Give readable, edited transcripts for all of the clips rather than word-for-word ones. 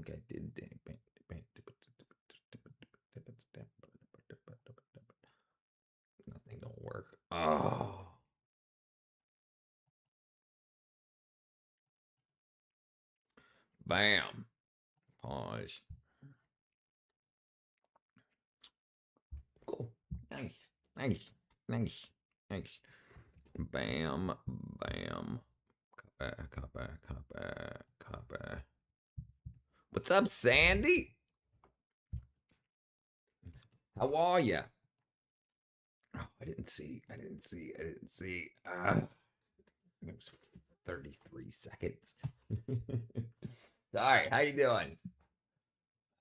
think I did. Nothing don't work. Oh. Bam. Pause. Cool. Nice. Nice. Nice. Nice. Bam. Bam. Copy. What's up, Sandy? How are you? Oh, I didn't see. It was 33 seconds. Sorry. How you doing?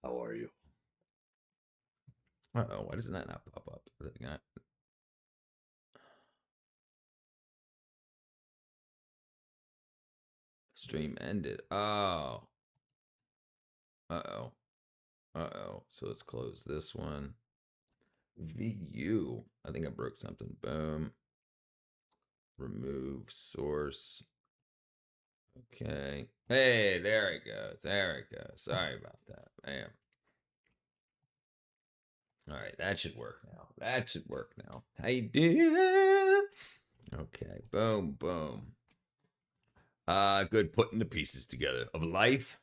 How are you? Uh-oh. Why doesn't that not pop up? Stream ended. Oh. Uh-oh. So let's close this one. VU. I think I broke something. Boom. Remove source. Okay. Hey, there it goes. Sorry about that. Bam. All right, that should work now. How you doing? Okay. Boom. Good putting the pieces together of life.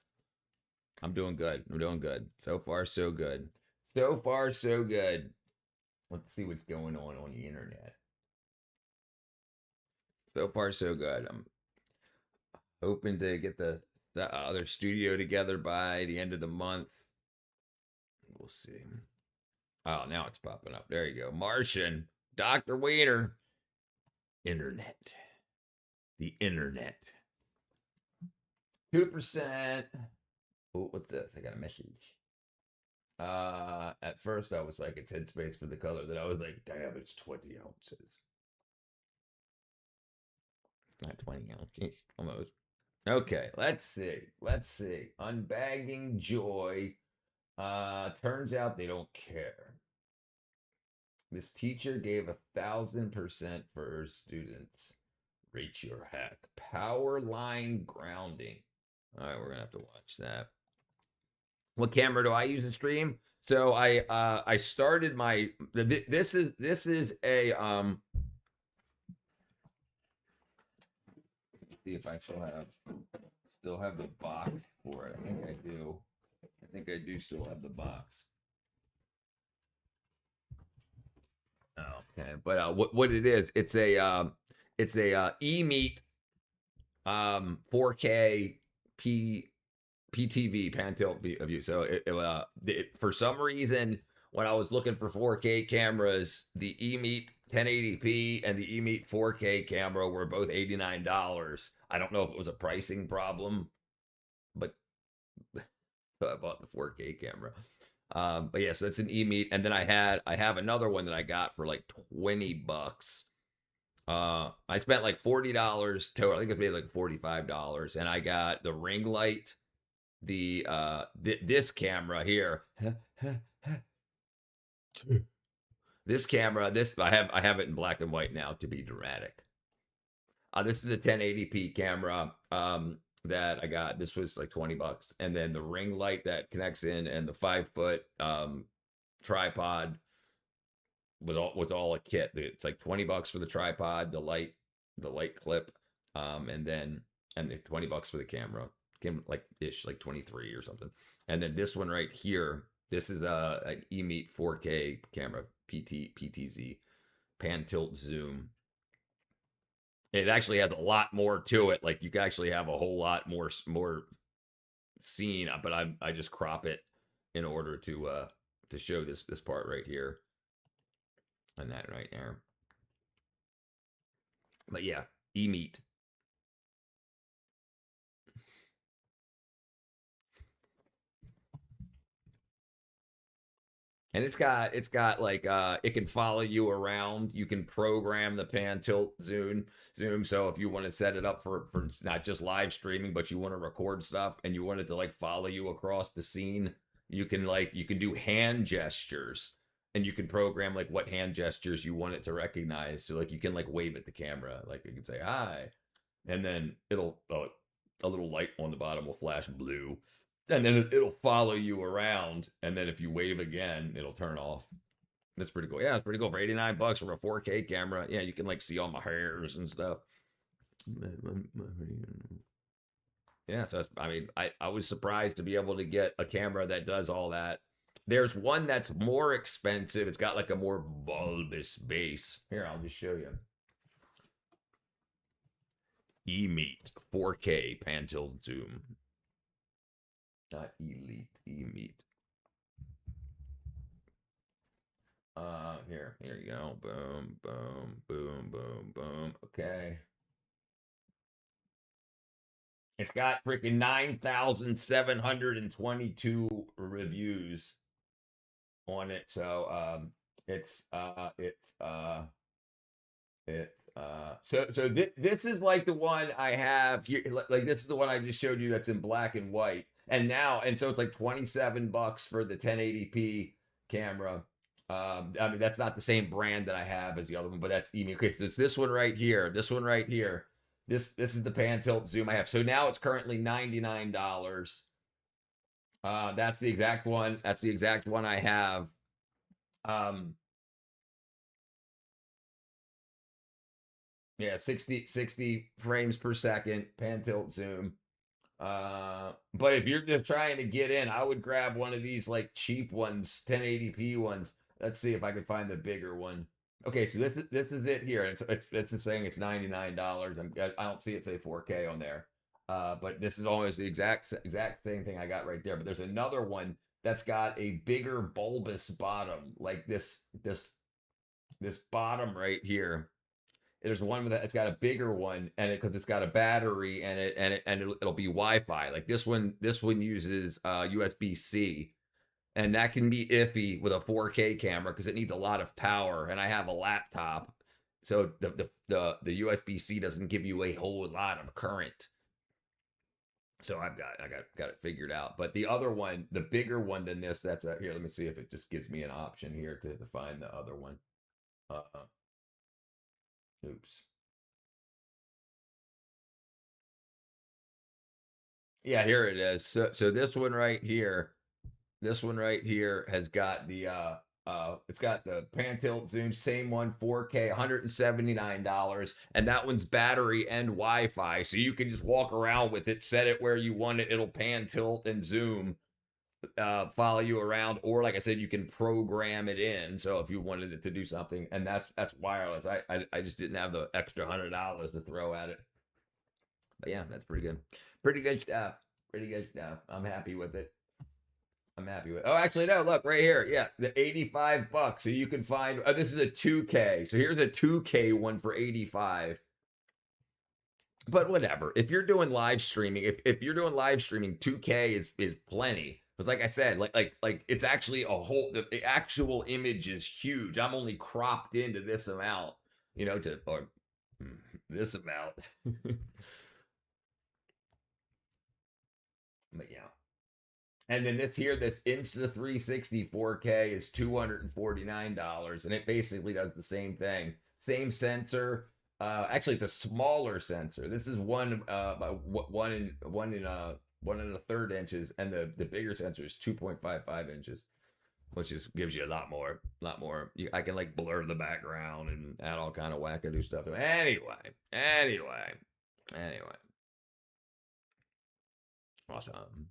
I'm doing good. So far, so good. Let's see what's going on the internet. So far, so good. I'm hoping to get the other studio together by the end of the month. We'll see. Oh, now it's popping up. There you go. Martian. Dr. Wiener. Internet. The internet. 2%. Oh, what's this? I got a message. At first I was like, it's headspace for the color. Then I was like, damn, it's 20 ounces. Not 20 ounces, almost. Okay, let's see. Unbagging joy. Turns out they don't care. This teacher gave 1,000% for her students. Reach your hack. Power line grounding. All right, we're gonna have to watch that. What camera do I use to stream? So I started my this is a see if I still have the box for it. I think I do. Still have the box. Okay, but what it is? It's a eMeet 4K PTV pan tilt view. So for some reason, when I was looking for 4K cameras, the eMeet 1080p and the eMeet 4K camera were both $89. I don't know if it was a pricing problem, but so I bought the 4K camera. But yeah, so it's an eMeet, and then I have another one that I got for like $20. I spent like $40 total. I think it's maybe like $45, and I got the ring light, this camera here. This camera, I have it in black and white now to be dramatic. This is a 1080p camera that I got. This was like $20, and then the ring light that connects in and the 5-foot tripod was all a kit. It's like $20 for the tripod, the light clip, and the $20 for the camera. Came like 23 or something. And then this one right here, this is an eMeet 4K camera, PTZ, pan tilt zoom. It actually has a lot more to it. Like you can actually have a whole lot more scene, but I just crop it in order to show this part right here and that right there. But yeah, eMeet. And it's got like it can follow you around. You can program the pan tilt zoom. So if you want to set it up for not just live streaming, but you want to record stuff and you want it to like follow you across the scene, you can do hand gestures, and you can program like what hand gestures you want it to recognize. So like you can like wave at the camera, like you can say hi, and then it'll a little light on the bottom will flash blue, and then it'll follow you around, and then if you wave again, it'll turn off. That's pretty cool. Yeah, it's pretty cool for $89 for a 4K camera. Yeah, you can like see all my hairs and stuff. Yeah, so I mean, I was surprised to be able to get a camera that does all that. There's one that's more expensive. It's got like a more bulbous base. Here, I'll just show you. E-Meet 4K pan tilt zoom. Not Elite, E-Meet. Here you go. Boom, boom, boom, boom, boom. Okay. It's got freaking 9,722 reviews on it. So this is like the one I have here. Like this is the one I just showed you that's in black and white. And so it's like $27 for the 1080p camera. I mean, that's not the same brand that I have as the other one, but that's even okay. So it's this one right here. This one right here. This is the pan tilt zoom I have. So now it's currently $99. That's the exact one. That's the exact one I have. Yeah, 60 frames per second, pan tilt zoom. But if you're just trying to get in, I would grab one of these like cheap ones, 1080p ones. Let's see if I can find the bigger one. Okay, so this is it here. It's saying it's $99. I don't see it say 4K on there. But this is almost the exact same thing I got right there. But there's another one that's got a bigger bulbous bottom, like this bottom right here. There's one that it's got a bigger one, and because it's got a battery and it'll be Wi-Fi. Like this one uses USB-C, and that can be iffy with a 4K camera because it needs a lot of power. And I have a laptop, so the USB-C doesn't give you a whole lot of current. So I got it figured out. But the other one, the bigger one than this, that's here. Let me see if it just gives me an option here to find the other one. Oops. Yeah, here it is. So this one right here has got the it's got the pan tilt zoom, same one, 4K, $179, and that one's battery and Wi-Fi, so you can just walk around with it, set it where you want it, it'll pan, tilt, and zoom, follow you around, or like I said, you can program it in. So if you wanted it to do something, and that's wireless. I just didn't have the extra $100 to throw at it. But yeah, that's pretty good. Pretty good stuff. Pretty good stuff. I'm happy with it. Oh, actually, no. Look right here. Yeah, the $85. So you can find. This is a 2K. So here's a 2K one for 85. But whatever. If you're doing live streaming, if you're doing live streaming, 2K is plenty. Because like I said, like it's actually a whole. The actual image is huge. I'm only cropped into this amount. Or this amount. But yeah. And then this Insta360 4K is $249, and it basically does the same thing. Same sensor. Actually, it's a smaller sensor. This is one and a third inches, and the bigger sensor is 2.55 inches, which gives you a lot more. I can like blur the background and add all kind of wackadoo stuff. So anyway. Awesome.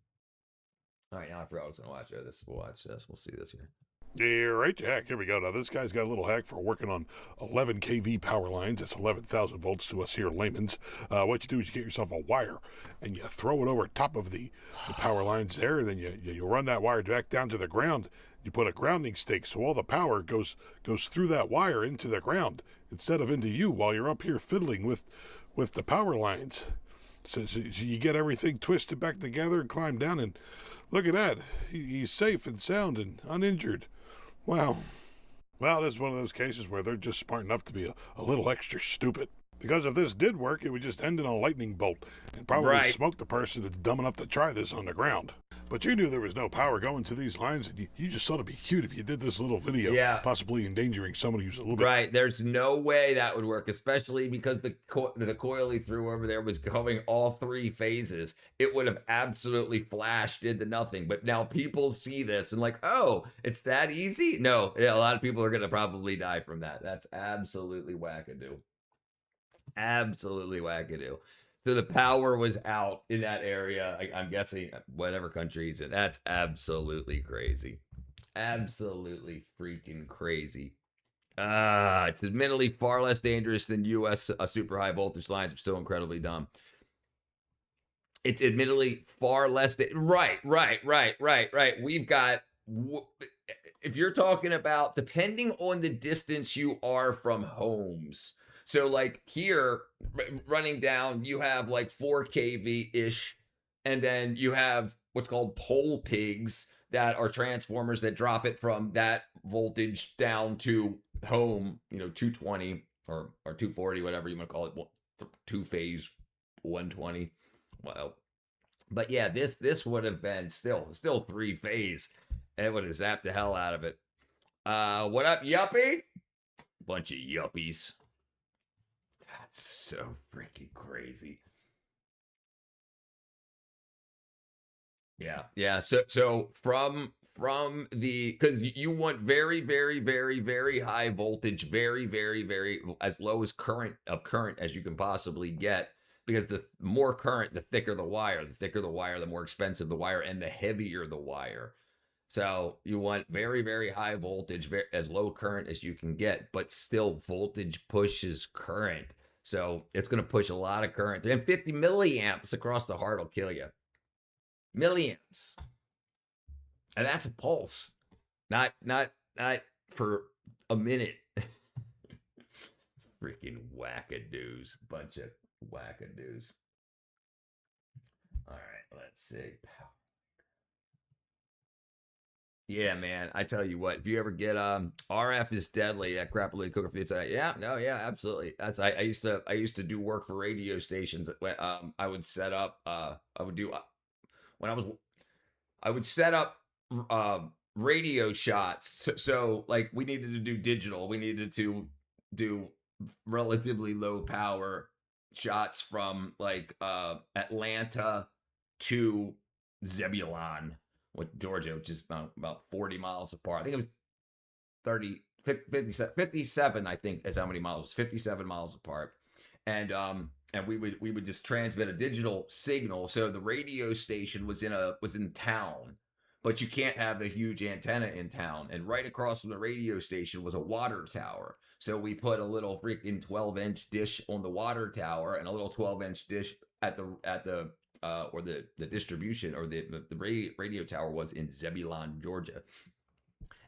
All right, now I forgot I was going to watch this. We'll watch this. We'll see this here. Yeah, right, Jack. Here we go. Now, this guy's got a little hack for working on 11 kV power lines. That's 11,000 volts to us here layman's. What you do is you get yourself a wire, and you throw it over top of the power lines there, and then you run that wire back down to the ground. You put a grounding stake, so all the power goes through that wire into the ground instead of into you while you're up here fiddling with the power lines. So you get everything twisted back together and climb down, and look at that. He's safe and sound and uninjured. Wow. Well, this is one of those cases where they're just smart enough to be a little extra stupid. Because if this did work, it would just end in a lightning bolt and probably smoke the person that's dumb enough to try this on the ground. But you knew there was no power going to these lines, and you just thought it'd be cute if you did this little video, Yeah, possibly endangering somebody who's a little bit. right. There's no way that would work, especially because the coil he threw over there was going all three phases. It would have absolutely flashed into nothing. But now people see this and like, oh, it's that easy? No, yeah, a lot of people are gonna probably die from that. That's absolutely wackadoo. Absolutely wackadoo. So the power was out in that area. I'm guessing whatever country he's in. That's absolutely crazy. Absolutely freaking crazy. It's admittedly far less dangerous than U.S. Super high voltage lines. Are still incredibly dumb. It's admittedly far less. Right. We've got. If you're talking about depending on the distance you are from homes. So like here, running down, you have like 4 kV ish, and then you have what's called pole pigs that are transformers that drop it from that voltage down to home, 220 or 240, whatever you want to call it, 2-phase 120. Well, but yeah, this would have been still 3-phase. It would have zapped the hell out of it. What up, yuppie? Bunch of yuppies. That's so freaking crazy. Yeah. So from the, because you want very high voltage, very as low as current as you can possibly get, because the more current, the thicker the wire. The thicker the wire, the more expensive the wire, and the heavier the wire. So you want very high voltage, as low current as you can get, but still voltage pushes current. So it's going to push a lot of current, and 50 milliamps across the heart will kill you. Milliamps, and that's a pulse, not for a minute. Freaking wackadoos, bunch of wackadoos. All right, let's see. Yeah, man. I tell you what, if you ever get RF is deadly, that crappily cooker pizza. Yeah, no, yeah, absolutely. That's I used to do work for radio stations. I would set up I would do when I would set up uh radio shots. So like we needed to do digital. We needed to do relatively low power shots from like Atlanta to Zebulon with Georgia, which is about 40 miles apart. I think it was 30, 57, I think is how many miles. 57 miles apart. And we would just transmit a digital signal. So the radio station was in town, but you can't have the huge antenna in town. And right across from the radio station was a water tower. So we put a little freaking 12-inch dish on the water tower and a little 12-inch dish at the or the distribution, or the radio tower was in Zebulon, Georgia.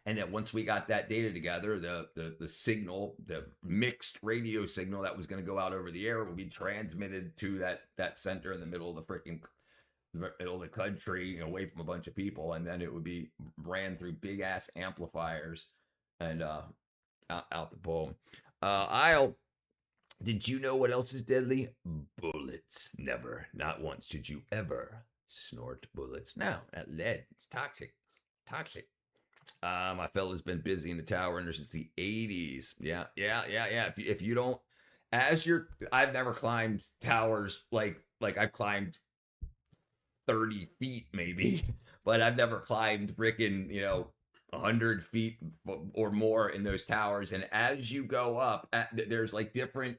And then once we got that data together, the signal, the mixed radio signal that was going to go out over the air, would be transmitted to that center in the middle of the freaking middle of the country, away from a bunch of people, and then it would be ran through big ass amplifiers and out the bowl. Did you know what else is deadly? Bullets. Never, not once did you ever snort bullets. No, that lead, it's toxic. My fella's been busy in the tower industry since the 80s. Yeah. If you don't, I've never climbed towers like I've climbed 30 feet maybe, but I've never climbed freaking 100 feet or more in those towers. And as you go up, there's like different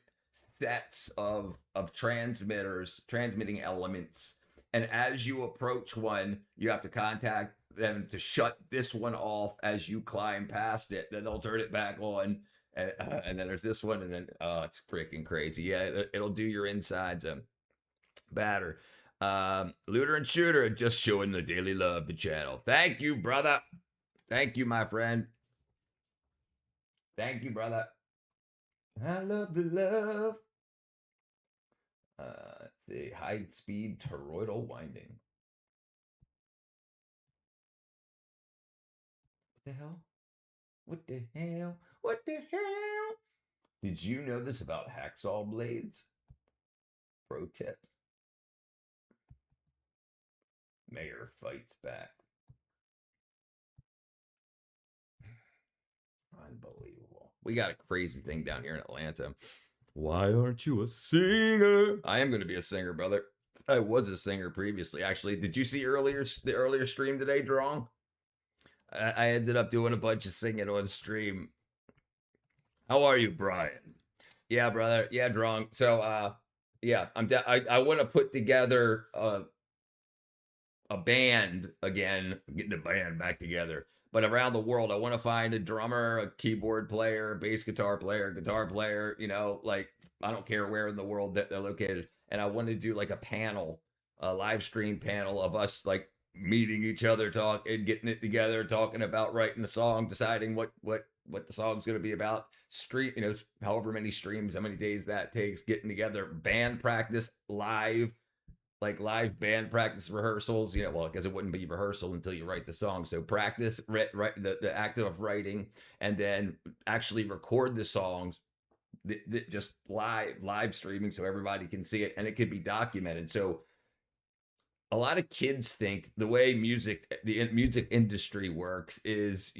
sets of transmitting elements, and as you approach one, you have to contact them to shut this one off as you climb past it. Then they'll turn it back on, and then there's this one, and then it's freaking crazy. Yeah, it'll do your insides batter. Looter and Shooter just showing the daily love the channel. Thank you, brother. Thank you, my friend. Thank you, brother. I love the love. Let's see. High speed toroidal winding. What the hell? What the hell? What the hell? Did you know this about hacksaw blades? Pro tip. Mayor fights back. Unbelievable. We got a crazy thing down here in Atlanta. Why aren't you a singer? I am going to be a singer, brother. I was a singer previously. Actually, did you see the earlier stream today, Drong? I ended up doing a bunch of singing on stream. How are you, Brian? Yeah, brother. Yeah, Drong. So, yeah, I want to put together a band again, getting the band back together. But around the world, I want to find a drummer, a keyboard player, bass guitar player, you know, like I don't care where in the world that they're located. And I want to do like a panel, a live stream panel of us like meeting each other, talking, getting it together, talking about writing the song, deciding what the song's going to be about. Stream, you know, however many streams, how many days that takes, getting together, band practice, live band practice rehearsals, you know, well, because it wouldn't be rehearsal until you write the song. So practice the act of writing, and then actually record the songs just live streaming so everybody can see it and it could be documented. So a lot of kids think the way the music industry works is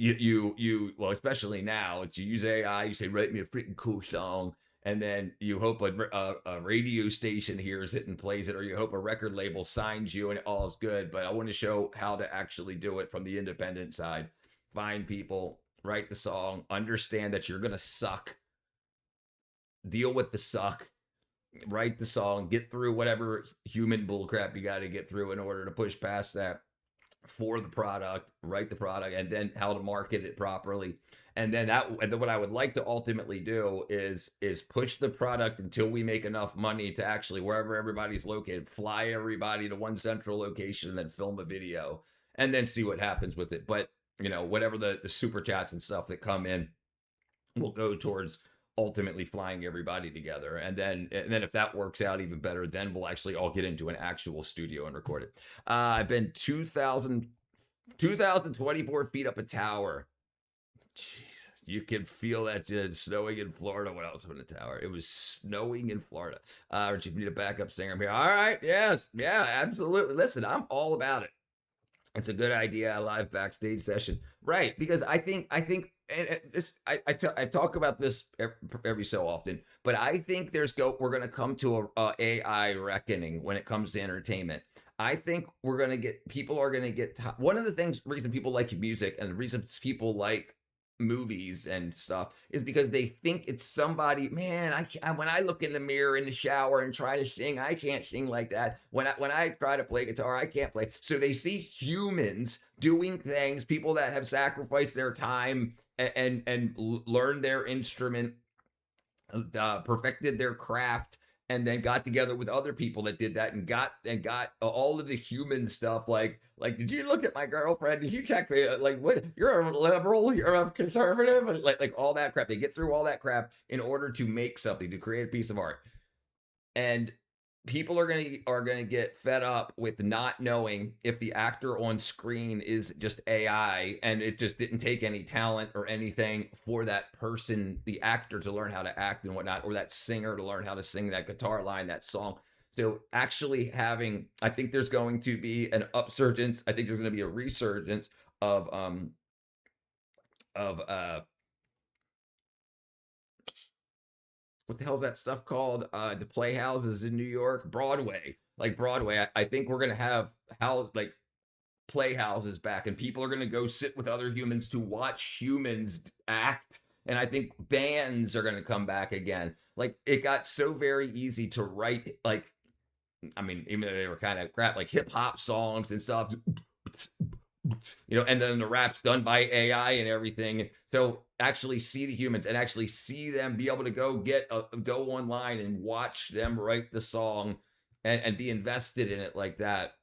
well, especially now, it's you use AI, you say, write me a freaking cool song, and then you hope a radio station hears it and plays it, or you hope a record label signs you and all is good. But I want to show how to actually do it from the independent side. Find people, write the song, understand that you're going to suck, deal with the suck, write the song, get through whatever human bullcrap you got to get through in order to push past that for the product, write the product, and then how to market it properly. And then what I would like to ultimately do is push the product until we make enough money to actually, wherever everybody's located, fly everybody to one central location and then film a video and then see what happens with it. But you know, whatever the super chats and stuff that come in will go towards ultimately flying everybody together. And then if that works out even better, then we'll actually all get into an actual studio and record it. I've been 2,024 feet up a tower. Jesus, you can feel that it's snowing in Florida when I was up in the tower. It was snowing in Florida. Richie, if you need a backup singer, I'm here. All right, yes, yeah, absolutely. Listen, I'm all about it. It's a good idea, a live backstage session, right? Because I think and this I talk about this every so often, but I think we're going to come to a AI reckoning when it comes to entertainment. I think people are going to get one of the reason people like music and the reason people like movies and stuff is because they think it's somebody. Man, when I look in the mirror in the shower and try to sing, I can't sing like that. When I try to play guitar, I can't play. So they see humans doing things, people that have sacrificed their time and learned their instrument, perfected their craft, and then got together with other people that did that and got all of the human stuff, like did you look at my girlfriend, did you check me, like what, you're a liberal, you're a conservative, and like all that crap. They get through all that crap in order to make something, to create a piece of art. And people are going to get fed up with not knowing if the actor on screen is just AI and it just didn't take any talent or anything for that person, the actor, to learn how to act and whatnot, or that singer to learn how to sing that guitar line, that song. So actually I think there's going to be an upsurgence. I think there's going to be a resurgence of what the hell is that stuff called? The playhouses in New York, Broadway. Like Broadway, I think we're gonna have playhouses back, and people are gonna go sit with other humans to watch humans act. And I think bands are gonna come back again. Like it got so very easy to write, like, I mean, even though they were kind of crap, like hip hop songs and stuff. You know, and then the rap's done by AI and everything. So actually see the humans and actually see them be able to go online and watch them write the song and be invested in it like that.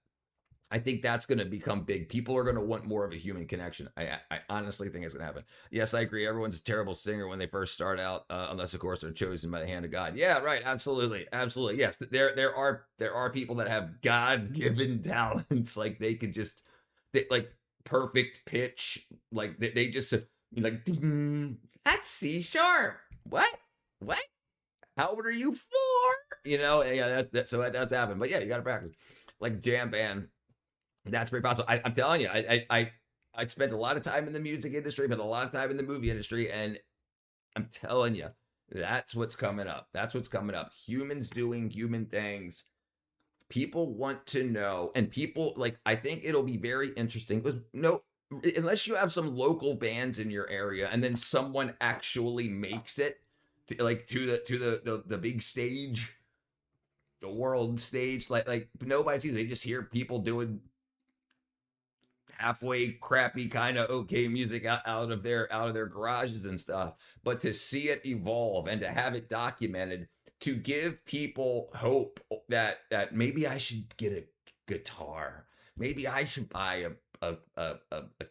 I think that's going to become big. People are going to want more of a human connection. I honestly think it's going to happen. Yes, I agree. Everyone's a terrible singer when they first start out, unless of course they're chosen by the hand of God. Yeah, right. Absolutely, absolutely. Yes, there are people that have God-given talents. Like they could just like perfect pitch. Like they just like, that's C sharp. What? How old are you? 4? You know, yeah, so that does happen. But yeah, you got to practice. Like jam band. That's very possible. I'm telling you, I spent a lot of time in the music industry, but a lot of time in the movie industry, and I'm telling you, that's what's coming up. That's what's coming up. Humans doing human things. People want to know, and people like. I think it'll be very interesting because no, unless you have some local bands in your area, and then someone actually makes it to, like to the big stage, the world stage. Like nobody sees. They just hear people doing halfway crappy kind of okay music out of their garages and stuff, but to see it evolve and to have it documented, to give people hope that maybe I should get a guitar, maybe I should buy a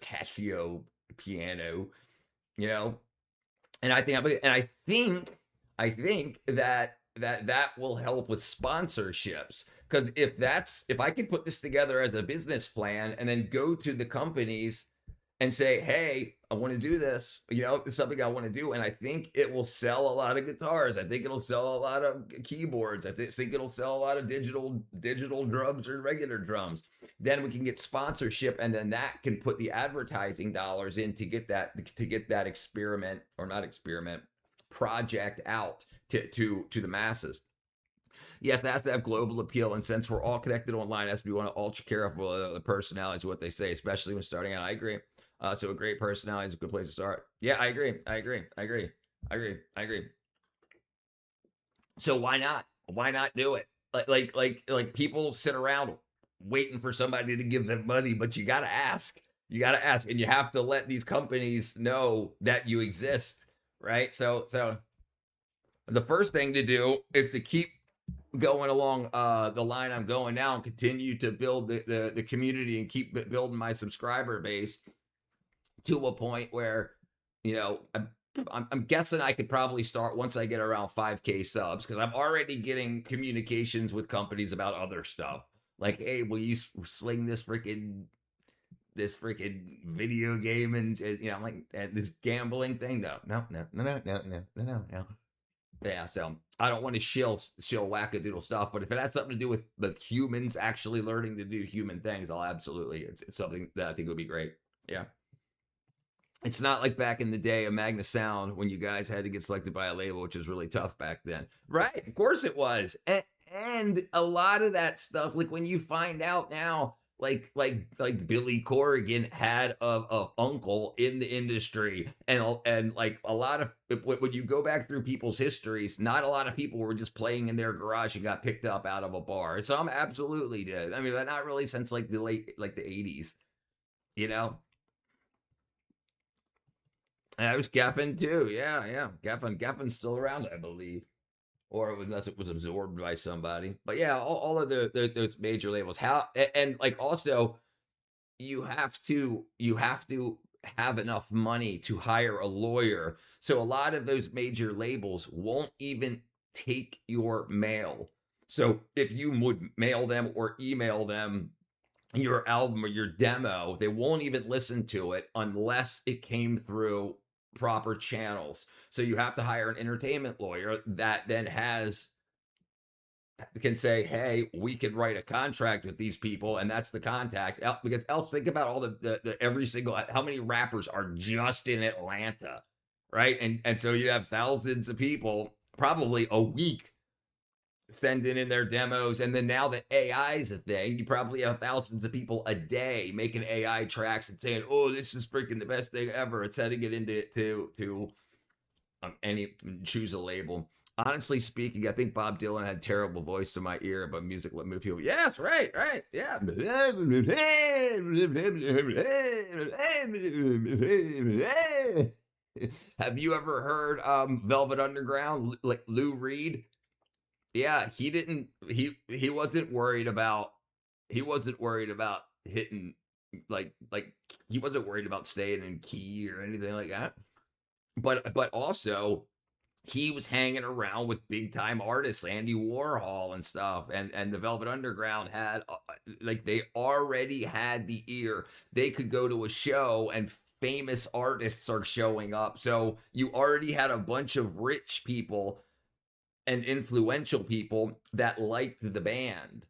Casio piano, you know. And I think that will help with sponsorships, because if I can put this together as a business plan and then go to the companies and say, hey, I want to do this, it's something I want to do, and I think it will sell a lot of guitars, I think it'll sell a lot of keyboards, I think it'll sell a lot of digital drums or regular drums, then we can get sponsorship, and then that can put the advertising dollars in to get that experiment, or not experiment, project out to the masses. Yes, that has to have global appeal. And since we're all connected online, it has to be one of ultra careful of the personalities, what they say, especially when starting out. I agree. So a great personality is a good place to start. Yeah, I agree. I agree. I agree. I agree. I agree. So why not? Why not do it? Like people sit around waiting for somebody to give them money, but you got to ask. You got to ask, and you have to let these companies know that you exist, right? So the first thing to do is to keep going along the line I'm going now and continue to build the community and keep building my subscriber base to a point where, I'm guessing I could probably start once I get around 5K subs, because I'm already getting communications with companies about other stuff. Like, hey, will you sling this freaking video game, and I'm like, this gambling thing? No. Yeah, so I don't want to shill wackadoodle stuff, but if it has something to do with the humans actually learning to do human things, I'll absolutely. It's something that I think would be great. Yeah. It's not like back in the day of Magna Sound when you guys had to get selected by a label, which was really tough back then. Right. Of course it was. And a lot of that stuff, like when you find out now, like Billy Corrigan had a uncle in the industry, and like a lot of, when you go back through people's histories, not a lot of people were just playing in their garage and got picked up out of a bar. Some absolutely did. I mean, but not really since like the '80s, you know. And I was Geffen too. Yeah. Geffen's still around, I believe, or unless it was absorbed by somebody. But yeah, all of those major labels. How, and like also, you have to have enough money to hire a lawyer. So a lot of those major labels won't even take your mail. So if you would mail them or email them your album or your demo, they won't even listen to it unless it came through proper channels. So you have to hire an entertainment lawyer that then can say, hey, we could write a contract with these people, and that's the contact. Because else, think about all the every single, how many rappers are just in Atlanta, right? And so you have thousands of people probably a week sending in their demos, and then now that AI is a thing, you probably have thousands of people a day making AI tracks and saying, "Oh, this is freaking the best thing ever." It's setting it into any, choose a label. Honestly speaking, I think Bob Dylan had terrible voice to my ear, but music would move people. Yes, right, yeah. Have you ever heard Velvet Underground, like Lou Reed? Yeah, he didn't. He wasn't worried about hitting, like he wasn't worried about staying in key or anything like that. But also, he was hanging around with big time artists, Andy Warhol and stuff, and the Velvet Underground had, like, they already had the ear. They could go to a show and famous artists are showing up. So you already had a bunch of rich people and influential people that liked the band.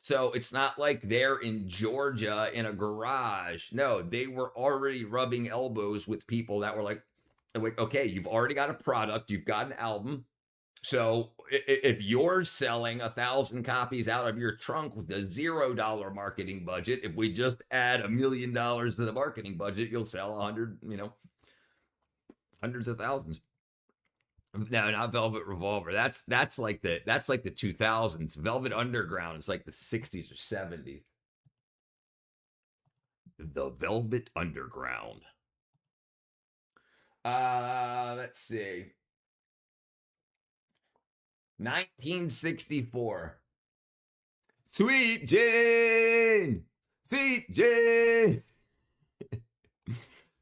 So it's not like they're in Georgia in a garage. No, they were already rubbing elbows with people that were like, okay, you've already got a product, you've got an album. So if you're selling 1,000 copies out of your trunk with a $0 marketing budget, if we just add $1 million to the marketing budget, you'll sell 100, hundreds of thousands. No, not Velvet Revolver. That's like the 2000s. Velvet Underground is like the 60s or 70s. The Velvet Underground. Let's see. 1964. Sweet Jane. Sweet Jane.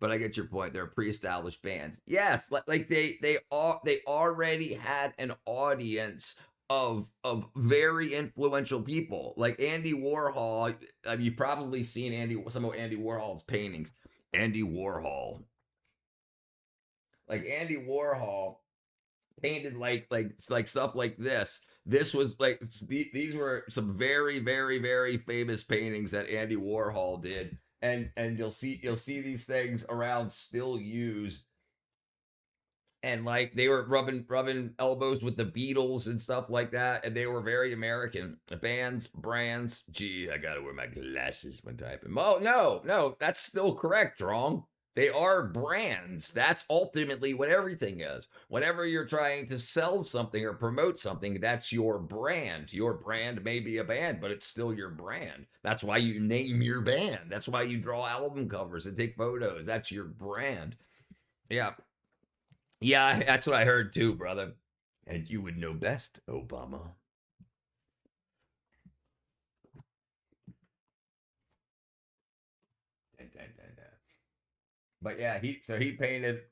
But I get your point. They're pre-established bands. Yes, like they already had an audience of very influential people, like Andy Warhol. I mean, you've probably seen some of Andy Warhol's paintings. Andy Warhol, like Andy Warhol, painted like stuff like this. This was like these were some very very very famous paintings that Andy Warhol did, and you'll see these things around still used, and like they were rubbing elbows with the Beatles and stuff like that, and they were very American brands. Gee, I gotta wear my glasses when typing. Oh no, that's still correct, Drong. They are brands. That's ultimately what everything is. Whenever you're trying to sell something or promote something, that's your brand. Your brand may be a band, but it's still your brand. That's why you name your band. That's why you draw album covers and take photos. That's your brand. Yeah. Yeah, that's what I heard too, brother. And you would know best, Obama. But yeah, he painted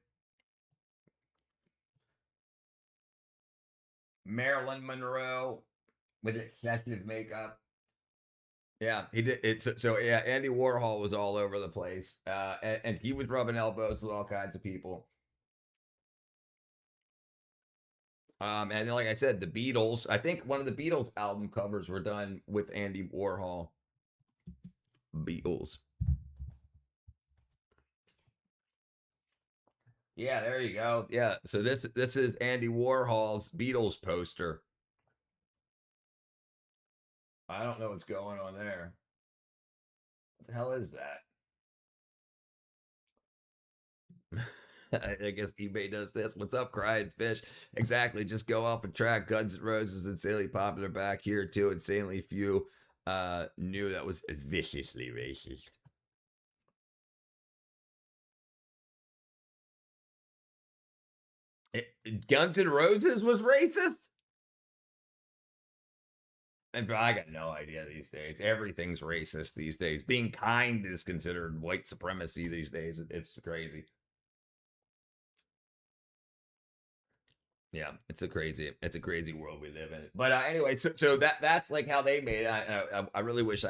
Marilyn Monroe with excessive makeup. Yeah, he did it. So yeah, Andy Warhol was all over the place, and he was rubbing elbows with all kinds of people. And like I said, the Beatles. I think one of the Beatles album covers were done with Andy Warhol. Beatles. Yeah, there you go. Yeah, so this is Andy Warhol's Beatles poster. I don't know what's going on there. What the hell is that? I guess eBay does this. What's up, crying fish? Exactly. Just go off and track. Guns N' Roses insanely popular back here too. Insanely few knew that was viciously racist. Guns N' Roses was racist? And I got no idea these days. Everything's racist these days. Being kind is considered white supremacy these days. It's crazy. Yeah, it's a crazy world we live in. But anyway, so that's like how they made it. I really wish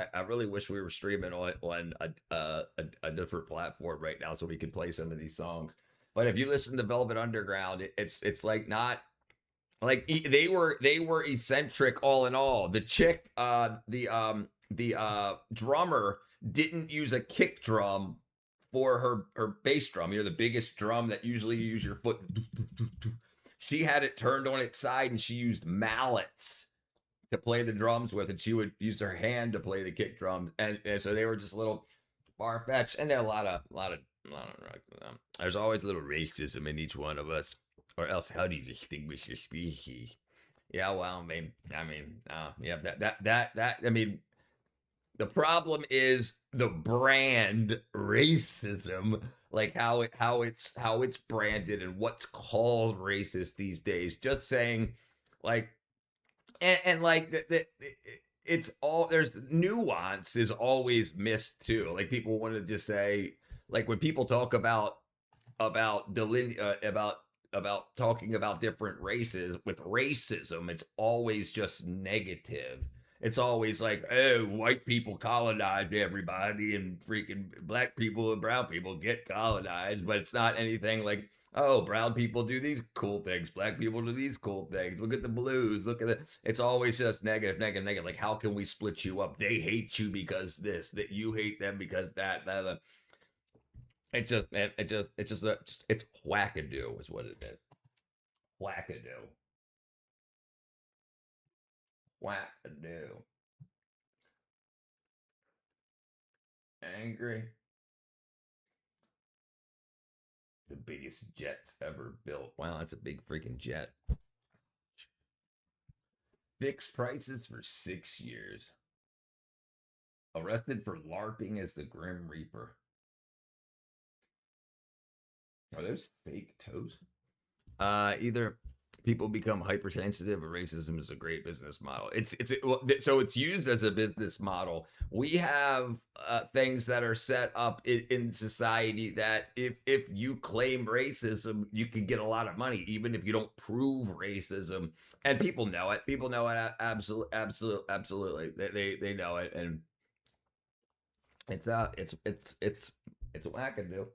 we were streaming on a different platform right now so we could play some of these songs. But if you listen to Velvet Underground, it's like not like they were eccentric all in all. The chick, the drummer didn't use a kick drum for her bass drum. You know, the biggest drum that usually you use your foot. She had it turned on its side and she used mallets to play the drums with, and she would use her hand to play the kick drums, and so they were just a little far fetched. And there are a lot of there's always a little racism in each one of us, or else how do you distinguish your species? Yeah, well, yeah, that. I mean, the problem is the brand racism, like how it's branded and what's called racist these days. Just saying, like, and like it's all there's nuance is always missed too. Like people want to just say, like when people talk about about talking about different races with racism, it's always just negative. It's always like, oh, white people colonized everybody and freaking black people and brown people get colonized, but it's not anything like Oh, brown people do these cool things. Black people do these cool things. Look at the blues. Look at it. It's always just negative, negative, negative. Like, how can we split you up? They hate you because this. That you hate them because that. That. It just, man. It's wackadoo is what it is. Wackadoo. Wackadoo. Angry. The biggest jets ever built. Wow, that's a big freaking jet. Fixed prices for 6 years. Arrested for LARPing as the Grim Reaper. Are those fake toes? Either people become hypersensitive or racism is a great business model. So it's used as a business model. We have things that are set up in society that if you claim racism, you can get a lot of money, even if you don't prove racism. And people know it. People know it. Absolutely. They know it, and it's wackadoo.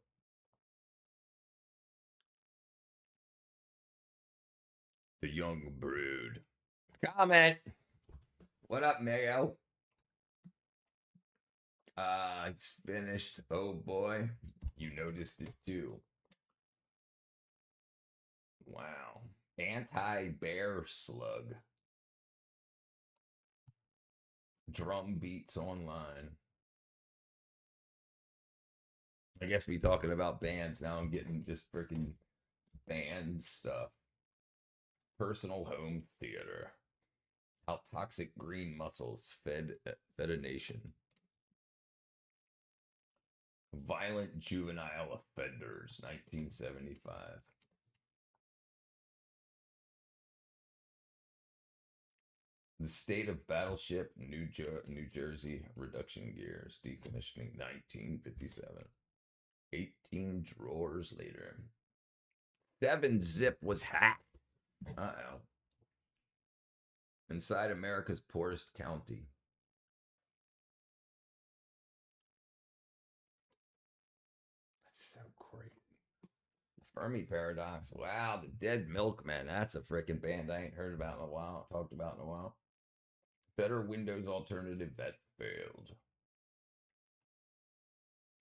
The young brood. Comment. What up, Mayo? It's finished. Oh boy. You noticed it too. Wow. Anti-bear slug. Drum beats online. I guess we talking about bands now. I'm getting just freaking band stuff. Personal home theater. How toxic green muscles fed a nation. Violent juvenile offenders, 1975. The state of battleship, New Jersey, reduction gears, decommissioning, 1957. 18 drawers later. 7-zip was hacked. Uh-oh. Inside America's poorest county. That's so crazy. Fermi Paradox. Wow, the Dead Milkmen. That's a freaking band I ain't heard about in a while. Talked about in a while. Better Windows alternative that failed.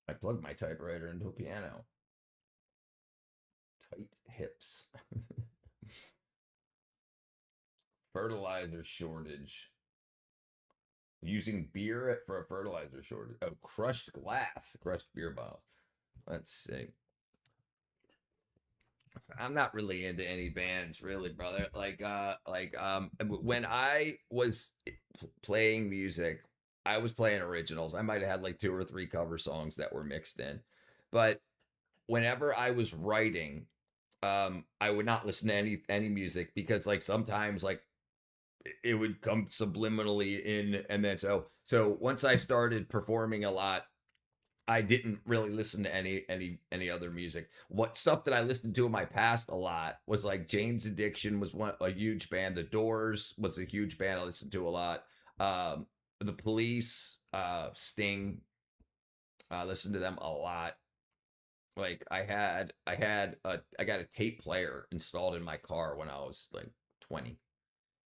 I plugged my typewriter into a piano. Tight hips. Fertilizer shortage. Using beer for a fertilizer shortage. Oh, crushed glass. Crushed beer bottles. Let's see. I'm not really into any bands, really, brother. When I was playing music, I was playing originals. I might have had like 2 or 3 cover songs that were mixed in, but whenever I was writing, I would not listen to any music because like sometimes like it would come subliminally in, and then so once I started performing a lot, I didn't really listen to any other music. What stuff that I listened to in my past a lot was like Jane's Addiction was a huge band. The Doors was a huge band I listened to a lot. The Police, Sting, I listened to them a lot. Like I got a tape player installed in my car when I was like 20,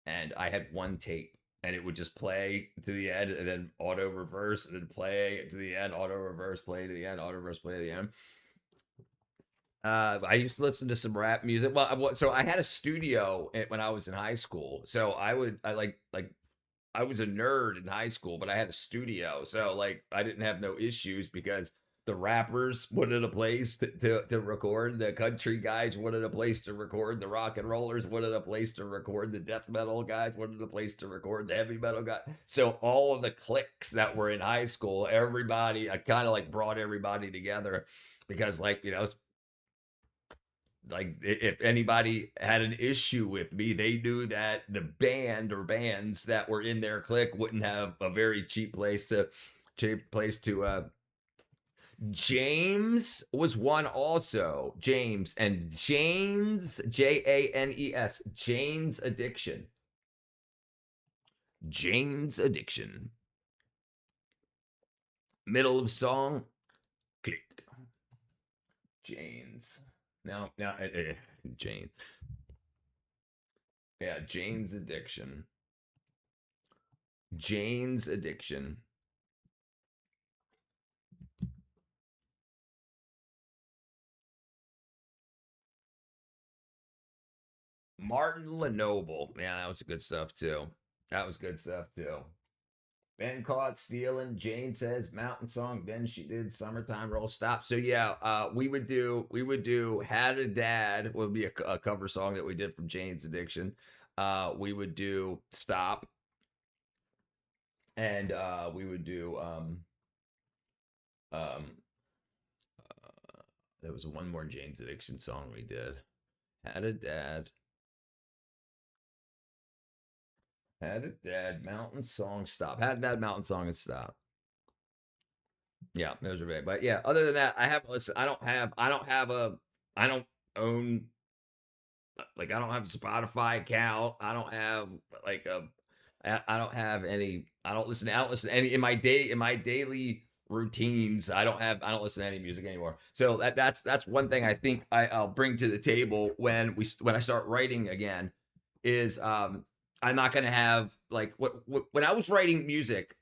and I had one tape, and it would just play to the end and then auto reverse and then play to the end, auto reverse, play to the end, auto reverse, play to the end. I used to listen to some rap music. Well, so I had a studio when I was in high school. So I I was a nerd in high school, but I had a studio. So like I didn't have no issues because the rappers wanted a place to record, the country guys wanted a place to record, the rock and rollers wanted a place to record, the death metal guys wanted a place to record, the heavy metal guy. So all of the cliques that were in high school, everybody, I kind of like brought everybody together because like, you know, like if anybody had an issue with me, they knew that the band or bands that were in their clique wouldn't have a very cheap place to James was one also. James and Jane's Janes. Jane's Addiction. Jane's Addiction. Middle of song. Click. Jane's. Now, Jane. Yeah, Jane's Addiction. Jane's Addiction. Martin Lenoble. Yeah, that was good stuff too. That was good stuff too. Been caught stealing. Jane says mountain song. Then she did summertime roll stop. So yeah, we would do had a dad would be a cover song that we did from Jane's Addiction. We would do stop, and we would do um there was one more Jane's Addiction song we did. Had a dad. Had a dad. Mountain song stop. Had a dad. Mountain song and stop. Yeah, those are great. But yeah, other than that, I haven't listened. I don't own, like, I don't have a Spotify account. I don't have like a, I don't have any, I don't listen to any in my daily routines. I don't listen to any music anymore. So that's one thing I think I'll bring to the table when I start writing again is, I'm not going to have like when I was writing music,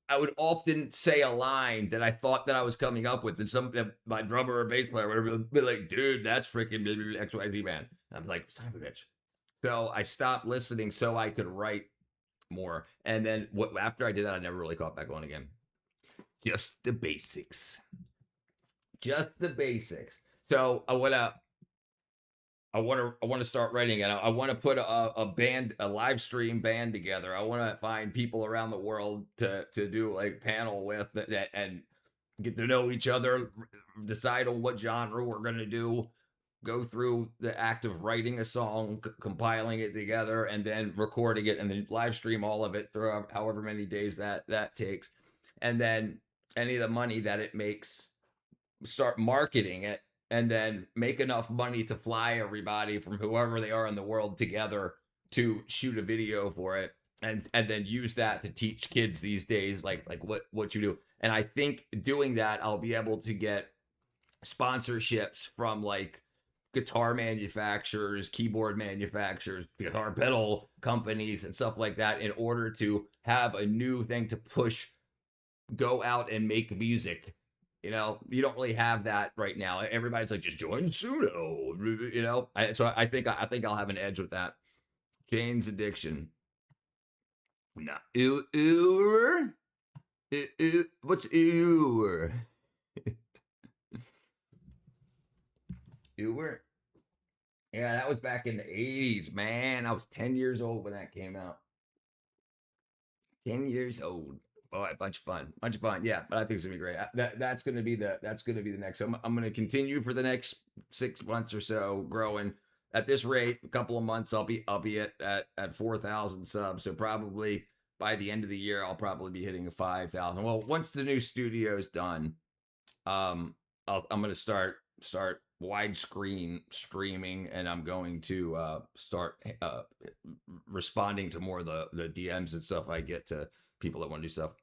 I would often say a line that I thought that I was coming up with, and my drummer or bass player, or whatever, would be like, "Dude, that's freaking XYZ man." And I'm like, "Son of a bitch." So I stopped listening so I could write more. And then after I did that, I never really caught back on again. Just the basics. Just the basics. So I want to start writing it. I want to put a band, a live stream band together. I want to find people around the world to do like panel with and get to know each other, decide on what genre we're going to do, go through the act of writing a song, compiling it together, and then recording it, and then live stream all of it through however many days that takes. And then any of the money that it makes, start marketing it, and then make enough money to fly everybody from whoever they are in the world together to shoot a video for it, and then use that to teach kids these days like what you do. And I think doing that, I'll be able to get sponsorships from like guitar manufacturers, keyboard manufacturers, guitar pedal companies, and stuff like that, in order to have a new thing to push, go out and make music. You don't really have that right now. Everybody's like, just join Suno. So I think I'll have an edge with that. Jane's Addiction. Nah. What's ew? Ewer? Yeah, that was back in the 80s, man. I was 10 years old when that came out. 10 years old. Boy, bunch of fun. Bunch of fun. Yeah, but I think it's gonna be great. That's gonna be the next. I'm gonna continue for the next 6 months or so, growing at this rate. A couple of months, I'll be at 4,000 subs. So probably by the end of the year, I'll probably be hitting 5,000. Well, once the new studio is done, um, I'm gonna start widescreen streaming, and I'm going to start responding to more of the DMs and stuff I get to people that want to do stuff.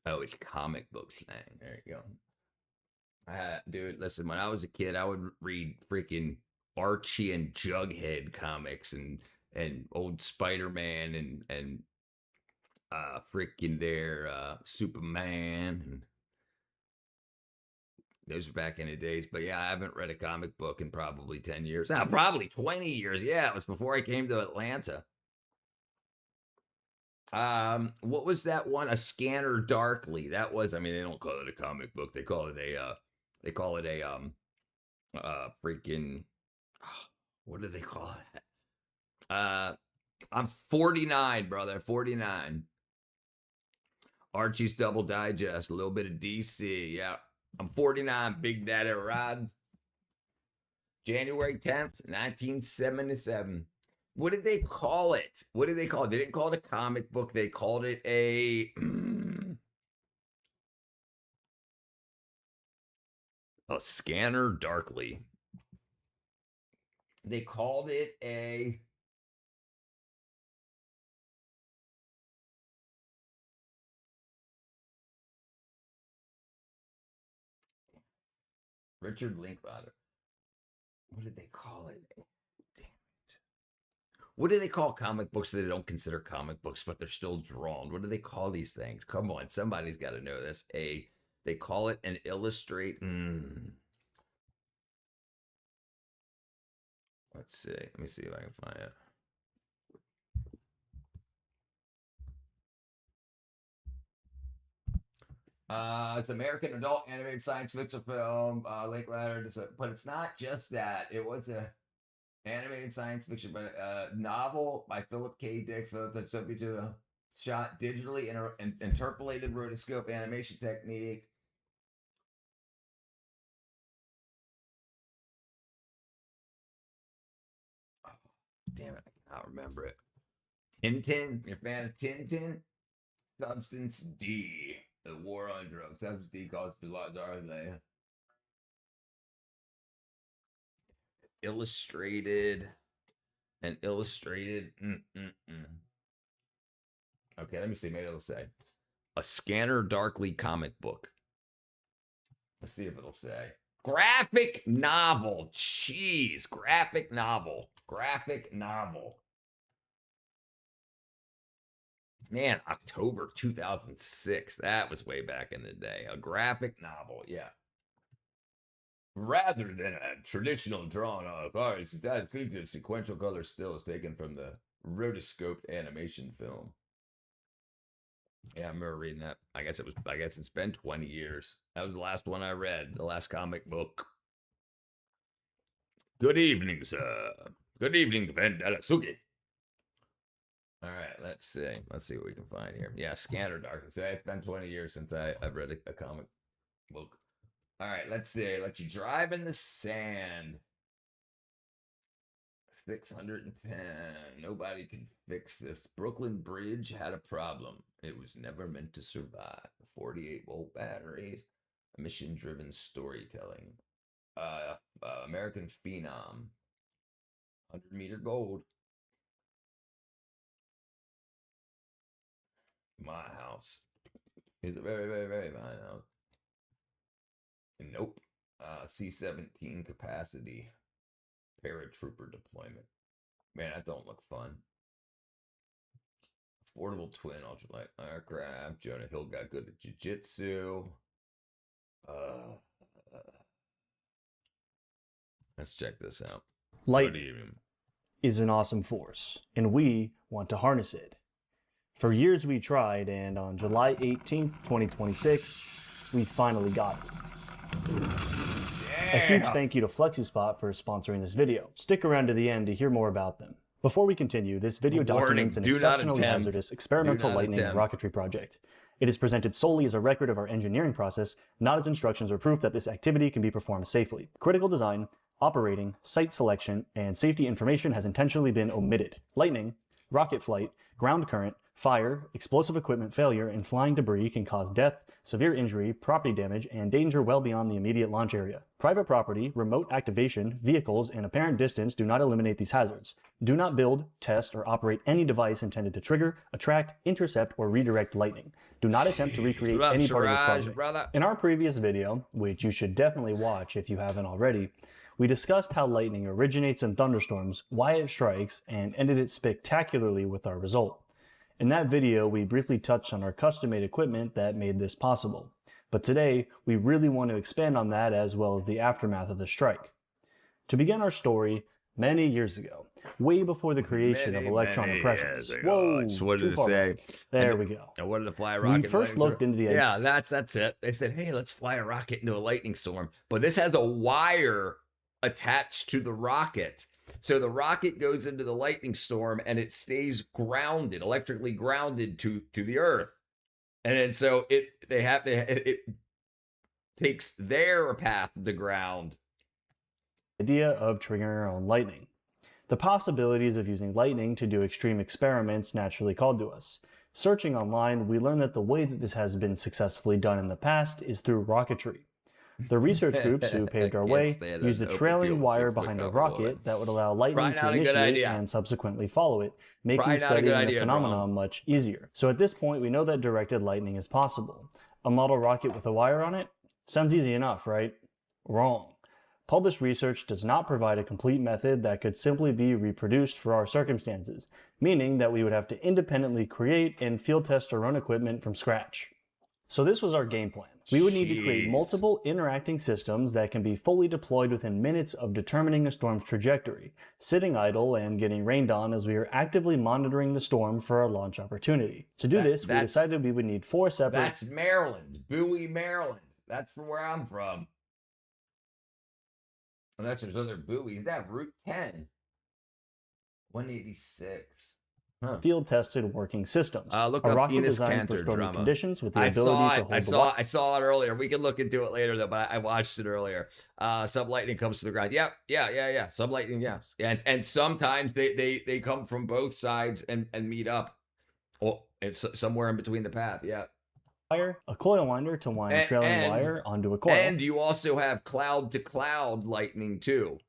Oh, it's comic book slang. There you go. Dude, listen, when I was a kid, I would read freaking Archie and Jughead comics, and old Spider-Man, and freaking their Superman, and those were back in the days. But yeah, I haven't read a comic book in probably 10 years. Now, probably 20 years. Yeah, it was before I came to Atlanta. What was that one? A Scanner Darkly. That was, I mean, they don't call it a comic book. They call it a freaking, what do they call it? I'm 49, brother. 49. Archie's Double Digest, a little bit of DC. Yeah. I'm 49, Big Daddy Rod. January 10th, 1977. What did they call it? What did they call it? They didn't call it a comic book. They called it a Scanner Darkly. They called it a Richard Linklater. What did they call it? Damn it. What do they call comic books that they don't consider comic books, but they're still drawn? What do they call these things? Come on, somebody's got to know this. They call it an illustrate. Let's see. Let me see if I can find it. It's American adult animated science fiction film, Lake Ladder, but it's not just that. It was a animated science fiction, but a novel by Philip K. Dick, that's subject to a shot digitally interpolated rotoscope animation technique. Oh, damn it, I cannot remember it. Tintin, you're a fan of Tintin? Substance D. The war on drugs. Substance D caused bizarre. Illustrated. Okay, let me see. Maybe it'll say a Scanner Darkly comic book. Let's see if it'll say graphic novel. Jeez, graphic novel. Man, October 2006. That was way back in the day. A graphic novel, yeah. Rather than a traditional drawn on cards, that features sequential color stills taken from the rotoscoped animation film. Yeah, I remember reading that. I guess it's been 20 years. That was the last one I read, the last comic book. Good evening, sir. Good evening, Vendelasuki. All right, let's see. Let's see what we can find here. Yeah, Scanner Dark. So it's been 20 years since I've read a comic book. All right, let's see. Let you drive in the sand. 610. Nobody can fix this. Brooklyn Bridge had a problem. It was never meant to survive. 48-volt batteries. Mission-driven storytelling. American Phenom. 100-meter gold. My house is a very, very, very fine house. Nope. C-17 capacity. Paratrooper deployment. Man, that don't look fun. Affordable twin ultralight aircraft. Jonah Hill got good at jiu-jitsu. Let's check this out. Lightning is an awesome force, and we want to harness it. For years we tried, and on July 18th, 2026, we finally got it. A huge thank you to FlexiSpot for sponsoring this video. Stick around to the end to hear more about them. Before we continue, this video documents an exceptionally hazardous experimental lightning rocketry project. It is presented solely as a record of our engineering process, not as instructions or proof that this activity can be performed safely. Critical design, operating, site selection, and safety information has intentionally been omitted. Lightning, rocket flight, ground current, fire, explosive equipment failure, and flying debris can cause death, severe injury, property damage, and danger well beyond the immediate launch area. Private property, remote activation, vehicles, and apparent distance do not eliminate these hazards. Do not build, test, or operate any device intended to trigger, attract, intercept, or redirect lightning. Do not attempt to recreate any part of this project. In our previous video, which you should definitely watch if you haven't already, we discussed how lightning originates in thunderstorms, why it strikes, and ended it spectacularly with our result. In that video, we briefly touched on our custom-made equipment that made this possible. But today, we really want to expand on that as well as the aftermath of the strike. To begin our story, many years ago, way before the creation of electron impressions. Whoa, what did it say? There we go. I wanted to fly a rocket. We first looked into the... Yeah, that's it. They said, hey, let's fly a rocket into a lightning storm. But this has a wire attached to the rocket. So the rocket goes into the lightning storm and it stays grounded, electrically grounded to the earth. And then so it takes their path to ground. Idea of triggering our own lightning. The possibilities of using lightning to do extreme experiments naturally called to us. Searching online, we learned that the way that this has been successfully done in the past is through rocketry. The research groups who paved our way used a trailing wire behind a rocket that would allow lightning to initiate and subsequently follow it, making studying the phenomenon much easier. So at this point, we know that directed lightning is possible. A model rocket with a wire on it? Sounds easy enough, right? Wrong. Published research does not provide a complete method that could simply be reproduced for our circumstances, meaning that we would have to independently create and field test our own equipment from scratch. So this was our game plan. We would need to create Jeez. multiple interacting systems that can be fully deployed within minutes of determining a storm's trajectory, sitting idle and getting rained on as we are actively monitoring the storm for our launch opportunity. To do this, we decided we would need 4 separate... That's Maryland. Bowie, Maryland. That's from where I'm from. Unless there's other buoys. That Route 10. 186. Huh. Field-tested working systems. Look a up rocket Enos designed for Cantor stormy drama. conditions with the I ability saw to it. hold I saw it earlier. We can look into it later though, but I watched it earlier. Some lightning comes to the ground. Yep. Yeah. Some lightning, yes. And sometimes they come from both sides and meet up. Oh, it's somewhere in between the path. Yeah. Wire, a coil winder to wind trailing wire onto a coil. And you also have cloud to cloud lightning too.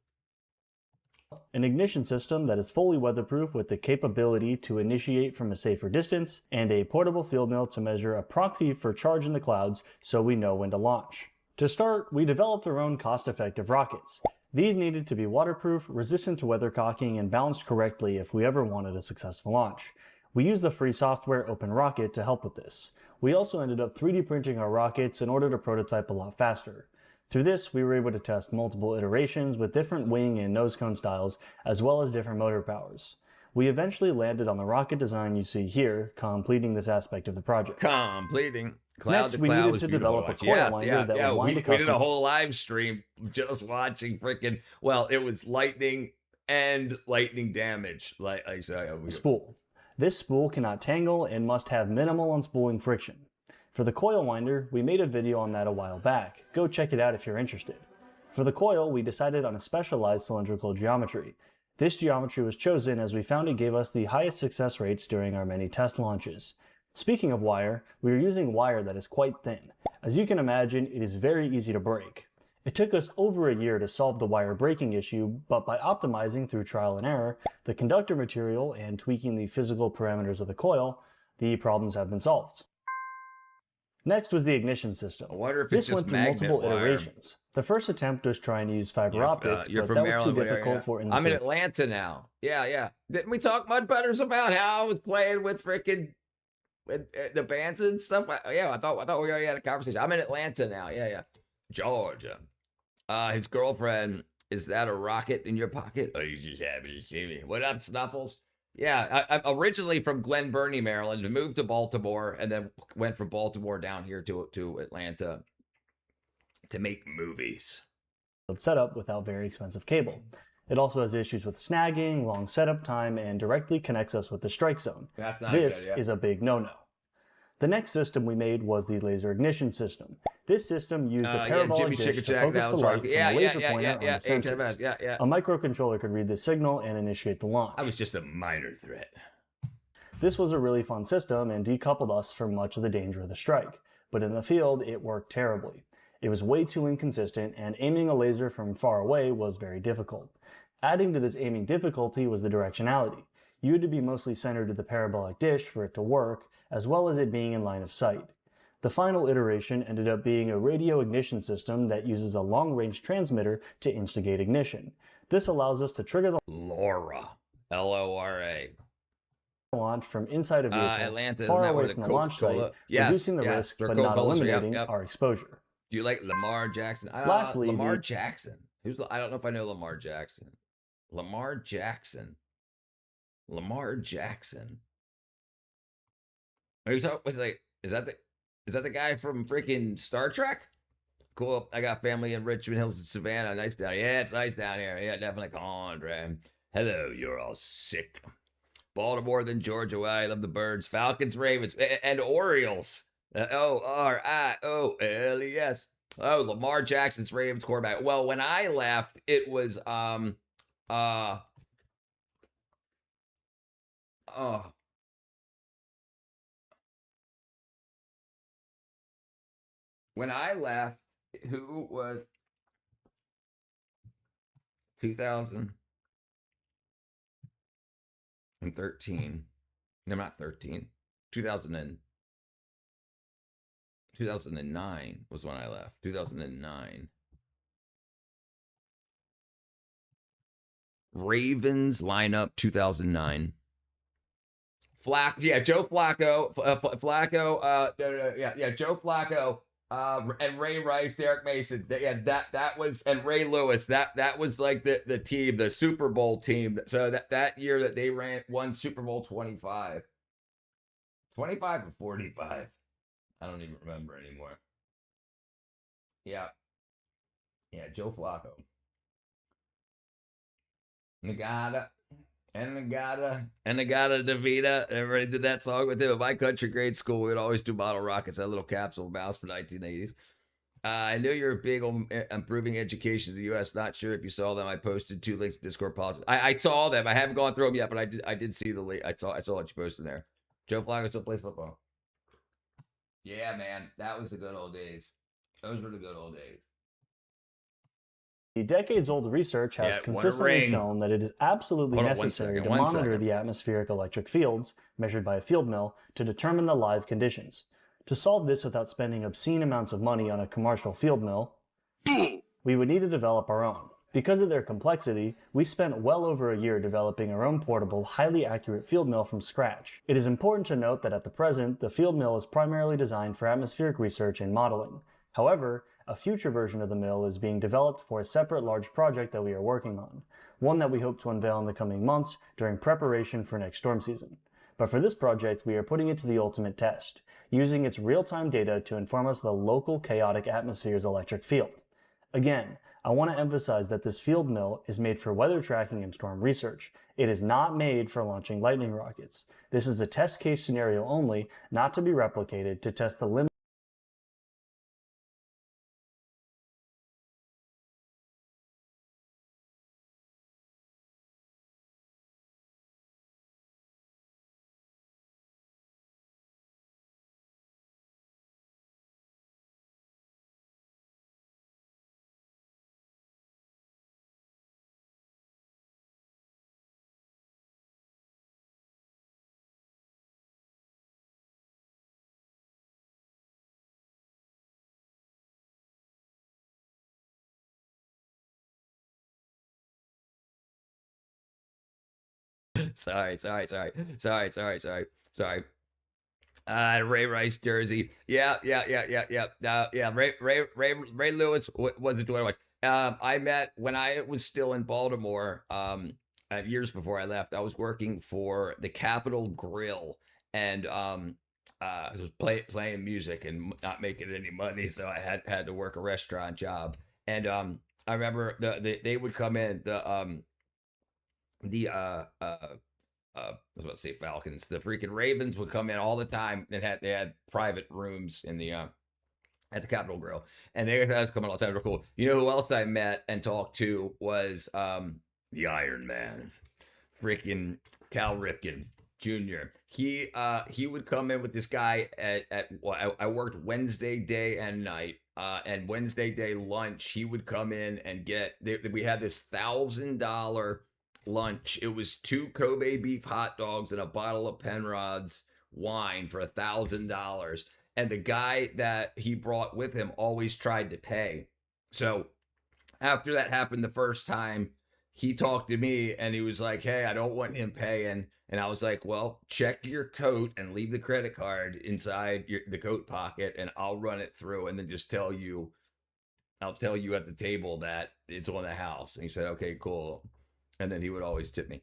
An ignition system that is fully weatherproof with the capability to initiate from a safer distance, and a portable field mill to measure a proxy for charge in the clouds so we know when to launch. To start, we developed our own cost-effective rockets. These needed to be waterproof, resistant to weathercocking, and balanced correctly if we ever wanted a successful launch. We used the free software OpenRocket to help with this. We also ended up 3D printing our rockets in order to prototype a lot faster. Through this, we were able to test multiple iterations with different wing and nose cone styles, as well as different motor powers. We eventually landed on the rocket design you see here, completing this aspect of the project. Cloud Next, to we cloud needed was to beautiful develop a watch. coil winder that would wind a we custom... did a whole live stream just watching freaking, well, it was lightning and lightning damage. Like I said, spool. This spool cannot tangle and must have minimal unspooling friction. For the coil winder, we made a video on that a while back. Go check it out if you're interested. For the coil, we decided on a specialized cylindrical geometry. This geometry was chosen as we found it gave us the highest success rates during our many test launches. Speaking of wire, we are using wire that is quite thin. As you can imagine, it is very easy to break. It took us over a year to solve the wire breaking issue, but by optimizing through trial and error, the conductor material, and tweaking the physical parameters of the coil, the problems have been solved. Next was the ignition system. I wonder if this it's went just through multiple magnet wire. iterations. The first attempt was trying to use fiber optics, but that was too difficult for in the I'm in field. Atlanta now. Yeah. Didn't we talk Mud Butters about how I was playing with freaking the bands and stuff? Yeah, I thought we already had a conversation. I'm in Atlanta now. Yeah. Georgia. His girlfriend, is that a rocket in your pocket? Oh, you just happy to see me. What up, Snuffles? Yeah, I'm originally from Glen Burnie, Maryland, moved to Baltimore, and then went from Baltimore down here to Atlanta to make movies. Set up without very expensive cable. It also has issues with snagging, long setup time, and directly connects us with the strike zone. That's not This good, yeah. is a big no-no. The next system we made was the laser ignition system. This system used a parabolic dish to focus the light from a laser pointer on the sensors. A microcontroller could read the signal and initiate the launch. I was just a minor threat. This was a really fun system and decoupled us from much of the danger of the strike, but in the field it worked terribly. It was way too inconsistent, and aiming a laser from far away was very difficult. Adding to this aiming difficulty was the directionality. You had to be mostly centered to the parabolic dish for it to work, as well as it being in line of sight. The final iteration ended up being a radio ignition system that uses a long-range transmitter to instigate ignition. This allows us to trigger the LoRa. L-O-R-A. launch from inside a vehicle, Atlanta, far isn't that away from the launch site, Yes, reducing the yes, risk they're but not Coca-Colas, eliminating yep. our exposure. Do you like Lamar Jackson? Lastly, Lamar Jackson. I don't know if I know Lamar Jackson. Lamar Jackson. Are you talking? Is that the guy from freaking Star Trek? Cool. I got family in Richmond Hills and Savannah. Nice down here. Yeah, it's nice down here. Yeah, definitely. Come on, Dram. Hello, you're all sick. Baltimore, then Georgia. Well, I love the birds. Falcons, Ravens, and Orioles. Orioles. Oh, Lamar Jackson's Ravens quarterback. Well, when I left, it was when I left, who was 2013? No, not 13. 2009 was when I left. 2009. Ravens lineup 2009. Joe Flacco, Joe Flacco, and Ray Rice, Derek Mason. That was, and Ray Lewis. That was like the team, the Super Bowl team. So that year that they won Super Bowl 25, 25 or 45. I don't even remember anymore. Yeah, Joe Flacco. Nagata. And Nagata Davida. Everybody did that song with him. In my country grade school, we'd always do bottle rockets, that little capsule mouse for 1980s. I know you're big on improving education in the U.S. Not sure if you saw them. I posted 2 links to Discord policies. I saw them. I haven't gone through them yet, but I did see the link. I saw what you posted there. Joe Flacco still plays football. Yeah, man, that was the good old days. Those were the good old days. The decades-old research has consistently shown that it is absolutely necessary to monitor the atmospheric electric fields, measured by a field mill, to determine the live conditions. To solve this without spending obscene amounts of money on a commercial field mill, we would need to develop our own. Because of their complexity, we spent well over a year developing our own portable, highly accurate field mill from scratch. It is important to note that at the present, the field mill is primarily designed for atmospheric research and modeling. However, a future version of the mill is being developed for a separate large project that we are working on, one that we hope to unveil in the coming months during preparation for next storm season. But for this project, we are putting it to the ultimate test, using its real-time data to inform us the local chaotic atmosphere's electric field. Again, I want to emphasize that this field mill is made for weather tracking and storm research. It is not made for launching lightning rockets. This is a test case scenario only, not to be replicated to test the limit. Sorry. Ray Rice jersey. Yeah. Ray Lewis wasn't doing much. I met when I was still in Baltimore. Years before I left, I was working for the Capitol Grill, and I was playing music and not making any money, so I had to work a restaurant job. And I remember they would come in I was about to say Falcons. The freaking Ravens would come in all the time and they had private rooms in the at the Capitol Grill, and they was coming all the time. They're cool. You know who else I met and talked to was the Iron Man, freaking Cal Ripken Jr. He would come in with this guy I worked Wednesday day and night. And Wednesday day lunch, he would come in and we had this $1,000 lunch. It was 2 Kobe beef hot dogs and a bottle of Penrod's wine for $1,000. And the guy that he brought with him always tried to pay. So after that happened the first time, he talked to me and he was like, "Hey, I don't want him paying." And I was like, "Well, check your coat and leave the credit card inside the coat pocket, and I'll run it through, and then just I'll tell you at the table that it's on the house." And he said, "Okay, cool." And then he would always tip me.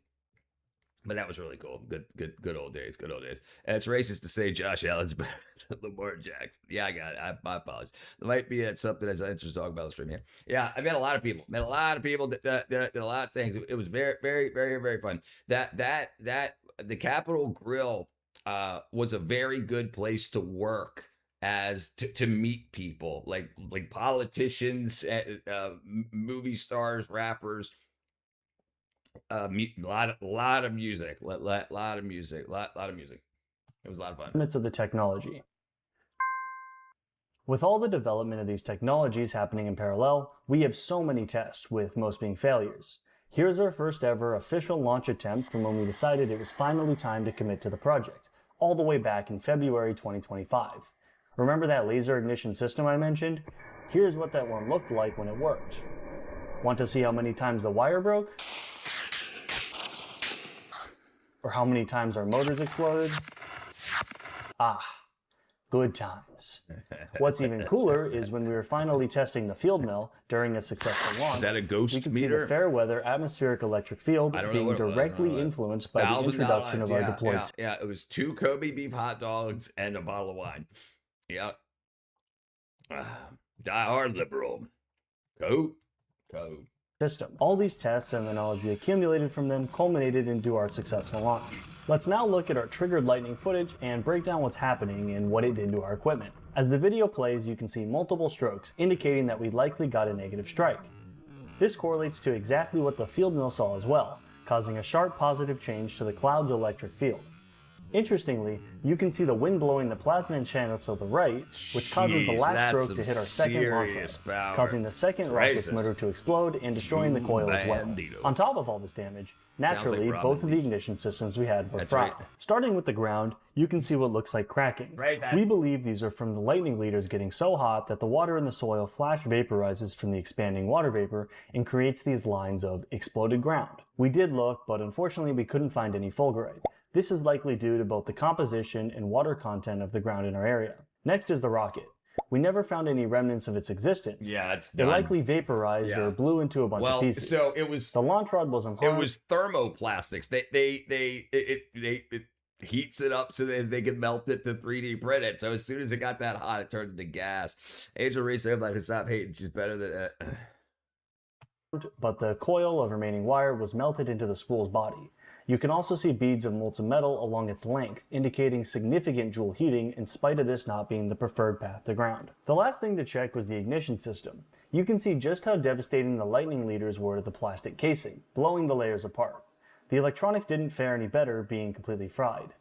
But that was really cool. Good old days. Good old days. And it's racist to say Josh Allen's better than Lamar Jackson. Yeah, I got it. I apologize. There might be something that's interesting to talk about the stream here. Yeah, I met a lot of people. Did a lot of things. It was very, very, very, very fun. The Capitol Grill was a very good place to work to meet people like politicians, movie stars, rappers. Lot of music. It was a lot of fun. Limits of the technology. With all the development of these technologies happening in parallel, we have so many tests, with most being failures. Here's our first ever official launch attempt from when we decided it was finally time to commit to the project, all the way back in February 2025. Remember that laser ignition system I mentioned? Here's what that one looked like when it worked. Want to see how many times the wire broke? or how many times our motors exploded? Ah, good times. What's even cooler is when we were finally testing the field mill during a successful launch. Is that a ghost we could meter? see the fair weather atmospheric electric field being directly influenced by the introduction of our deployed. Yeah, it was 2 Kobe beef hot dogs and a bottle of wine. Yep. Die hard liberal. Code. System. All these tests and the knowledge we accumulated from them culminated into our successful launch. Let's now look at our triggered lightning footage and break down what's happening and what it did to our equipment. As the video plays, you can see multiple strokes indicating that we likely got a negative strike. This correlates to exactly what the field mill saw as well, causing a sharp positive change to the cloud's electric field. Interestingly, you can see the wind blowing the plasma channel to the right, which causes the last stroke to hit our second launch ramp, causing the second rocket's motor to explode and destroying the coil as well. On top of all this damage, naturally, both of the ignition systems we had were fried. Starting with the ground, you can see what looks like cracking. We believe these are from the lightning leaders getting so hot that the water in the soil flash vaporizes from the expanding water vapor and creates these lines of exploded ground. We did look, but unfortunately we couldn't find any fulgurite. This is likely due to both the composition and water content of the ground in our area. Next is the rocket. We never found any remnants of its existence. Yeah, it's done. It likely vaporized or blew into a bunch of pieces. So it was the launch rod was unharmed. It was thermoplastics. It heats it up so that they can melt it to 3D print it. So as soon as it got that hot, it turned into gas. Angel Reese, I'm like, stop hating. She's better than that. But the coil of remaining wire was melted into the spool's body. You can also see beads of molten metal along its length, indicating significant joule heating in spite of this not being the preferred path to ground. The last thing to check was the ignition system. You can see just how devastating the lightning leaders were to the plastic casing, blowing the layers apart. The electronics didn't fare any better, being completely fried.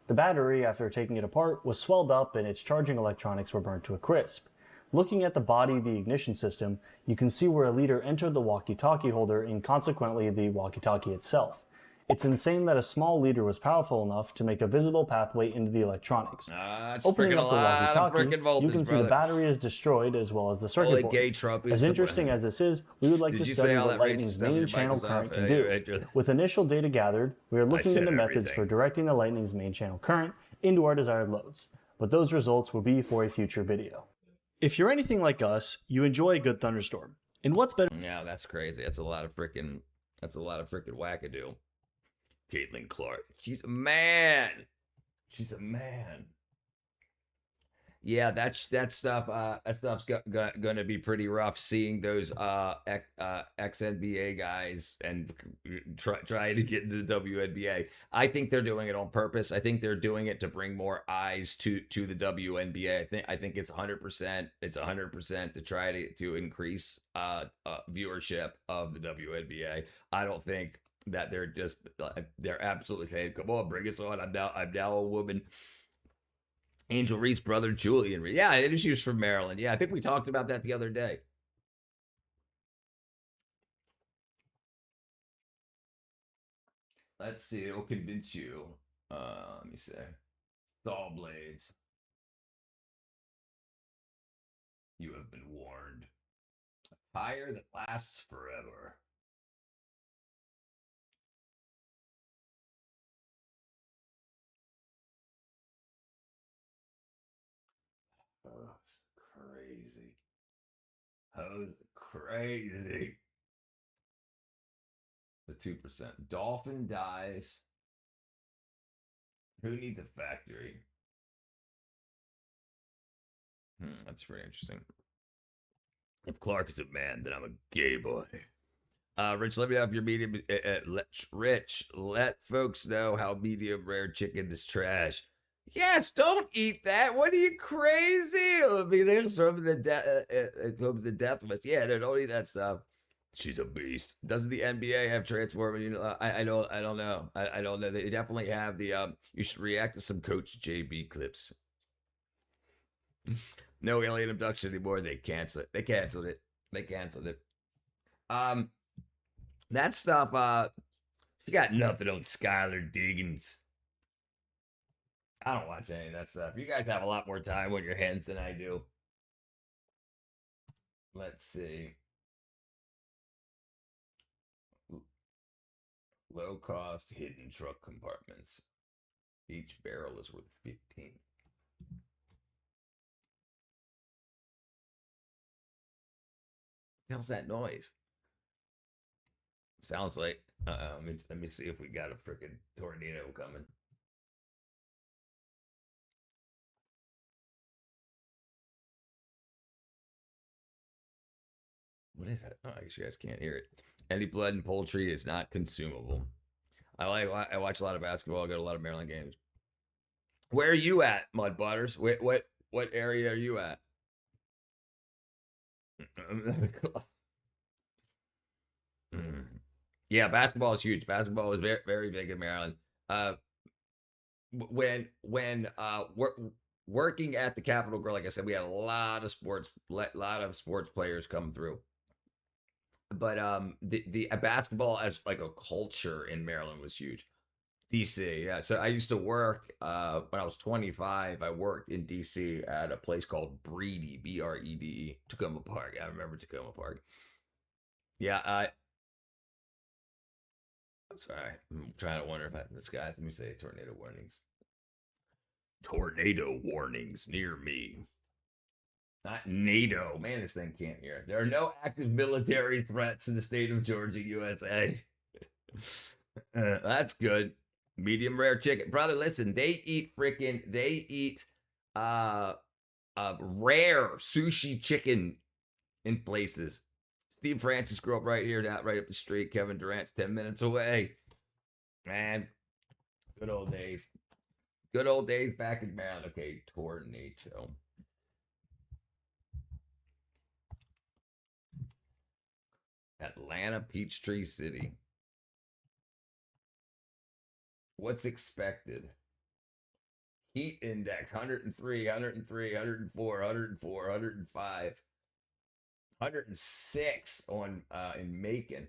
The battery, after taking it apart, was swelled up and its charging electronics were burnt to a crisp. Looking at the body of the ignition system, you can see where a leader entered the walkie-talkie holder and consequently the walkie-talkie itself. It's insane that a small leader was powerful enough to make a visible pathway into the electronics. Opening up the walkie-talkie, you can see the battery is destroyed as well as the circuit board. As interesting as this is, we would like to study what Lightning's main channel current can do. With initial data gathered, we are looking into methods for directing the Lightning's main channel current into our desired loads. But those results will be for a future video. If you're anything like us, you enjoy a good thunderstorm. And what's better? Yeah, that's crazy. That's a lot of freaking wackadoo. Caitlin Clark. She's a man. Yeah, that stuff's gonna be pretty rough. Seeing those ex-NBA guys and trying to get into the WNBA. I think they're doing it on purpose. I think they're doing it to bring more eyes to the WNBA. I think it's 100%. It's 100% to try to increase viewership of the WNBA. I don't think that they're absolutely saying, "Come on, bring us on. I'm now a woman." Angel Reese, brother Julian. Yeah, and she was from Maryland. Yeah, I think we talked about that the other day. Let's see. It'll convince you. Let me see. Saw blades. You have been warned. A fire that lasts forever. Oh, it's crazy. The 2%. Dolphin dies. Who needs a factory? That's pretty interesting. If Clark is a man, then I'm a gay boy. Rich, let me know if you're medium. Let folks know how medium rare chicken is trash. Yes, don't eat that. What are you crazy? It'll be there from the death of us. Yeah, no, don't eat that stuff. She's a beast. Doesn't the NBA have Transformers? You know, I don't know. I don't know. They definitely have the. You should react to some Coach JB clips. No alien abduction anymore. They canceled it. They canceled it. That stuff. You got nothing on Skylar Diggins. I don't watch any of that stuff. You guys have a lot more time on your hands than I do. Let's see. Low cost hidden truck compartments. Each barrel is worth 15. How's that noise? Sounds like. Let me see if we got a freaking tornado coming. What is that? Oh, I guess you guys can't hear it. Any blood and poultry is not consumable. I watch a lot of basketball. I go to a lot of Maryland games. Where are you at, Mud Butters? What area are you at? Yeah, basketball is huge. Basketball is very very big in Maryland. When working at the Capitol Grill, like I said, we had a lot of sports players come through. But the basketball as like a culture in Maryland was huge. DC, yeah. So I used to work when I was 25. I worked in DC at a place called Brede, Brede, Tacoma Park. I remember Tacoma Park. Yeah, I'm sorry. I'm trying to wonder if I this guys. Let me say tornado warnings. Tornado warnings near me. Not NATO. Man, this thing can't hear. There are no active military threats in the state of Georgia, USA. That's good. Medium rare chicken. Brother, listen, they eat rare sushi chicken in places. Steve Francis grew up right here, right up the street. Kevin Durant's 10 minutes away. Man, good old days. Good old days back in Maryland. Okay, tornado. Atlanta, Peachtree City. What's expected? Heat index 103, 103, 104, 104, 105, 106 on in Macon,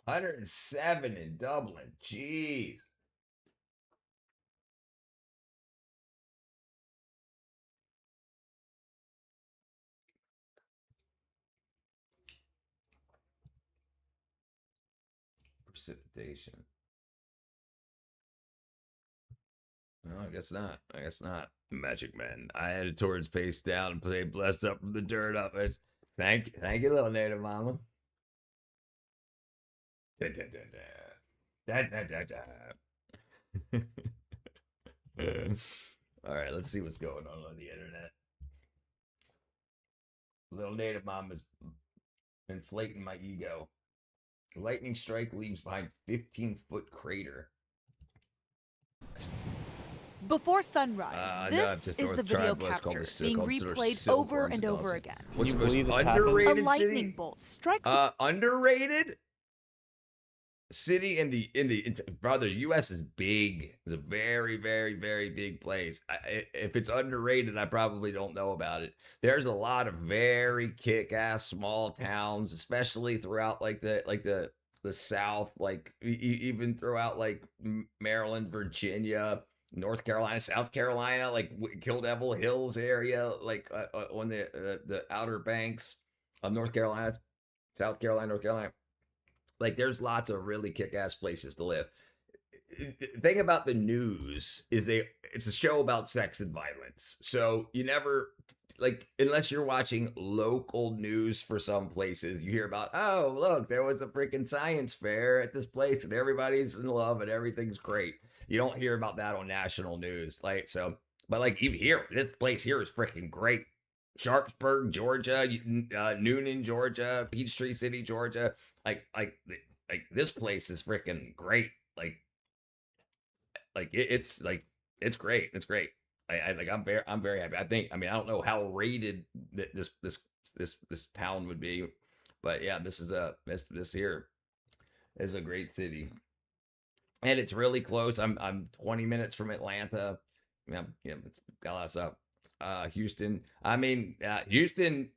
107 in Dublin. Jeez. Precipitation. No, I guess not. I guess not. Magic Man. I headed towards face down and played blessed up from the dirt up. Thank you, little native mama. Da, da, da, da. Da, da, da, da. All right, let's see what's going on the internet. Little native mama's inflating my ego. Lightning strike leaves behind 15-foot crater. Before sunrise, this is the video capture being replayed over and over again. What's the most underrated A lightning city? bolt strikes. Underrated city in the brother. U.S. is big. It's a very very very big place. If it's underrated, I probably don't know about it. There's a lot of very kick-ass small towns, especially throughout like the South, like even throughout like Maryland, Virginia, North Carolina, South Carolina, like Kill Devil Hills area, like on the Outer Banks of North Carolina, South Carolina, North Carolina. Like there's lots of really kick-ass places to live. The thing about the news is it's a show about sex and violence. So you never like unless you're watching local news for some places, you hear about, oh, look, there was a freaking science fair at this place and everybody's in love and everything's great. You don't hear about that on national news. Like so, but like even here, this place here is freaking great. Sharpsburg, Georgia, Noonan, Georgia, Peachtree City, Georgia. Like this place is freaking great. It's great. It's great. I'm very happy. I don't know how rated this town would be, but yeah, this here is a great city, and it's really close. I'm 20 minutes from Atlanta. Yeah, got a lot of stuff. Houston. Houston.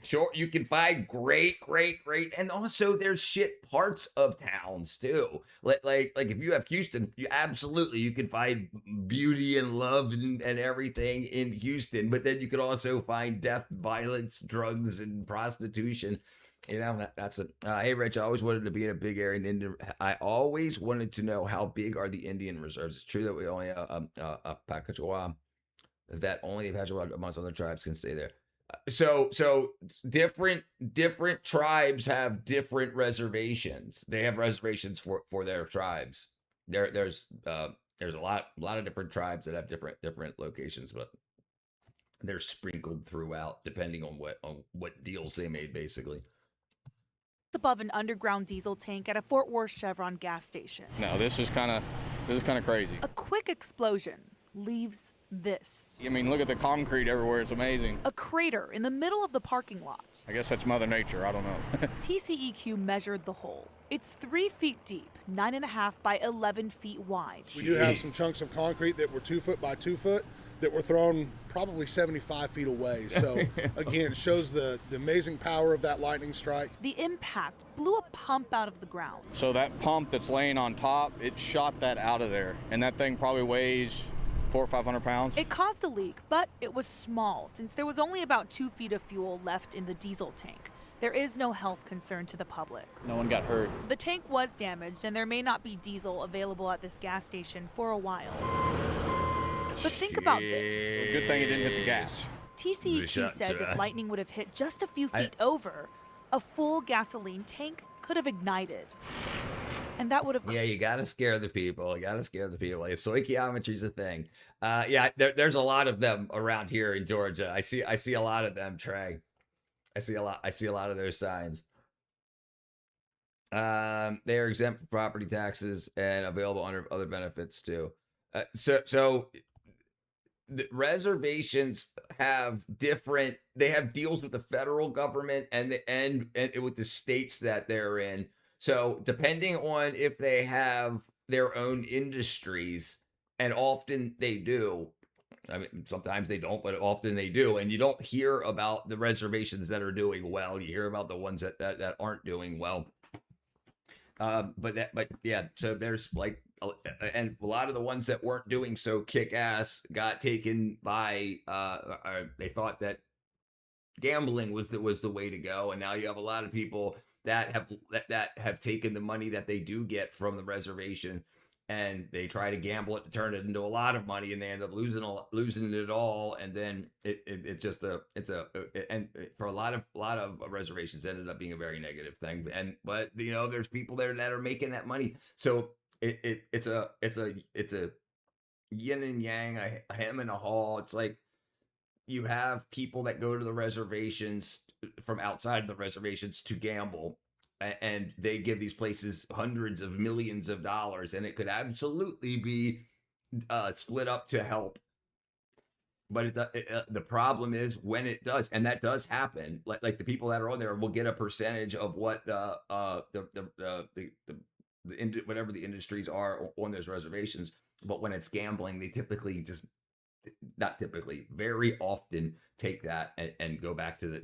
Sure, you can find great, and also there's shit parts of towns too. Like if you have Houston, you can find beauty and love and everything in Houston. But then you could also find death, violence, drugs, and prostitution. That's a. Hey, Rich, I always wanted to be in a big area in Indian. I always wanted to know how big are the Indian reserves. It's true that we only a Pacachua, that only Pacachua amongst other tribes can stay there. So different tribes have different reservations. They have reservations for their tribes. There's a lot of different tribes that have different locations, but they're sprinkled throughout depending on what deals they made, basically. Above an underground diesel tank at a Fort Worth Chevron gas station. No, this is kind of crazy. A quick explosion leaves this. Look at the concrete everywhere. It's amazing. A crater in the middle of the parking lot. I guess that's Mother Nature. I don't know. TCEQ measured the hole. It's 3 feet deep, 9.5 by 11 feet wide. We do have some chunks of concrete that were 2 foot by 2 foot that were thrown probably 75 feet away. So again, it shows the amazing power of that lightning strike. The impact blew a pump out of the ground. So that pump that's laying on top, it shot that out of there. And that thing probably weighs 400 or 500 pounds. It caused a leak, but it was small since there was only about 2 feet of fuel left in the diesel tank. There is no health concern to the public. No one got hurt. The tank was damaged and there may not be diesel available at this gas station for a while. But think about this. It's a good thing it didn't hit the gas. TCEQ says if lightning would have hit just a few feet over, a full gasoline tank could have ignited. And that would have... Yeah, you got to scare the people. Like, stoichiometry's a thing. There's a lot of them around here in Georgia. I see a lot of them, Trey. I see a lot of those signs. They are exempt from property taxes and available under other benefits too. So the reservations have different. They have deals with the federal government and with the states that they're in. So depending on if they have their own industries, and often they do. Sometimes they don't, but often they do. And you don't hear about the reservations that are doing well. You hear about the ones that aren't doing well. So there's and a lot of the ones that weren't doing so kick ass got taken by, they thought that gambling was the way to go. And now you have a lot of people that have taken the money that they do get from the reservation, and they try to gamble it to turn it into a lot of money, and they end up losing it all. And then and for a lot of reservations ended up being a very negative thing. But there's people there that are making that money. So it's a yin and yang, a hem and a haw. It's like you have people that go to the reservations from outside of the reservations to gamble, and they give these places hundreds of millions of dollars, and it could absolutely be split up to help. But the problem is when it does, and that does happen. Like the people that are on there will get a percentage of what whatever the industries are on those reservations. But when it's gambling, they typically very often take that and go back to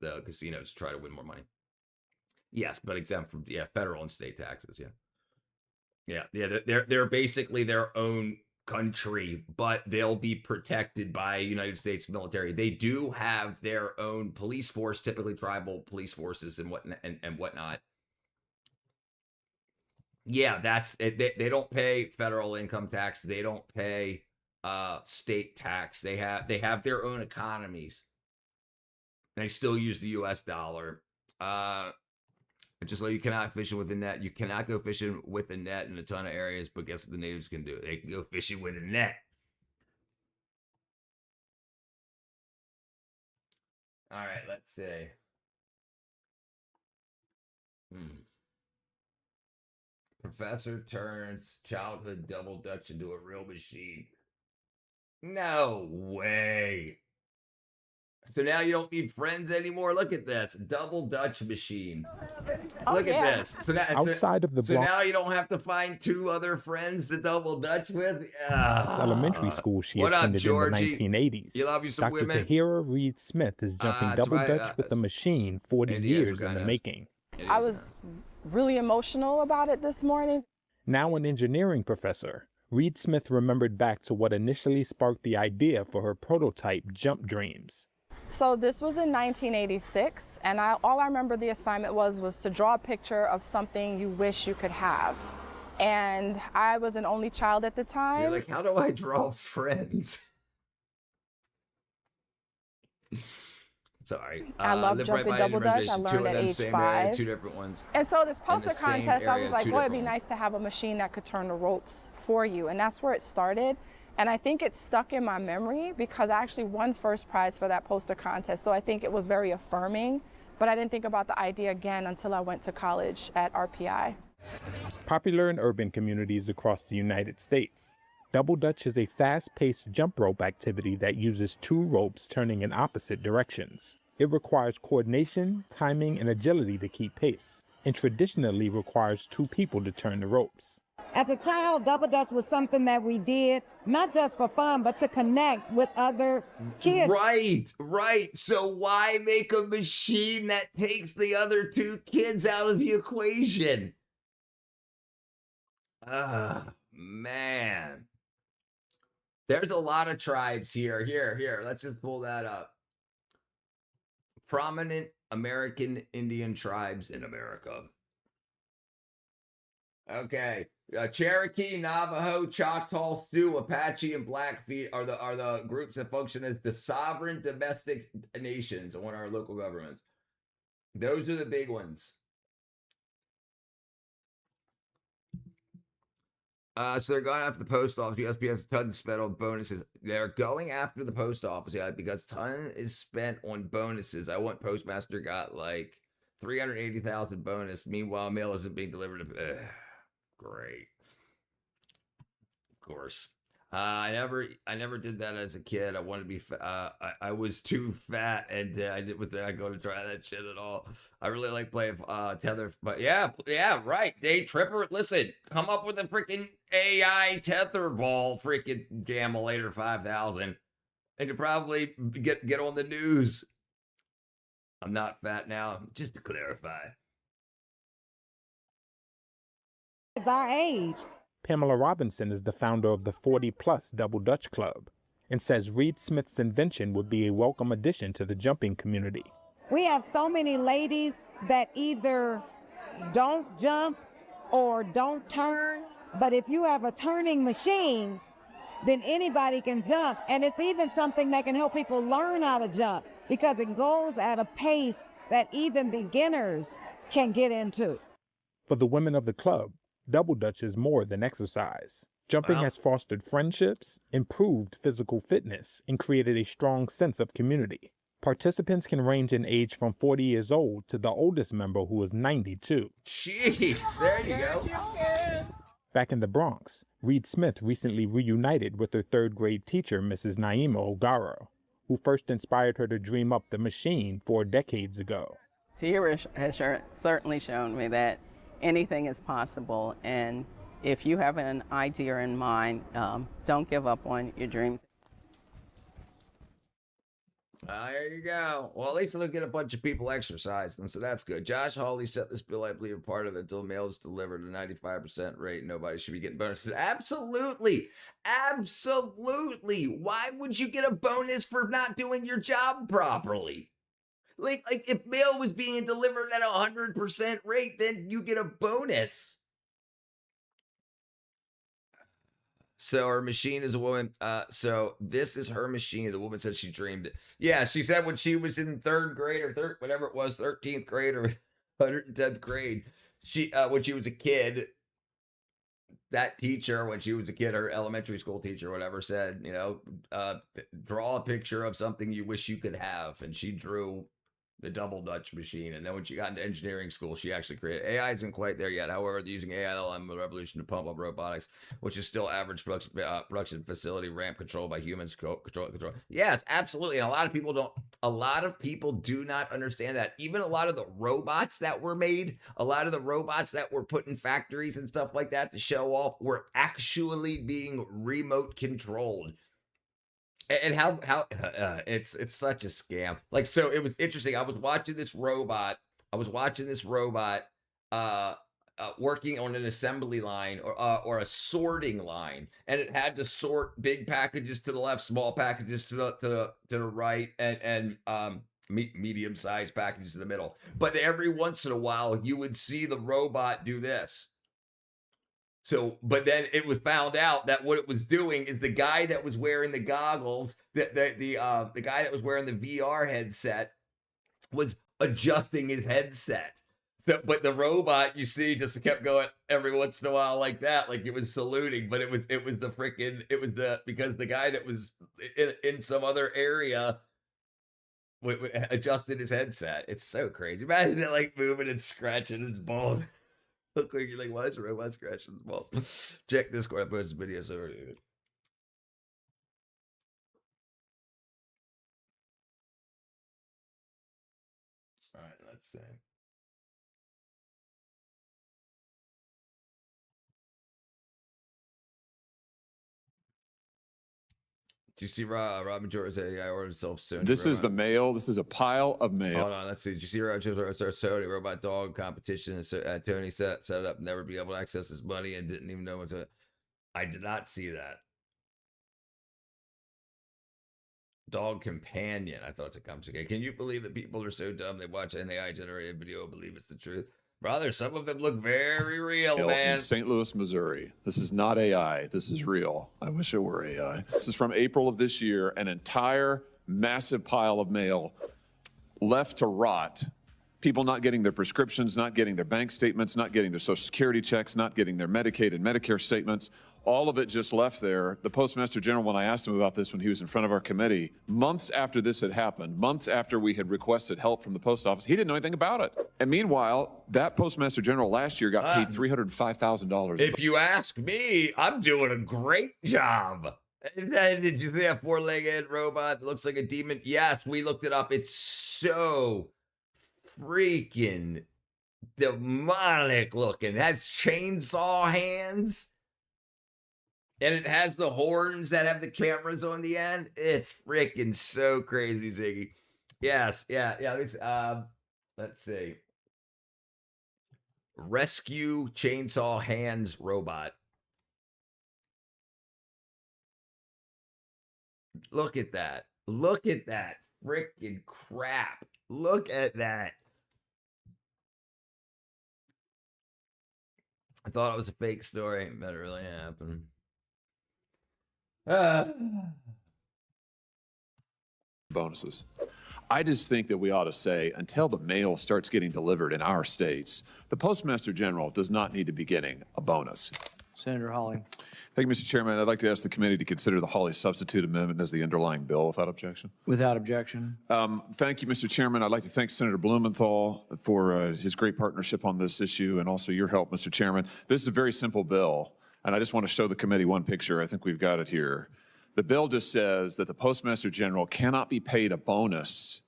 the casinos to try to win more money. Yes, but exempt from federal and state taxes. They're basically their own country, but they'll be protected by United States military. They do have their own police force, typically tribal police forces and whatnot. Yeah, that's it. They don't pay federal income tax. They don't pay state tax. They have their own economies. They still use the U.S. dollar. Just like you cannot fish with a net. You cannot go fishing with a net in a ton of areas, but guess what the natives can do? They can go fishing with a net. All right, let's see. Professor turns childhood double dutch into a real machine. No way. So now you don't need friends anymore. Look at this double Dutch machine. Oh, Look yeah. at this. So now, Outside of the so Bronx now you don't have to find 2 other friends to double Dutch with. elementary school she What up, attended Georgie? in the 1980s, You love you some Dr. women? Tahira Reed Smith is jumping that's double right, Dutch with the machine 40 it is, years what in the kind of- making. I was really emotional about it this morning. Now an engineering professor, Reed Smith remembered back to what initially sparked the idea for her prototype jump dreams. So this was in 1986, and all I remember the assignment was to draw a picture of something you wish you could have. And I was an only child at the time. You're like, how do I draw friends? Sorry. I love live jumping by double Dutch. reservation. I 2 learned of at them, age same area, 5. 2 different ones. And so this the poster same contest, I area, was like, 2 boy, it'd be different nice to have a machine that could turn the ropes for you. And that's where it started. And I think it stuck in my memory because I actually won first prize for that poster contest. So I think it was very affirming, but I didn't think about the idea again until I went to college at RPI. Popular in urban communities across the United States, double Dutch is a fast-paced jump rope activity that uses 2 ropes turning in opposite directions. It requires coordination, timing, and agility to keep pace, and traditionally requires 2 people to turn the ropes. As a child, double Dutch was something that we did, not just for fun, but to connect with other kids. Right. So why make a machine that takes the other 2 kids out of the equation? Man. There's a lot of tribes here. Here. Let's just pull that up. Prominent American Indian tribes in America. Okay. Cherokee, Navajo, Choctaw, Sioux, Apache, and Blackfeet are the groups that function as the sovereign domestic nations on our local governments. Those are the big ones. So they're going after the post office. USPS has tons spent on bonuses. They're going after the post office, yeah, because ton is spent on bonuses. I want Postmaster got like 380,000 bonus. Meanwhile, mail isn't being delivered. Great. Of course. I never did that as a kid. I wanted to be I was too fat, and I didn't go to try that shit at all. I really like playing tether, but yeah, right. Day Tripper, listen, come up with a freaking AI tether ball, freaking Gamma 5000, and you probably get on the news. I'm not fat now, just to clarify. It's our age. Pamela Robinson is the founder of the 40+ Double Dutch Club and says Reed Smith's invention would be a welcome addition to the jumping community. We have so many ladies that either don't jump or don't turn, but if you have a turning machine, then anybody can jump. And it's even something that can help people learn how to jump because it goes at a pace that even beginners can get into. For the women of the club, Double Dutch is more than exercise. Jumping has fostered friendships, improved physical fitness, and created a strong sense of community. Participants can range in age from 40 years old to the oldest member who is 92. Jeez, there you go. Back in the Bronx, Reed Smith recently reunited with her 3rd grade teacher, Mrs. Naima Ogaro, who first inspired her to dream up the machine 4 decades ago. Tahira has certainly shown me that anything is possible, and if you have an idea in mind, don't give up on your dreams. There you go. Well, at least it'll get a bunch of people exercised, and so that's good. Josh Hawley set this bill, I believe, a part of it until mail is delivered at a 95% rate. Nobody should be getting bonuses. Absolutely. Why would you get a bonus for not doing your job properly? Like if mail was being delivered at 100% rate, then you get a bonus. So her machine is a woman. So this is her machine. The woman said she dreamed it. Yeah, she said when she was in 3rd grade or whatever it was, 13th grade or 110th grade, when she was a kid, that teacher, when she was a kid, her elementary school teacher, whatever, said, draw a picture of something you wish you could have, and she drew the double Dutch machine. And then when she got into engineering school, she actually created AI. Isn't quite there yet. However, they're using AI LM revolution to pump up robotics, which is still average production facility ramp controlled by humans. Control. Yes, absolutely. And a lot of people do not understand that. Even a lot of the robots that were made, a lot of the robots that were put in factories and stuff like that to show off were actually being remote controlled. And how it's such a scam. Like, so it was interesting. I was watching this robot working on an assembly line or a sorting line, and it had to sort big packages to the left, small packages to the right, and medium-sized packages in the middle. But every once in a while, you would see the robot do this. So, but then it was found out that what it was doing is the guy that was wearing the goggles, the guy that was wearing the VR headset, was adjusting his headset. So, but the robot, you see, just kept going every once in a while like that, like it was saluting. But it was because the guy that was in some other area adjusted his headset. It's so crazy. Imagine it like moving and scratching its balls. Look like you're like, why is the robot scratching his balls? Check Discord. I posted videos over here. All right, let's see. Do you see Robin Jordan's AI ordered himself soon? This is the mail. This is a pile of mail. Hold on, let's see. Did you see Robin Jordan's Sony robot dog competition? And Tony set it up, never be able to access his money, and didn't even know what to. I did not see that. Dog companion. I thought it's a complicated. Can you believe that people are so dumb they watch an AI generated video and believe it's the truth? Brother, some of them look very real, man. In St. Louis, Missouri. This is not AI. This is real. I wish it were AI. This is from April of this year. An entire massive pile of mail left to rot. People not getting their prescriptions, not getting their bank statements, not getting their Social Security checks, not getting their Medicaid and Medicare statements. All of it just left there. The Postmaster General, when I asked him about this when he was in front of our committee, months after this had happened, months after we had requested help from the post office, he didn't know anything about it. And meanwhile, that Postmaster General last year got paid $305,000. If you ask me, I'm doing a great job. Did you see that four-legged robot that looks like a demon? Yes, we looked it up. It's so freaking demonic looking. It has chainsaw hands. And it has the horns that have the cameras on the end. It's freaking so crazy, Ziggy. Yes, yeah. Let's see. Rescue chainsaw hands robot. Look at that. Look at that freaking crap. Look at that. I thought it was a fake story, but it really happened. Bonuses. I just think that we ought to say, until the mail starts getting delivered in our states, the Postmaster General does not need to be getting a bonus. Senator Hawley. Thank you, Mr. Chairman. I'd like to ask the committee to consider the Hawley substitute amendment as the underlying bill without objection. Without objection. Thank you, Mr. Chairman. I'd like to thank Senator Blumenthal for his great partnership on this issue and also your help, Mr. Chairman. This is a very simple bill, and I just want to show the committee one picture. I think we've got it here. The bill just says that the Postmaster General cannot be paid a bonus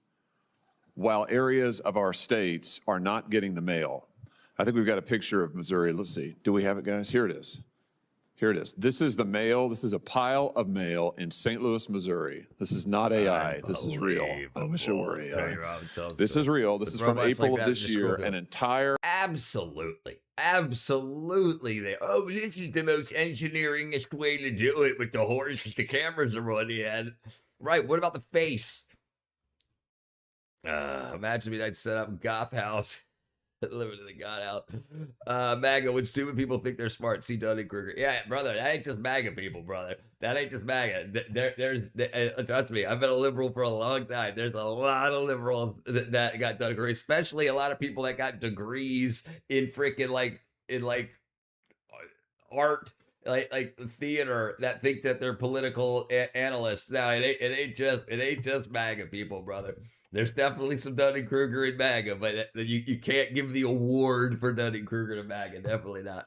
while areas of our states are not getting the mail. I think we've got a picture of Missouri. Let's see. Do we have it, guys? Here it is. Here it is. This is the mail. This is a pile of mail in St. Louis, Missouri. This is not AI. This is real. I wish it were AI. This is real. This is from April of this year. An entire... Absolutely. Absolutely. This is the most engineering-ish way to do it with the horses. The cameras are on the end. Right. What about the face? Imagine me, I'd set up Goth House. Literally the God out. MAGA, when stupid people think they're smart, see Dunning-Kruger. Yeah, brother, that ain't just MAGA people, brother. That ain't just MAGA. Trust me, I've been a liberal for a long time. There's a lot of liberals that got Dunning-Kruger, especially a lot of people that got degrees in freaking art, like theater, that think that they're political analysts. No, it ain't just MAGA people, brother. There's definitely some Dunning-Kruger in MAGA, but you can't give the award for Dunning-Kruger to MAGA. Definitely not.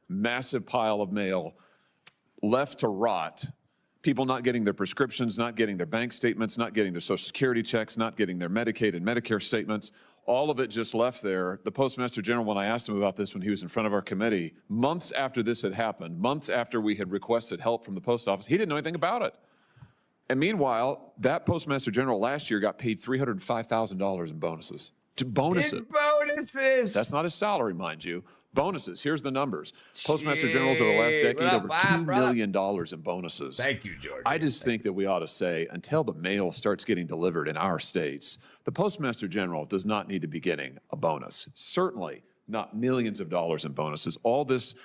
Massive pile of mail left to rot. People not getting their prescriptions, not getting their bank statements, not getting their Social Security checks, not getting their Medicaid and Medicare statements. All of it just left there. The Postmaster General, when I asked him about this when he was in front of our committee, months after this had happened, months after we had requested help from the post office, he didn't know anything about it. And meanwhile, that Postmaster General last year got paid $305,000 in bonuses. Bonuses. In bonuses. That's not his salary, mind you. Bonuses. Here's the numbers. Postmaster Generals over the last decade, over $2 million in bonuses. Thank you, George. I just think that we ought to say, until the mail starts getting delivered in our states, the Postmaster General does not need to be getting a bonus. Certainly not millions of dollars in bonuses. All this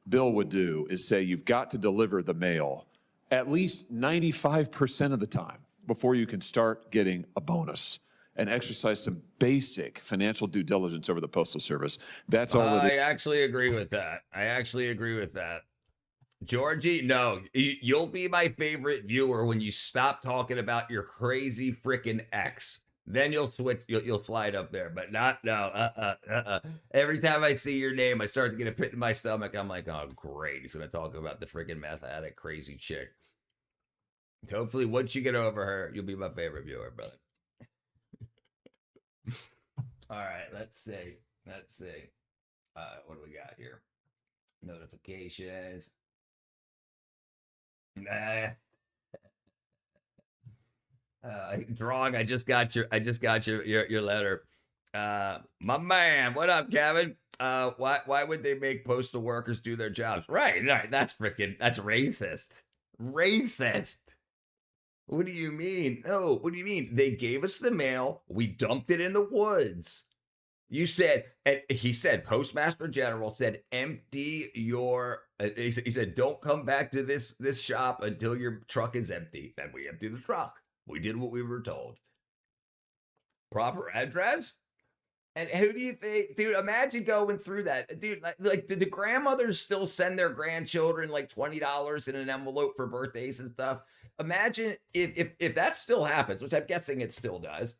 bill would do is say you've got to deliver the mail at least 95% of the time before you can start getting a bonus and exercise some basic financial due diligence over the Postal Service. That's all it is. I actually agree with that. Georgie, no, you'll be my favorite viewer when you stop talking about your crazy freaking ex. Then you'll switch, you'll slide up there, but not, no, Every time I see your name, I start to get a pit in my stomach. I'm like, oh, great. He's going to talk about the freaking meth addict, crazy chick. Hopefully, once you get over her, you'll be my favorite viewer, brother. All right, let's see. What do we got here? Notifications. Drawing. I just got your letter. My man, what up, Kevin? Why would they make postal workers do their jobs? Right. That's racist. Racist. What do you mean? No, what do you mean? They gave us the mail. We dumped it in the woods. You said, and he said, Postmaster General said, empty your, he said, don't come back to this shop until your truck is empty. And we emptied the truck. We did what we were told. Proper address? And who do you think, dude, imagine going through that. Dude, like did the grandmothers still send their grandchildren like $20 in an envelope for birthdays and stuff? Imagine if that still happens, which I'm guessing it still does.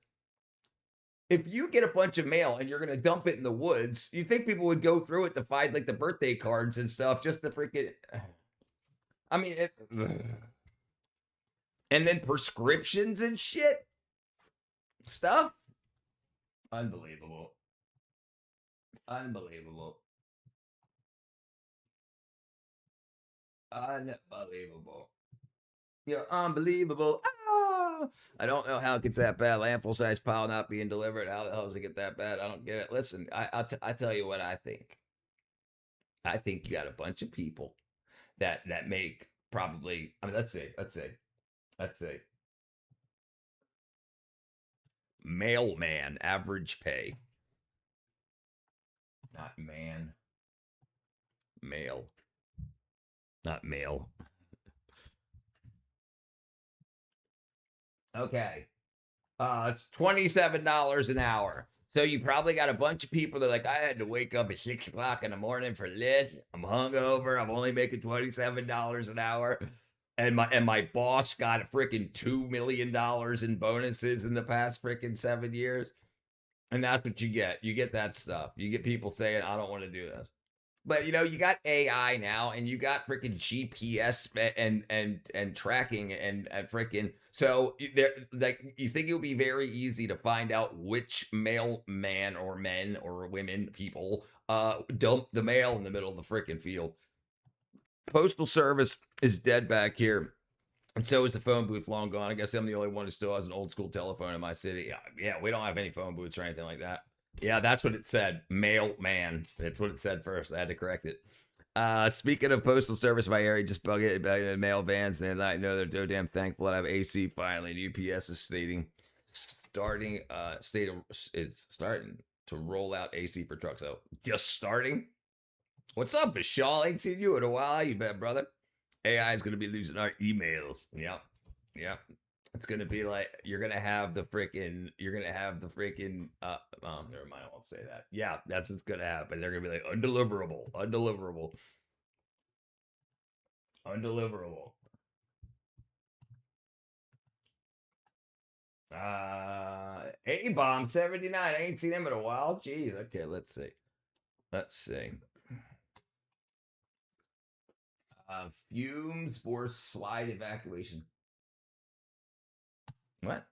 If you get a bunch of mail and you're going to dump it in the woods, you think people would go through it to find like the birthday cards and stuff just to freaking, I mean, and then prescriptions and shit stuff. Unbelievable. Unbelievable. You're unbelievable. Ah! I don't know how it gets that bad. Landfill size pile not being delivered. How the hell does it get that bad? I don't get it. Listen, I tell you what I think. I think you got a bunch of people that make probably, I mean, let's say mailman average pay. Not man. Mail. Not mail. Okay. It's $27 an hour. So you probably got a bunch of people that are like, I had to wake up at 6 o'clock in the morning for this. I'm hungover. I'm only making $27 an hour. And my boss got a freaking $2 million in bonuses in the past freaking 7 years. And that's what you get. You get that stuff. You get people saying, I don't want to do this. But you know, you got AI now, and you got freaking GPS and tracking and freaking. So there, like, you think it would be very easy to find out which mailman or men or women people dump the mail in the middle of the freaking field. Postal Service is dead back here, and so is the phone booth, long gone. I guess I'm the only one who still has an old school telephone in my city. Yeah, we don't have any phone booths or anything like that. Yeah, that's what it said. Mailman. That's what it said first. I had to correct it. Speaking of Postal Service, my area just bug it about the mail vans. And I know they're so damn thankful that I have AC finally. And UPS is starting to roll out AC for trucks. So just starting. What's up, Vishal? Ain't seen you in a while. How you been, brother? AI is going to be losing our emails. Yep. It's going to be like, you're going to have the freaking, never mind, I won't say that. Yeah, that's what's going to happen. They're going to be like, undeliverable. A-Bomb 79. I ain't seen him in a while. Jeez. Okay, let's see. Fumes for slide evacuation. What?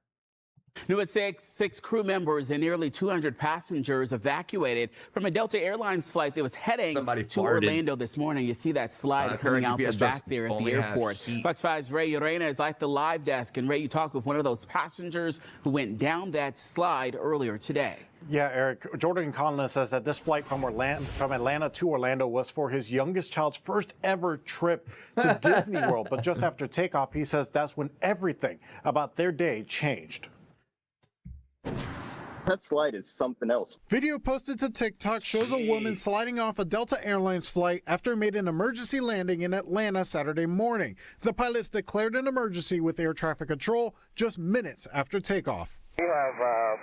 New at 6 crew members and nearly 200 passengers evacuated from a Delta Airlines flight that was heading to Orlando this morning. You see that slide coming out the back there at the airport. Fox 5's Ray Urena is at the live desk. And Ray, you talked with one of those passengers who went down that slide earlier today. Yeah, Eric, Jordan Conlon says that this flight from Atlanta to Orlando was for his youngest child's first ever trip to Disney World. But just after takeoff, he says that's when everything about their day changed. That slide is something else. Video posted to TikTok shows a woman sliding off a Delta Airlines flight after it made an emergency landing in Atlanta Saturday morning. The pilots declared an emergency with air traffic control just minutes after takeoff. We have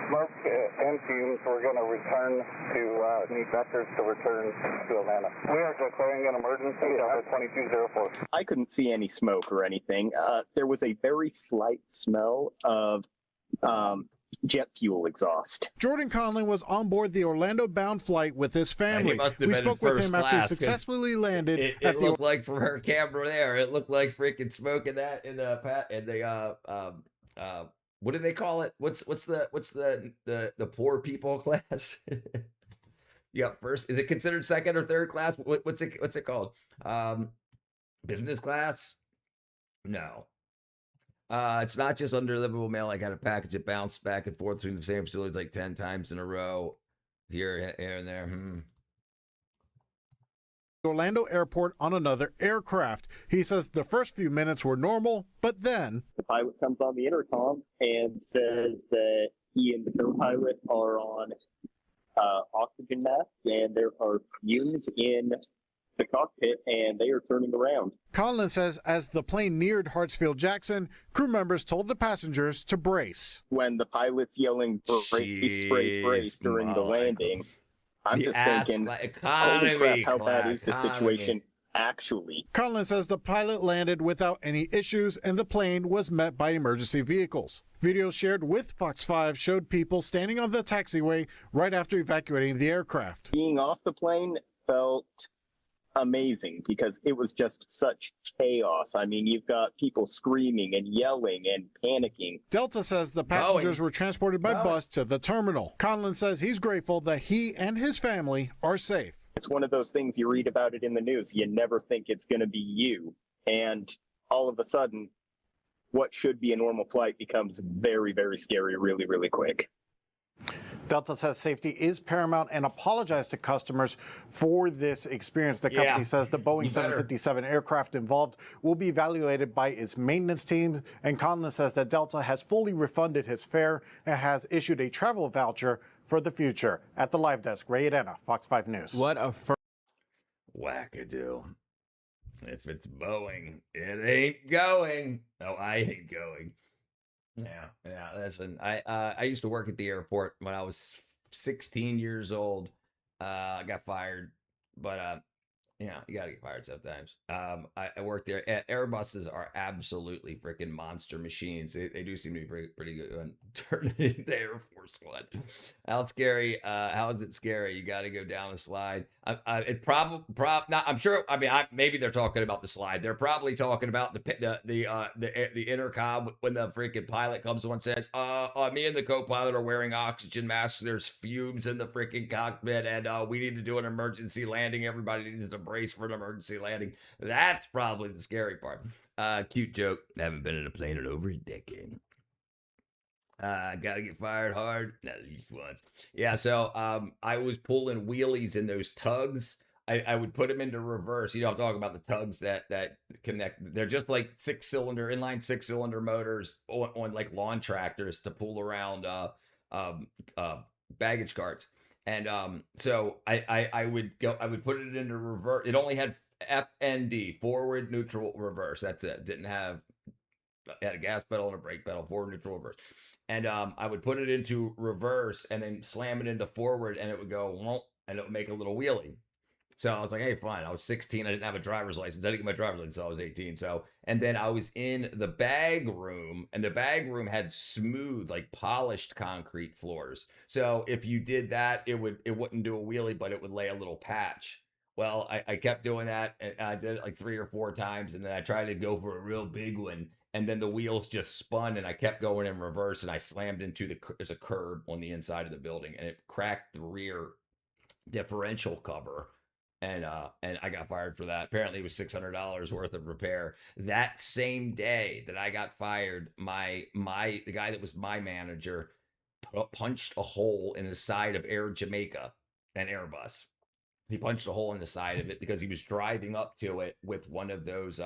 smoke and fumes. We're going to return to need vectors to return to Atlanta. We are declaring an emergency at 2204. I couldn't see any smoke or anything. There was a very slight smell of jet fuel exhaust. Jordan Conlon was on board the Orlando-bound flight with his family. We spoke with him after he successfully landed. It looked like from her camera there. It looked like freaking smoke in that what do they call it? What's the poor people class? Yeah, first. Is it considered second or third class? What's it called? Business class? No. It's not just undeliverable mail. I got a package that bounced back and forth between the same facilities like 10 times in a row. Here and there. Orlando airport on another aircraft. He says the first few minutes were normal, but then the pilot comes on the intercom and says that he and the co-pilot are on oxygen masks and there are fumes in the cockpit and they are turning around. Conlon says as the plane neared Hartsfield-Jackson, crew members told the passengers to brace. When the pilot's yelling brace, brace during the landing, I'm just thinking, holy crap, how bad is the situation actually? Conlon says the pilot landed without any issues and the plane was met by emergency vehicles. Videos shared with Fox 5 showed people standing on the taxiway right after evacuating the aircraft. Being off the plane felt amazing because it was just such chaos. I mean, you've got people screaming and yelling and panicking. Delta says the passengers were transported by bus to the terminal. Conlon says he's grateful that he and his family are safe. It's one of those things you read about it in the news. You never think it's going to be you. And all of a sudden, what should be a normal flight becomes very, very scary really, really quick. Delta says safety is paramount and apologized to customers for this experience. The company says the Boeing 757 aircraft involved will be evaluated by its maintenance team. And Conlon says that Delta has fully refunded his fare and has issued a travel voucher for the future. At the live desk, Ray Urena, Fox 5 News. What a wackadoo. If it's Boeing, it ain't going. No, I ain't going. Yeah. Listen, I used to work at the airport when I was 16 years old. I got fired, but you gotta get fired sometimes. I worked there. Airbuses are absolutely freaking monster machines. They do seem to be pretty good on turning into Air Force One. How scary? How is it scary? You got to go down a slide. It not. I'm sure. I mean, maybe they're talking about the slide. They're probably talking about the intercom when the freaking pilot comes on and says, me and the co-pilot are wearing oxygen masks. There's fumes in the freaking cockpit, and we need to do an emergency landing. Everybody needs to brace for an emergency landing. That's probably the scary part. Cute joke. Haven't been in a plane in over a decade. Gotta get fired hard. Not at least once. Yeah, so I was pulling wheelies in those tugs. I would put them into reverse. You know, I'm talking about the tugs that connect. They're just like inline six cylinder motors on like lawn tractors to pull around baggage carts. And so I would put it into reverse. It only had FND, forward, neutral, reverse. That's it. It had a gas pedal and a brake pedal, forward, neutral, reverse. And I would put it into reverse and then slam it into forward, and it would go, and it would make a little wheelie. So I was like, hey, fine. I was 16. I didn't have a driver's license. I didn't get my driver's license until I was 18. So, and then I was in the bag room, and the bag room had smooth, like polished concrete floors. So if you did that, it wouldn't do a wheelie, but it would lay a little patch. Well, I kept doing that, and I did it like 3 or 4 times, and then I tried to go for a real big one, and then the wheels just spun, and I kept going in reverse, and I slammed into there's a curb on the inside of the building, and it cracked the rear differential cover. And I got fired for that. Apparently it was $600 worth of repair. That same day that I got fired, the guy that was my manager punched a hole in the side of Air Jamaica, an Airbus. He punched a hole in the side of it because he was driving up to it with one of those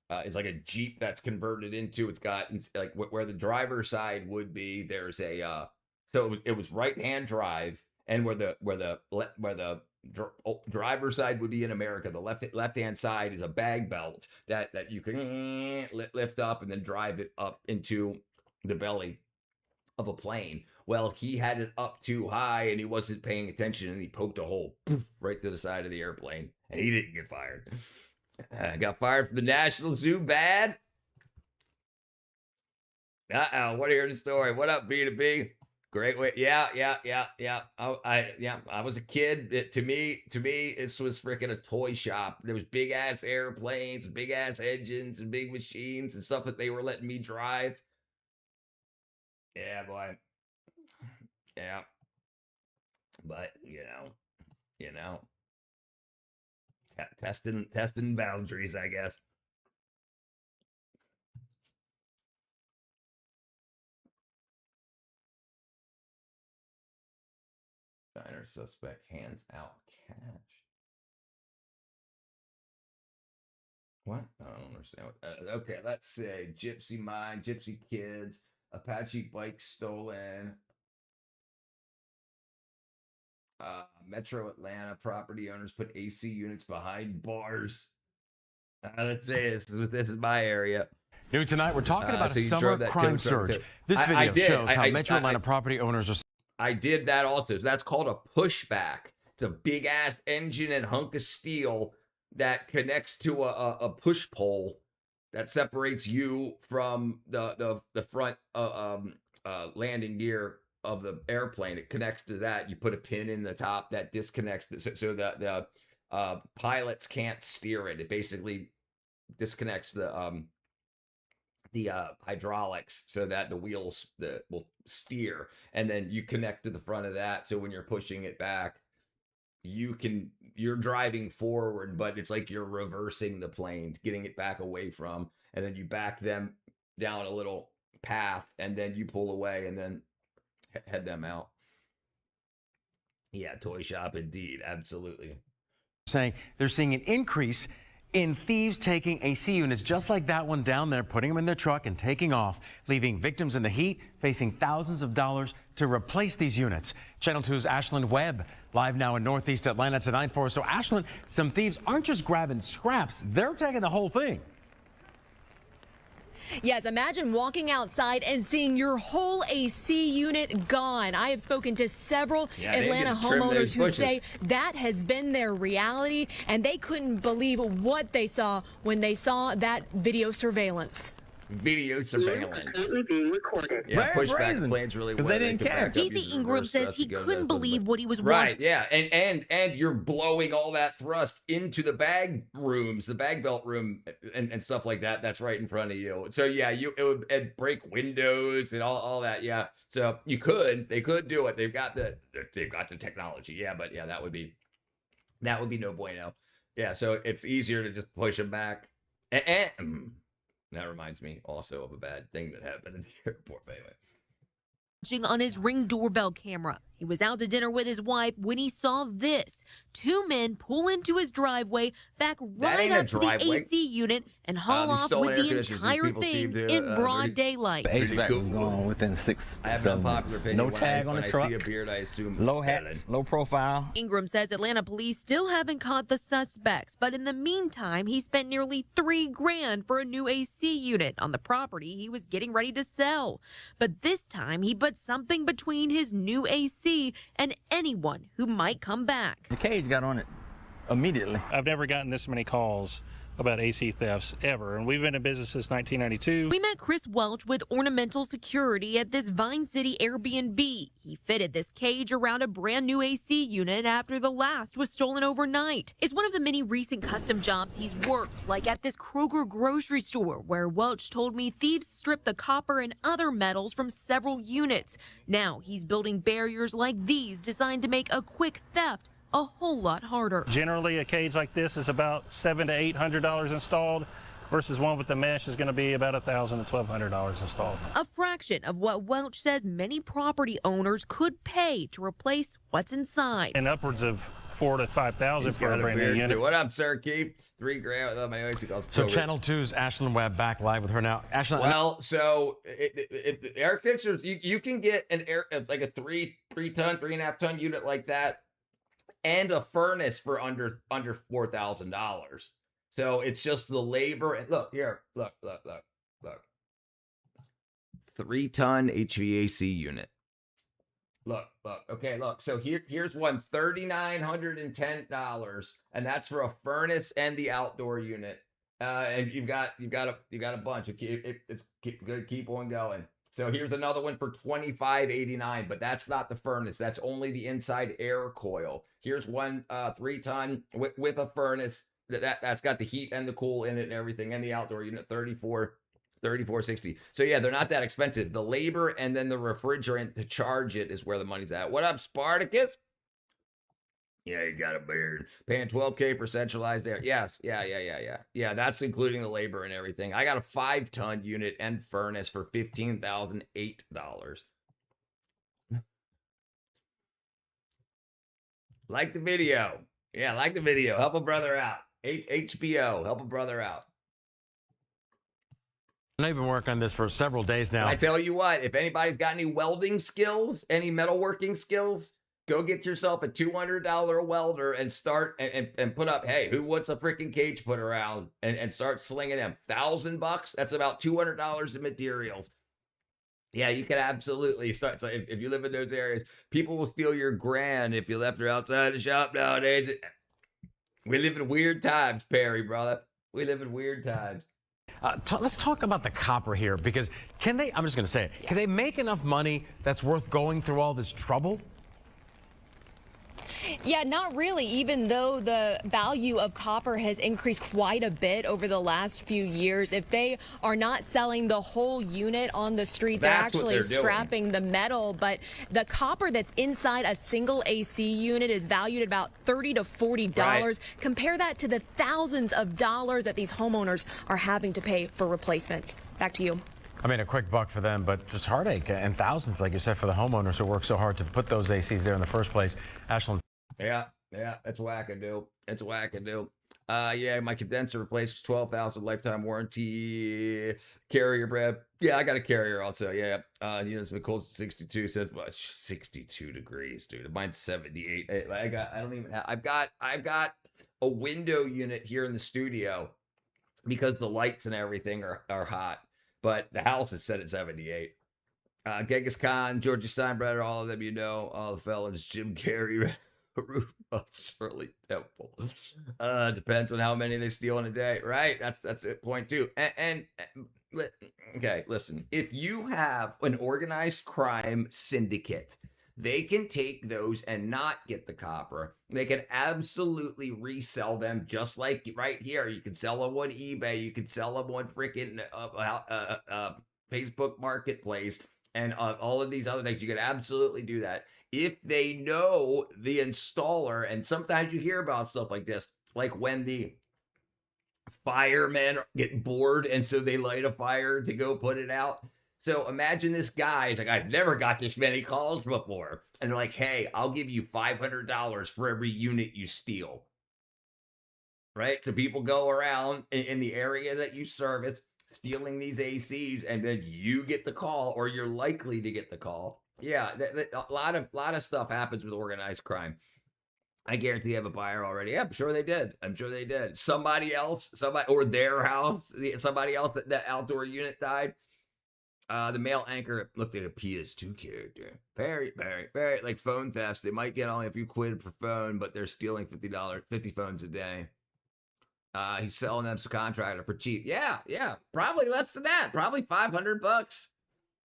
it's like a Jeep that's converted into, it's got like where the driver's side would be, there's a so it was right-hand drive, and where the driver's side would be in America, the left-hand side is a bag belt that you can lift up and then drive it up into the belly of a plane. Well, he had it up too high and he wasn't paying attention, and he poked a hole right through the side of the airplane, and he didn't get fired. I got fired from the National Zoo. Bad. Want to hear the story? What up, B2B? Great way. Yeah. I was a kid. To me, this was freaking a toy shop. There was big ass airplanes, big ass engines, and big machines and stuff that they were letting me drive. Yeah, boy. Yeah. But you know, testing boundaries, I guess. Diner suspect hands out cash. What? I don't understand. Okay, let's say Gypsy Mine, Gypsy Kids, Apache bike stolen. Metro Atlanta property owners put AC units behind bars. Let's say this is my area. New tonight, we're talking about a summer crime surge. This video shows how Metro Atlanta property owners are. I did that also. So that's called a pushback. It's a big ass engine and hunk of steel that connects to a push pole that separates you from the front landing gear of the airplane. It connects to that. You put a pin in the top that disconnects so that the pilots can't steer it. It basically disconnects the hydraulics so that the wheels will steer, and then you connect to the front of that, so when you're pushing it back, you're driving forward, but it's like you're reversing the plane, getting it back away from, and then you back them down a little path, and then you pull away and then head them out. Yeah, toy shop indeed, absolutely. Saying they're seeing an increase in thieves taking AC units just like that one down there, putting them in their truck and taking off, leaving victims in the heat, facing thousands of dollars to replace these units. Channel 2's Ashlyn Webb live now in Northeast Atlanta tonight for us. So Ashlyn, some thieves aren't just grabbing scraps, they're taking the whole thing. Yes, imagine walking outside and seeing your whole AC unit gone. I have spoken to several Atlanta homeowners who say that has been their reality, and they couldn't believe what they saw when they saw that video surveillance. Video surveillance. Currently being recorded. Yeah, pushback planes really well. They didn't care. Casey Ingram says he couldn't believe what he was right, watching. Yeah, and you're blowing all that thrust into the bag rooms, the bag belt room, and stuff like that. That's right in front of you. So yeah, it'd break windows and all that. Yeah, so they could do it. They've got the technology. Yeah, but yeah, that would be no bueno. Yeah, so it's easier to just push them back. That reminds me also of a bad thing that happened in the airport. But anyway. On his Ring doorbell camera. He was out to dinner with his wife when he saw this. 2 men pull into his driveway, back right up to the AC unit, and haul off with the entire thing in broad daylight. The HVAC was going within 6 to 7 minutes. No tag on the truck. I see a beard, I assume low hats, low profile. Ingram says Atlanta police still haven't caught the suspects, but in the meantime, he spent nearly $3 grand for a new AC unit on the property he was getting ready to sell. But this time, he put something between his new AC and anyone who might come back. The cage got on it immediately. I've never gotten this many calls about AC thefts ever, and we've been in business since 1992. We met Chris Welch with Ornamental Security at this Vine City Airbnb. He fitted this cage around a brand new AC unit after the last was stolen overnight. It's one of the many recent custom jobs he's worked, like at this Kroger grocery store, where Welch told me thieves stripped the copper and other metals from several units. Now he's building barriers like these designed to make a quick theft a whole lot harder. Generally, a cage like this is about $700 to $800 installed, versus one with the mesh is going to be about $1,000 to $1,200 installed. A fraction of what Welch says many property owners could pay to replace what's inside. And upwards of $4,000 to $5,000 for a brand new unit. What up, sir? Keith? $3,000. So Channel 2's Ashlyn Webb back live with her now. Ashlyn. Well, so air conditioners, you can get an like a 3-ton, 3.5-ton unit like that, and a furnace for under $4,000. So it's just the labor. And look here, look. 3-ton HVAC unit. Look. Okay, look. So here's one $3,910, and that's for a furnace and the outdoor unit. And you've got a bunch. It's good. Keep on going. So here's another one for $2,589, but that's not the furnace. That's only the inside air coil. Here's one 3-ton with a furnace that's got the heat and the cool in it and everything, and the outdoor unit, $34.60. So yeah, they're not that expensive. The labor and then the refrigerant to charge it is where the money's at. What up, Spartacus? Yeah, you got a beard. Paying $12K for centralized air. Yes, yeah. Yeah, that's including the labor and everything. I got a 5-ton unit and furnace for $15,008. Like the video. Yeah, like the video. Help a brother out. HBO, help a brother out. I know you've been working on this for several days now. I tell you what, if anybody's got any welding skills, any metalworking skills, go get yourself a $200 welder and start and put up, hey, who wants a freaking cage put around and start slinging them. $1,000, that's about $200 in materials. Yeah, you can absolutely start. So if you live in those areas, people will steal your grand if you left her outside the shop nowadays. We live in weird times, Perry, brother. We live in weird times. Let's talk about the copper here, because I'm just going to say it, can they make enough money that's worth going through all this trouble? Yeah, not really, even though the value of copper has increased quite a bit over the last few years. If they are not selling the whole unit on the street, they're actually scrapping the metal. But the copper that's inside a single AC unit is valued at about $30 to $40. Right. Compare that to the thousands of dollars that these homeowners are having to pay for replacements. Back to you. I mean, a quick buck for them, but just heartache and thousands, like you said, for the homeowners who work so hard to put those ACs there in the first place. Ashlyn. Yeah, that's wackadoo. It's wackadoo. Yeah, my condenser replaced, 12,000 lifetime warranty. Carrier, Brad. Yeah, I got a carrier also. Yeah. Unit's been cold 62. Says 62 degrees, dude. Mine's 78. I've got a window unit here in the studio because the lights and everything are hot. But the house is set at 78. Genghis Khan, Georgia Steinbrenner, all of them, all the fellas, Jim Carrey, Shirley Temple. Depends on how many they steal in a day, right? That's it. Point two. Okay, listen. If you have an organized crime syndicate, they can take those and not get the copper. They can absolutely resell them, just like right here. You can sell them on eBay. You can sell them on freaking Facebook Marketplace and all of these other things. You can absolutely do that if they know the installer. And sometimes you hear about stuff like this, like when the firemen get bored and so they light a fire to go put it out. So imagine this guy is like, I've never got this many calls before. And they're like, hey, I'll give you $500 for every unit you steal. Right? So people go around in the area that you service stealing these ACs, and then you get the call, or you're likely to get the call. Yeah, a lot of stuff happens with organized crime. I guarantee you have a buyer already. Yeah, I'm sure they did. Somebody or their house, somebody else, that outdoor unit died. The male anchor looked like a PS2 character. Very, very, very like phone thefts. They might get only a few quid per phone, but they're stealing $50, 50 phones a day. He's selling them to contractor for cheap. Yeah, probably less than that. Probably $500.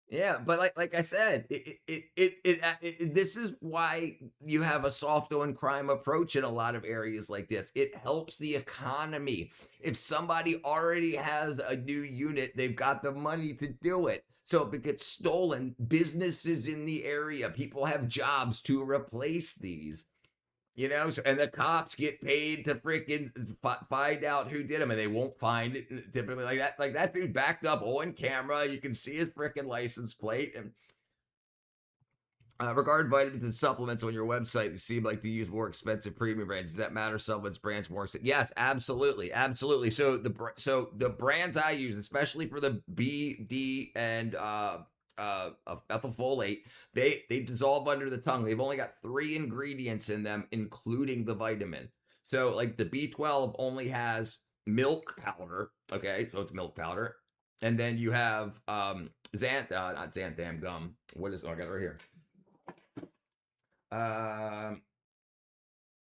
Yeah, but like I said, this is why you have a soft on crime approach in a lot of areas like this. It helps the economy. If somebody already has a new unit, they've got the money to do it. So if it gets stolen, businesses in the area, people have jobs to replace these. You know, so, and the cops get paid to freaking find out who did them, and they won't find it typically like that. Like that dude backed up on camera. You can see his freaking license plate. And regarding vitamins and supplements on your website, you seem like to use more expensive premium brands. Does that matter? Supplements brands more? Yes, absolutely, absolutely. So the brands I use, especially for the B, D, and methylfolate, they dissolve under the tongue. They've only got 3 ingredients in them, including the vitamin. So like the B12 only has milk powder. Okay, so it's milk powder. And then you have not xanthan gum. What is, oh, I got it right here.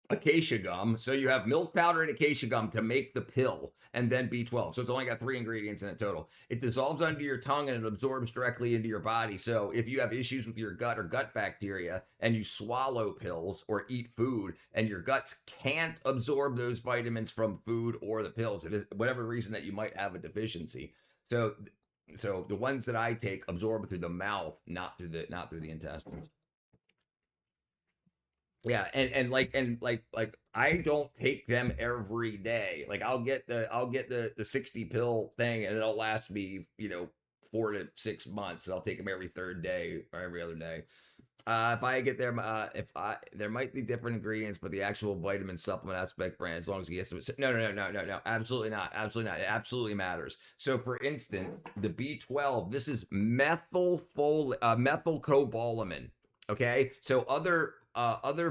Acacia gum. So you have milk powder and acacia gum to make the pill, and then B12. So it's only got 3 ingredients in it total. It dissolves under your tongue and it absorbs directly into your body. So if you have issues with your gut or gut bacteria and you swallow pills or eat food and your guts can't absorb those vitamins from food or the pills, it is whatever reason that you might have a deficiency. So the ones that I take absorb through the mouth, not through the intestines. Yeah, and I don't take them every day. Like I'll get the 60 pill thing, and it'll last me 4 to 6 months. I'll take them every 3rd day or every other day. If I get them, there might be different ingredients, but the actual vitamin supplement aspect brand, as long as you get some. No, absolutely not, absolutely not. It absolutely matters. So, for instance, the B12, this is methylcobalamin. Okay, so other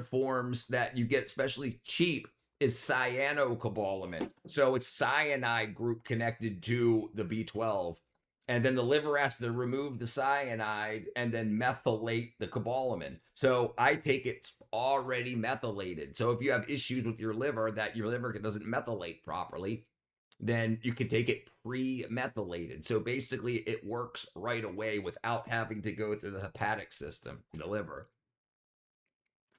forms that you get, especially cheap, is cyanocobalamin. So it's cyanide group connected to the B12. And then the liver has to remove the cyanide and then methylate the cobalamin. So I take it already methylated. So if you have issues with your liver, that your liver doesn't methylate properly, then you can take it pre-methylated. So basically it works right away without having to go through the hepatic system, the liver.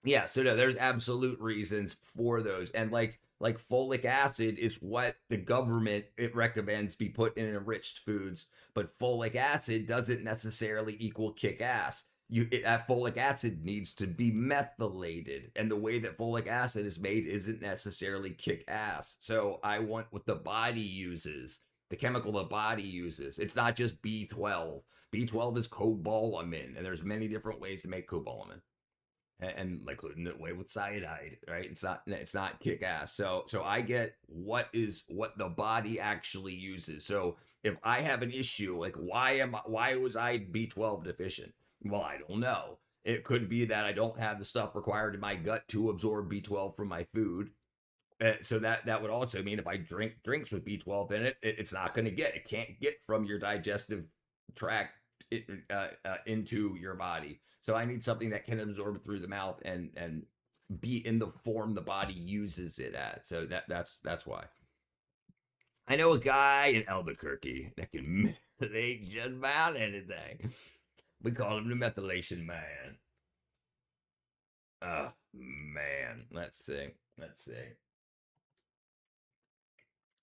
Yeah, so no, there's absolute reasons for those. And like folic acid is what the government, it recommends be put in enriched foods, but folic acid doesn't necessarily equal kick ass. That folic acid needs to be methylated, and the way that folic acid is made isn't necessarily kick ass. So I want what the body uses, the chemical the body uses. It's not just B12. B12 is cobalamin, and there's many different ways to make cobalamin. And like the way with cyanide, right? It's not kick ass. So I get what the body actually uses. So if I have an issue, like why was I B12 deficient? Well, I don't know. It could be that I don't have the stuff required in my gut to absorb B12 from my food. So that would also mean if I drink drinks with B12 in it, it can't get from your digestive tract into your body. So I need something that can absorb through the mouth and be in the form the body uses it at. So that's why. I know a guy in Albuquerque that can methylate just about anything. We call him the methylation man. Oh man, let's see.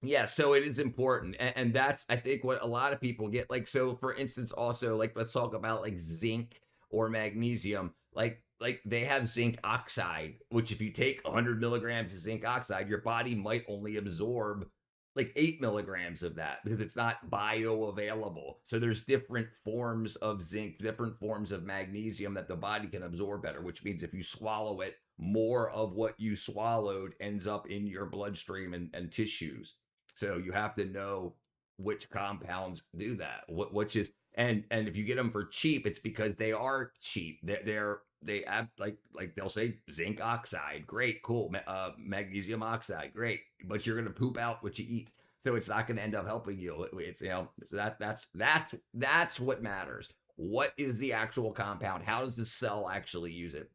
Yeah, so it is important. And that's, I think, what a lot of people get. Like, so for instance, also, like, let's talk about like zinc or magnesium. Like they have zinc oxide, which if you take 100 milligrams of zinc oxide, your body might only absorb like 8 milligrams of that because it's not bioavailable. So there's different forms of zinc, different forms of magnesium that the body can absorb better, which means if you swallow it, more of what you swallowed ends up in your bloodstream and tissues. So you have to know which compounds do that. Which is, and if you get them for cheap, it's because they are cheap. They have like they'll say zinc oxide, great, cool. Magnesium oxide, great, but you're gonna poop out what you eat. So it's not going to end up helping you. It's, you know, so that's what matters. What is the actual compound? How does the cell actually use it?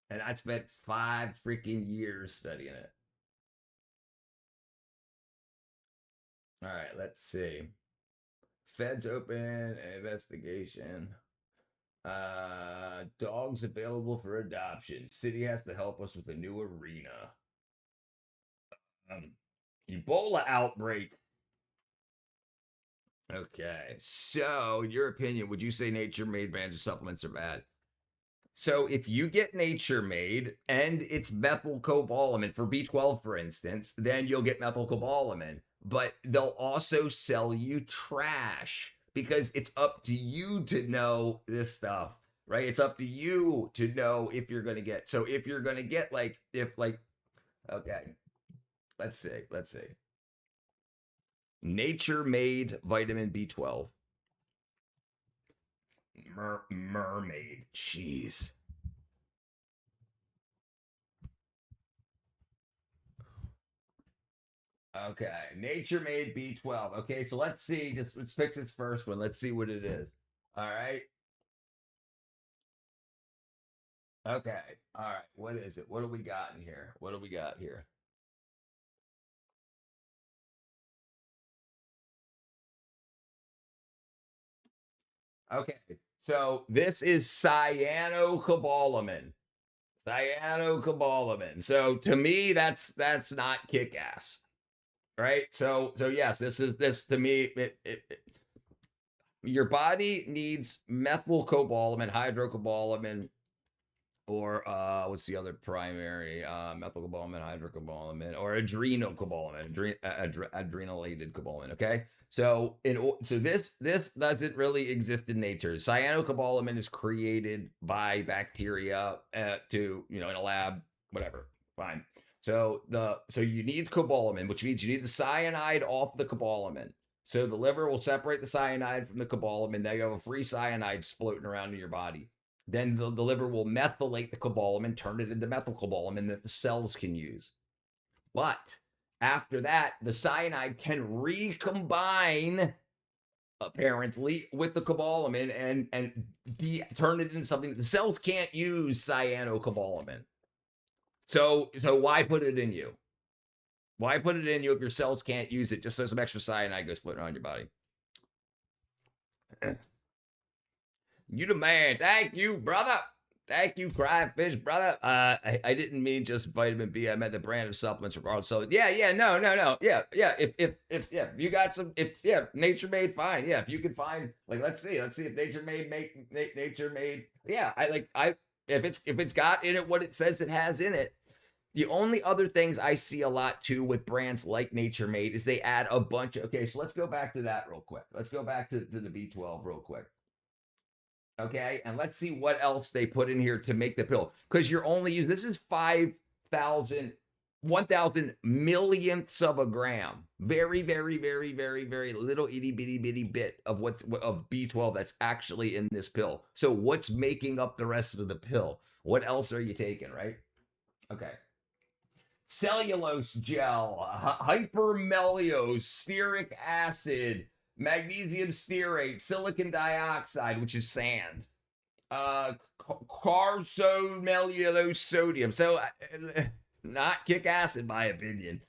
And I spent 5 freaking years studying it. All right, let's see. Feds open an investigation. Dogs available for adoption. City has to help us with a new arena. Ebola outbreak. Okay, so in your opinion, would you say nature-made brands of supplements are bad? So if you get nature-made and it's methylcobalamin for B12, for instance, then you'll get methylcobalamin. But they'll also sell you trash because it's up to you to know this stuff, right? It's up to you to know if you're going to get. So if you're going to get okay, let's see. Nature-made vitamin B12. Mermaid. Jeez. Okay, nature-made B12. Okay, so let's see. Let's fix its first one. Let's see what it is. All right. Okay. All right. What is it? What do we got in here? What do we got here? Okay. So this is cyanocobalamin. Cyanocobalamin. So to me, that's not kick-ass. Right? So yes, this to me, your body needs methylcobalamin, hydrocobalamin, or what's the other primary? Methylcobalamin, hydrocobalamin, or adrenocobalamin, adrenalated cobalamin. Okay, so this doesn't really exist in nature. Cyanocobalamin is created by bacteria in a lab, whatever. Fine. So you need cobalamin, which means you need the cyanide off the cobalamin. So the liver will separate the cyanide from the cobalamin. Now you have a free cyanide floating around in your body. Then the liver will methylate the cobalamin, turn it into methylcobalamin that the cells can use. But after that, the cyanide can recombine, apparently, with the cobalamin and turn it into something that the cells can't use cyanocobalamin. So why put it in you? Why put it in you if your cells can't use it just so some extra cyanide goes floating around your body? You the man. Thank you, brother. Thank you, Crying Fish, brother. I didn't mean just vitamin B. I meant the brand of supplements regardless. So yeah, no. Yeah. If you got some, nature made, fine. Yeah, if you can find, let's see if nature made nature made. Yeah, if it's got in it what it says it has in it. The only other things I see a lot too with brands like Nature Made is they add a bunch of, okay, so let's go back to that real quick. Let's go back to the B12 real quick. Okay, and let's see what else they put in here to make the pill. Because you're only using, this is 1,000 millionths of a gram. Very, very, very, very, very little itty bitty bit of of B12 that's actually in this pill. So what's making up the rest of the pill? What else are you taking, right? Okay. Cellulose gel, hypermeliose, stearic acid, magnesium stearate, silicon dioxide, which is sand, carcomellulose sodium. So not kick ass in my opinion.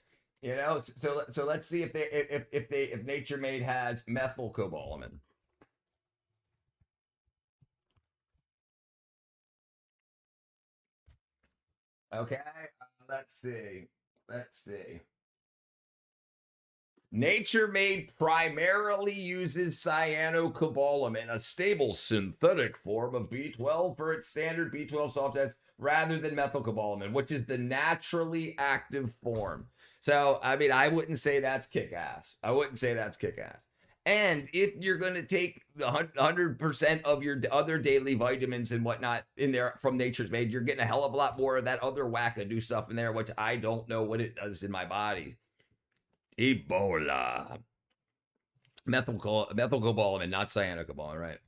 So let's see if Nature Made has methylcobalamin. Okay. Let's see. Nature Made primarily uses cyanocobalamin, a stable synthetic form of B12 for its standard B12 soft test, rather than methylcobalamin, which is the naturally active form. So, I wouldn't say that's kick-ass. And if you're going to take 100% of your other daily vitamins and whatnot in there from Nature's Made, you're getting a hell of a lot more of that other wackadoo stuff in there, which I don't know what it does in my body. Ebola. Methylcobalamin, not cyanocobalamin, right?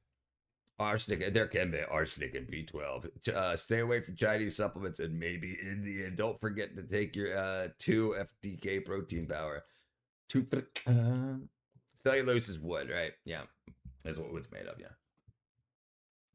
Arsenic, there can be arsenic in B12. Stay away from Chinese supplements and maybe Indian. Don't forget to take your 2 FDK protein power. Cellulose is wood, right? Yeah, that's what wood's made of. Yeah.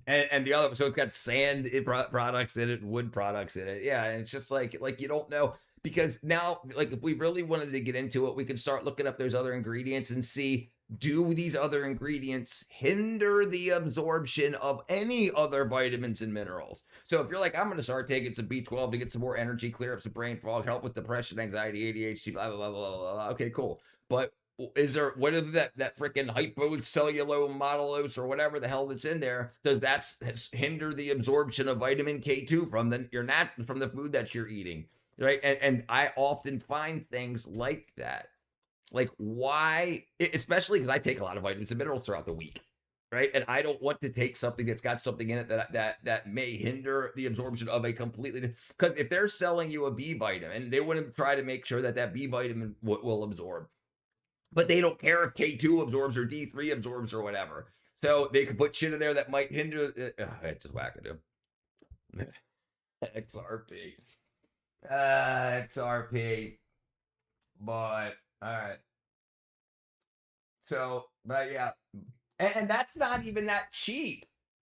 And the other, so it's got sand products in it, wood products in it. Yeah, and it's just like you don't know, because now, like, if we really wanted to get into it, we could start looking up those other ingredients and see, do these other ingredients hinder the absorption of any other vitamins and minerals? So if you're like, I'm going to start taking some B12 to get some more energy, clear up some brain fog, help with depression, anxiety, ADHD, blah, blah, blah, blah, blah, blah. Okay, cool. But what is that freaking hypocellulose or whatever the hell that's in there? Does that hinder the absorption of vitamin K2 from the food that you're eating, right? And I often find things like that. Like, why, especially because I take a lot of vitamins and minerals throughout the week, right? And I don't want to take something that's got something in it that may hinder the absorption of a completely, because if they're selling you a B vitamin, they wouldn't try to make sure that B vitamin will absorb. But they don't care if K2 absorbs or D3 absorbs or whatever. So they could put shit in there that might hinder. It's just wackadoo. XRP. XRP. But, all right. So, but yeah. And that's not even that cheap.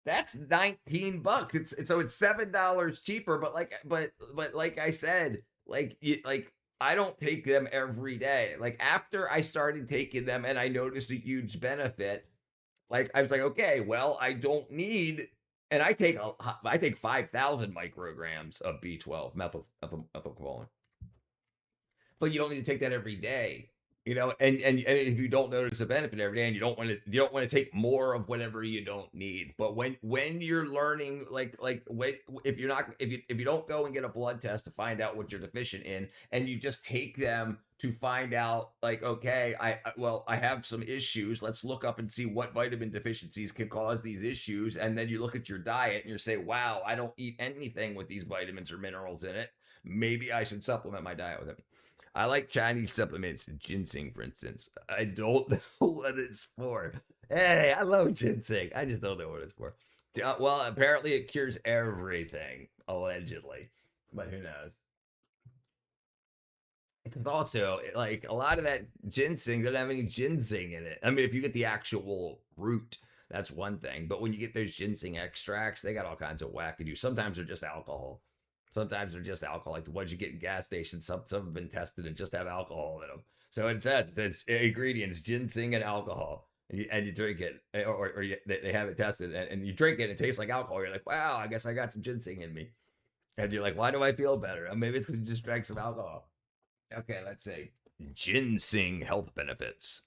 That's $19. It's $7 cheaper. But like I said, I don't take them every day. Like, after I started taking them and I noticed a huge benefit, like, I was like, okay, well, I don't need, and I take 5,000 micrograms of B12 methylcobalamin. But you don't need to take that every day. You know, and if you don't notice a benefit every day, and you don't want to take more of whatever you don't need. But when you're learning, if you don't go and get a blood test to find out what you're deficient in, and you just take them to find out, like, okay, I have some issues. Let's look up and see what vitamin deficiencies can cause these issues, and then you look at your diet and you say, wow, I don't eat anything with these vitamins or minerals in it. Maybe I should supplement my diet with it. I like Chinese supplements, ginseng, for instance. I don't know what it's for. Hey, I love ginseng. I just don't know what it's for. Well, apparently it cures everything, allegedly. But who knows? Because also, like, a lot of that ginseng doesn't have any ginseng in it. I mean, if you get the actual root, that's one thing. But when you get those ginseng extracts, they got all kinds of wackadoo. Sometimes they're just alcohol. Sometimes they're just alcohol, like the ones you get in gas stations. Some have been tested and just have alcohol in them. So it says ingredients, ginseng and alcohol, and you drink it, or they have it tested, and you drink it, and it tastes like alcohol. You're like, wow, I guess I got some ginseng in me. And you're like, why do I feel better? Maybe it's because you just drank some alcohol. Okay, let's say ginseng health benefits.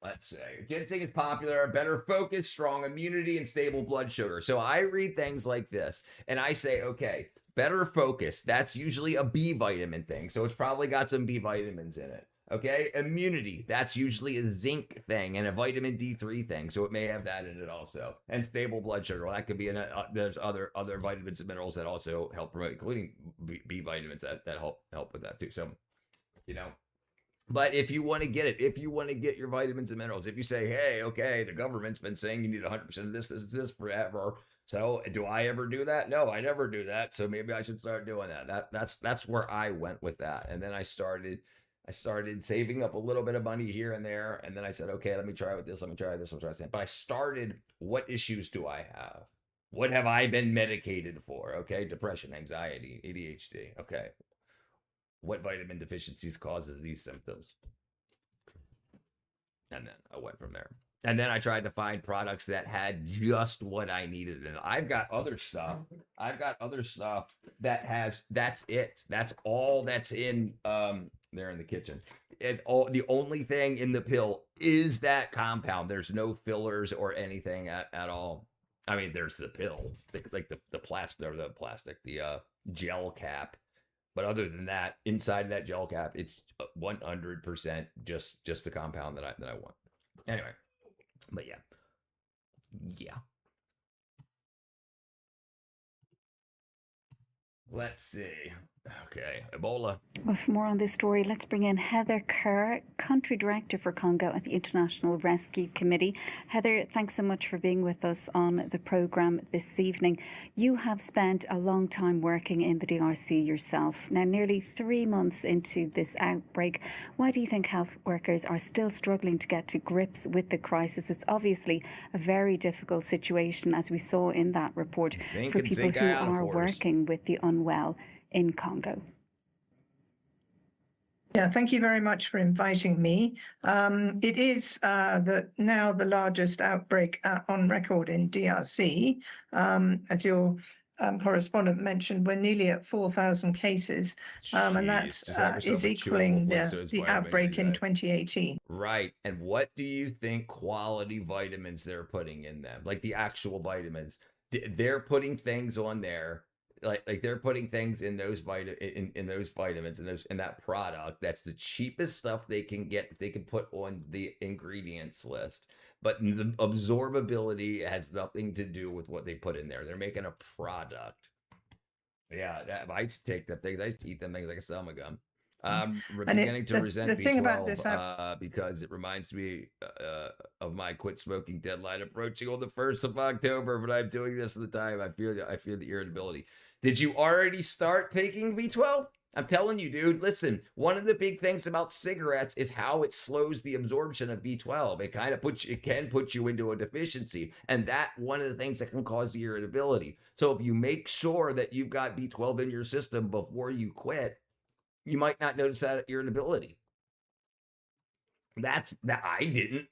Let's say ginseng is popular, better focus, strong immunity, and stable blood sugar. So I read things like this, and I say, okay, better focus. That's usually a B vitamin thing. So it's probably got some B vitamins in it. Okay. Immunity. That's usually a zinc thing and a vitamin D3 thing. So it may have that in it also. And stable blood sugar. Well, that could be there's other vitamins and minerals that also help promote, including B vitamins that help with that too. So, you know, but if you want to get it, if you want to get your vitamins and minerals, if you say, hey, okay, the government's been saying you need 100% of this forever. So do I ever do that? No, I never do that. So maybe I should start doing that. That's where I went with that. And then I started saving up a little bit of money here and there. And then I said, okay, let me try with this. Let me try this. But I started, what issues do I have? What have I been medicated for? Okay. Depression, anxiety, ADHD. Okay. What vitamin deficiencies causes these symptoms? And then I went from there. And then I tried to find products that had just what I needed. And I've got other stuff. That's it. That's all that's in there in the kitchen. The only thing in the pill is that compound. There's no fillers or anything at all. I mean, there's the pill, the plastic, the gel cap. But other than that, inside that gel cap, it's 100% just the compound that I want. Anyway. But yeah. Let's see. Okay, Ebola. Well, for more on this story, let's bring in Heather Kerr, Country Director for Congo at the International Rescue Committee. Heather, thanks so much for being with us on the programme this evening. You have spent a long time working in the DRC yourself. Now, nearly 3 months into this outbreak, why do you think health workers are still struggling to get to grips with the crisis? It's obviously a very difficult situation, as we saw in that report, for people who are working with the unwell in Congo. Yeah, thank you very much for inviting me. It is now the largest outbreak on record in DRC. As your correspondent mentioned, we're nearly at 4,000 cases, and that is equaling the outbreak in 2018. Right. And what do you think quality vitamins they're putting in them? Like the actual vitamins. They're putting things on there. Like they're putting things in those in those vitamins in that product. That's the cheapest stuff they can get. They can put on the ingredients list, but the absorbability has nothing to do with what they put in there. They're making a product. Yeah, I used to take them things. I used to eat them things like a summer gum. Beginning to resent the thing B12 about this because it reminds me of my quit smoking deadline approaching on the 1st of October. But I'm doing this at the time. I feel the irritability. Did you already start taking B12? I'm telling you, dude. Listen, one of the big things about cigarettes is how it slows the absorption of B12. It can put you into a deficiency, and that one of the things that can cause the irritability. So if you make sure that you've got B12 in your system before you quit, you might not notice that irritability. I didn't.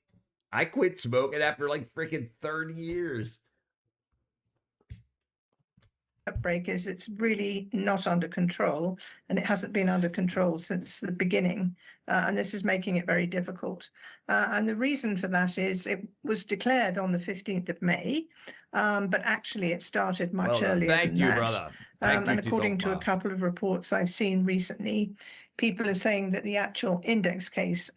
I quit smoking after like freaking 30 years. Outbreak is it's really not under control, and it hasn't been under control since the beginning, and this is making it very difficult. And the reason for that is it was declared on the 15th of May, but actually it started much earlier Thank than you, that. brother. And according to a couple of reports I've seen recently, people are saying that the actual index case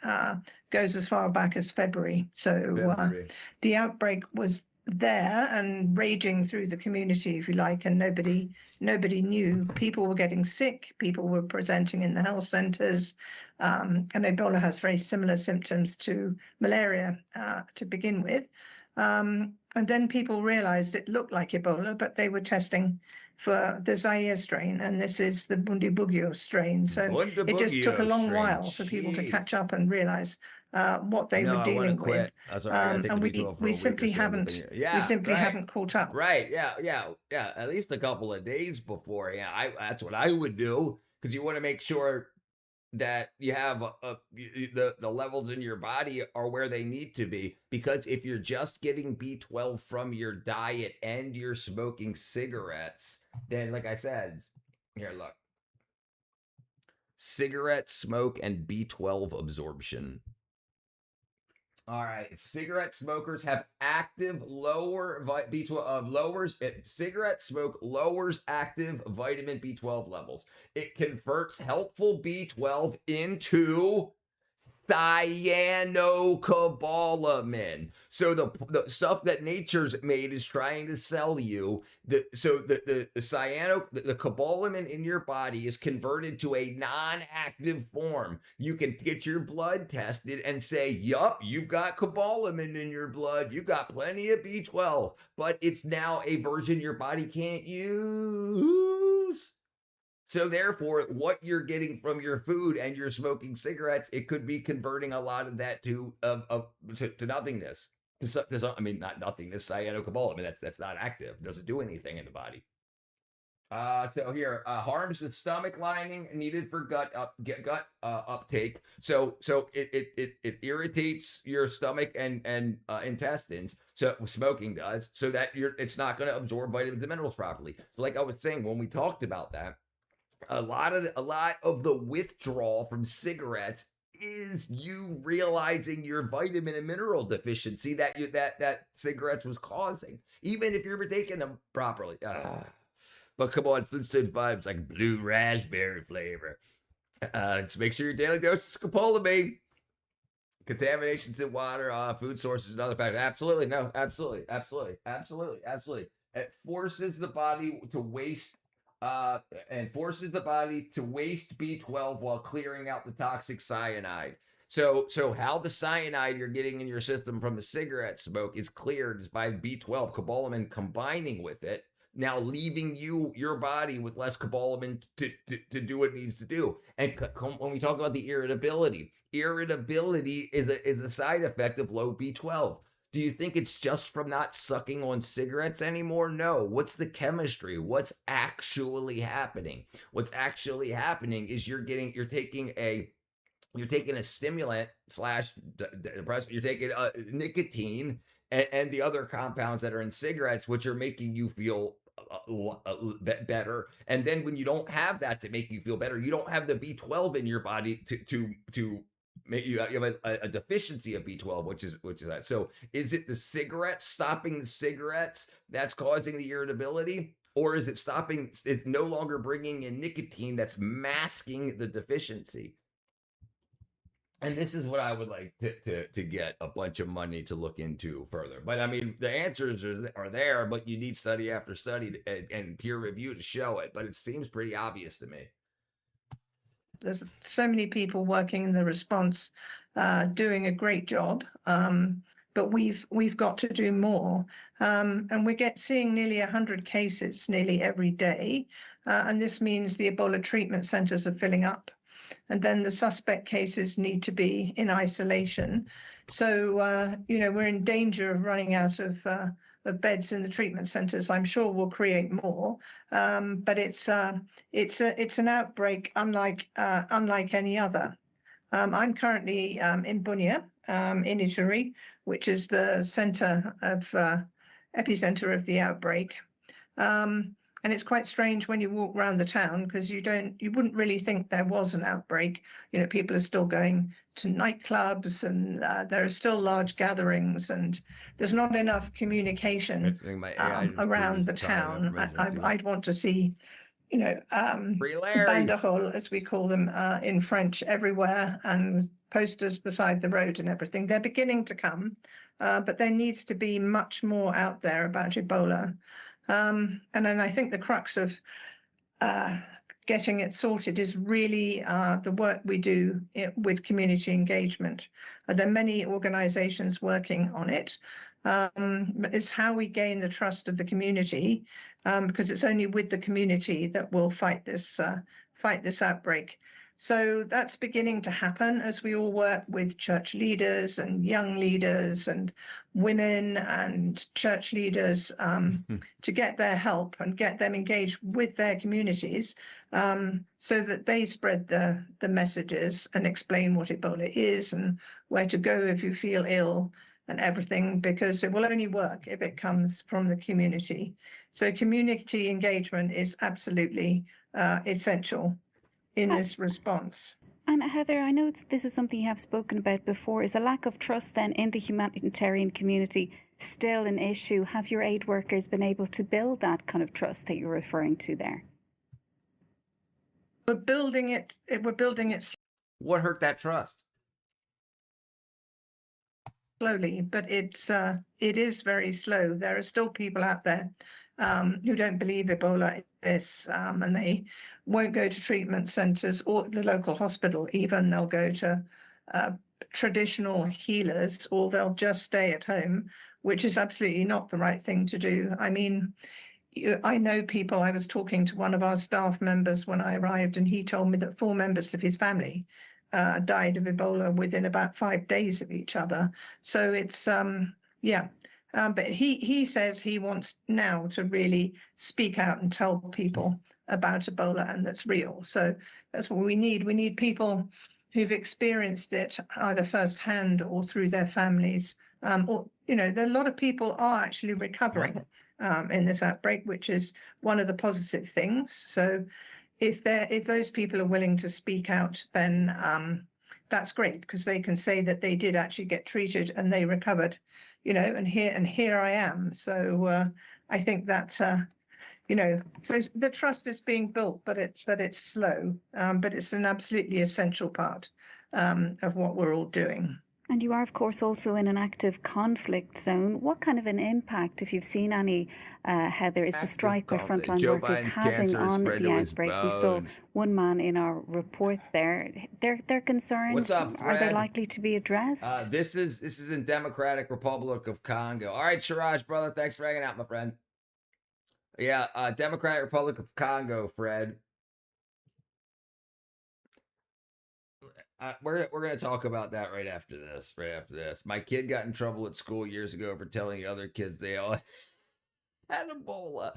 goes as far back as February. So the outbreak was there and raging through the community, if you like, and nobody knew. People were getting sick, people were presenting in the health centers, and Ebola has very similar symptoms to malaria to begin with. And then people realized it looked like Ebola, but they were testing for the Zaire strain, and this is the Bundibugyo strain. So it just took a long while for people to catch up and realize what they were dealing with. And we simply haven't caught up. Right. Yeah. At least a couple of days before. Yeah, that's what I would do, because you want to make sure that you have the levels in your body are where they need to be. Because if you're just getting B12 from your diet and you're smoking cigarettes, then like I said, here, look, cigarette smoke and B12 absorption. All right, if cigarette smokers have active cigarette smoke lowers active vitamin B12 levels. It converts helpful B12 into cyanocobalamin. So the stuff that nature's made is trying to sell you. The cobalamin in your body is converted to a non-active form. You can get your blood tested and say, yup, you've got cobalamin in your blood. You've got plenty of B12, but it's now a version your body can't use. So therefore, what you're getting from your food and you're smoking cigarettes, it could be converting a lot of that to nothingness. Not nothingness, cyanocobalamin. That's not active. It doesn't do anything in the body. So here, harms the stomach lining needed for gut uptake. So it irritates your stomach and intestines. So smoking does, so that it's not going to absorb vitamins and minerals properly. So like I was saying when we talked about that, a lot of the withdrawal from cigarettes is you realizing your vitamin and mineral deficiency that cigarettes was causing, even if you're taking them properly. But come on, food source vibes like blue raspberry flavor. Just make sure your daily dose is scopolamine. Contaminations in water, food sources, and other factors. Absolutely, no, absolutely. It forces the body to waste and forces the body to waste B12 while clearing out the toxic cyanide. So how the cyanide you're getting in your system from the cigarette smoke is cleared is by B12 cobalamin combining with it, now leaving your body with less cobalamin to do what it needs to do. And when we talk about the irritability is a side effect of low B12. Do you think it's just from not sucking on cigarettes anymore? No. What's the chemistry? What's actually happening? What's actually happening is you're taking a stimulant / depressant, you're taking nicotine and the other compounds that are in cigarettes, which are making you feel better. And then when you don't have that to make you feel better, you don't have the B12 in your body to make you have a deficiency of B12, which is that. So is it the cigarettes, stopping the cigarettes, that's causing the irritability? Or is it it's no longer bringing in nicotine that's masking the deficiency? And this is what I would like to get a bunch of money to look into further. But I mean, the answers are there, but you need study after study and peer review to show it. But it seems pretty obvious to me. There's so many people working in the response, doing a great job. But we've got to do more. And we're seeing nearly 100 cases nearly every day. And this means the Ebola treatment centers are filling up. And then the suspect cases need to be in isolation. So, we're in danger of running out of beds in the treatment centers. I'm sure we'll create more, but it's an outbreak unlike any other. I'm currently in Bunia, in Italy, which is the center of epicenter of the outbreak. And it's quite strange when you walk around the town because you wouldn't really think there was an outbreak. People are still going to nightclubs and there are still large gatherings and there's not enough communication around the town. I'd want to see, banderoles, as we call them in French, everywhere and posters beside the road and everything. They're beginning to come, but there needs to be much more out there about Ebola. And then I think the crux of getting it sorted is really the work we do with community engagement. There are many organizations working on it. It's how we gain the trust of the community, because it's only with the community that we'll fight this outbreak. So that's beginning to happen as we all work with church leaders and young leaders and women and church leaders to get their help and get them engaged with their communities so that they spread the messages and explain what Ebola is and where to go if you feel ill and everything, because it will only work if it comes from the community. So community engagement is absolutely essential in this response. And Heather, I know this is something you have spoken about before. Is a lack of trust then in the humanitarian community still an issue? Have your aid workers been able to build that kind of trust that you're referring to there? We're building it. What hurt that trust? Slowly, but it is very slow. There are still people out there who don't believe Ebola exists, and they won't go to treatment centers or the local hospital even. They'll go to traditional healers, or they'll just stay at home, which is absolutely not the right thing to do. I mean, I know people. I was talking to one of our staff members when I arrived, and he told me that 4 members of his family died of Ebola within about 5 days of each other. So it's, but he says he wants now to really speak out and tell people about Ebola and that's real. So that's what we need. We need people who've experienced it either firsthand or through their families. Or, there are a lot of people are actually recovering in this outbreak, which is one of the positive things. So if those people are willing to speak out, then that's great, because they can say that they did actually get treated and they recovered, and here I am. So I think that's so the trust is being built, but it's slow, but it's an absolutely essential part of what we're all doing. And you are, of course, also in an active conflict zone. What kind of an impact, if you've seen any, Heather, is the strike by frontline workers having on the outbreak? We saw one man in our report there. Their concerns, What's up, are they Fred? likely to be addressed? This is in Democratic Republic of Congo. All right, Siraj, brother, thanks for hanging out, my friend. Yeah, Democratic Republic of Congo, Fred. We're going to talk about that right after this. My kid got in trouble at school years ago for telling other kids they all had Ebola.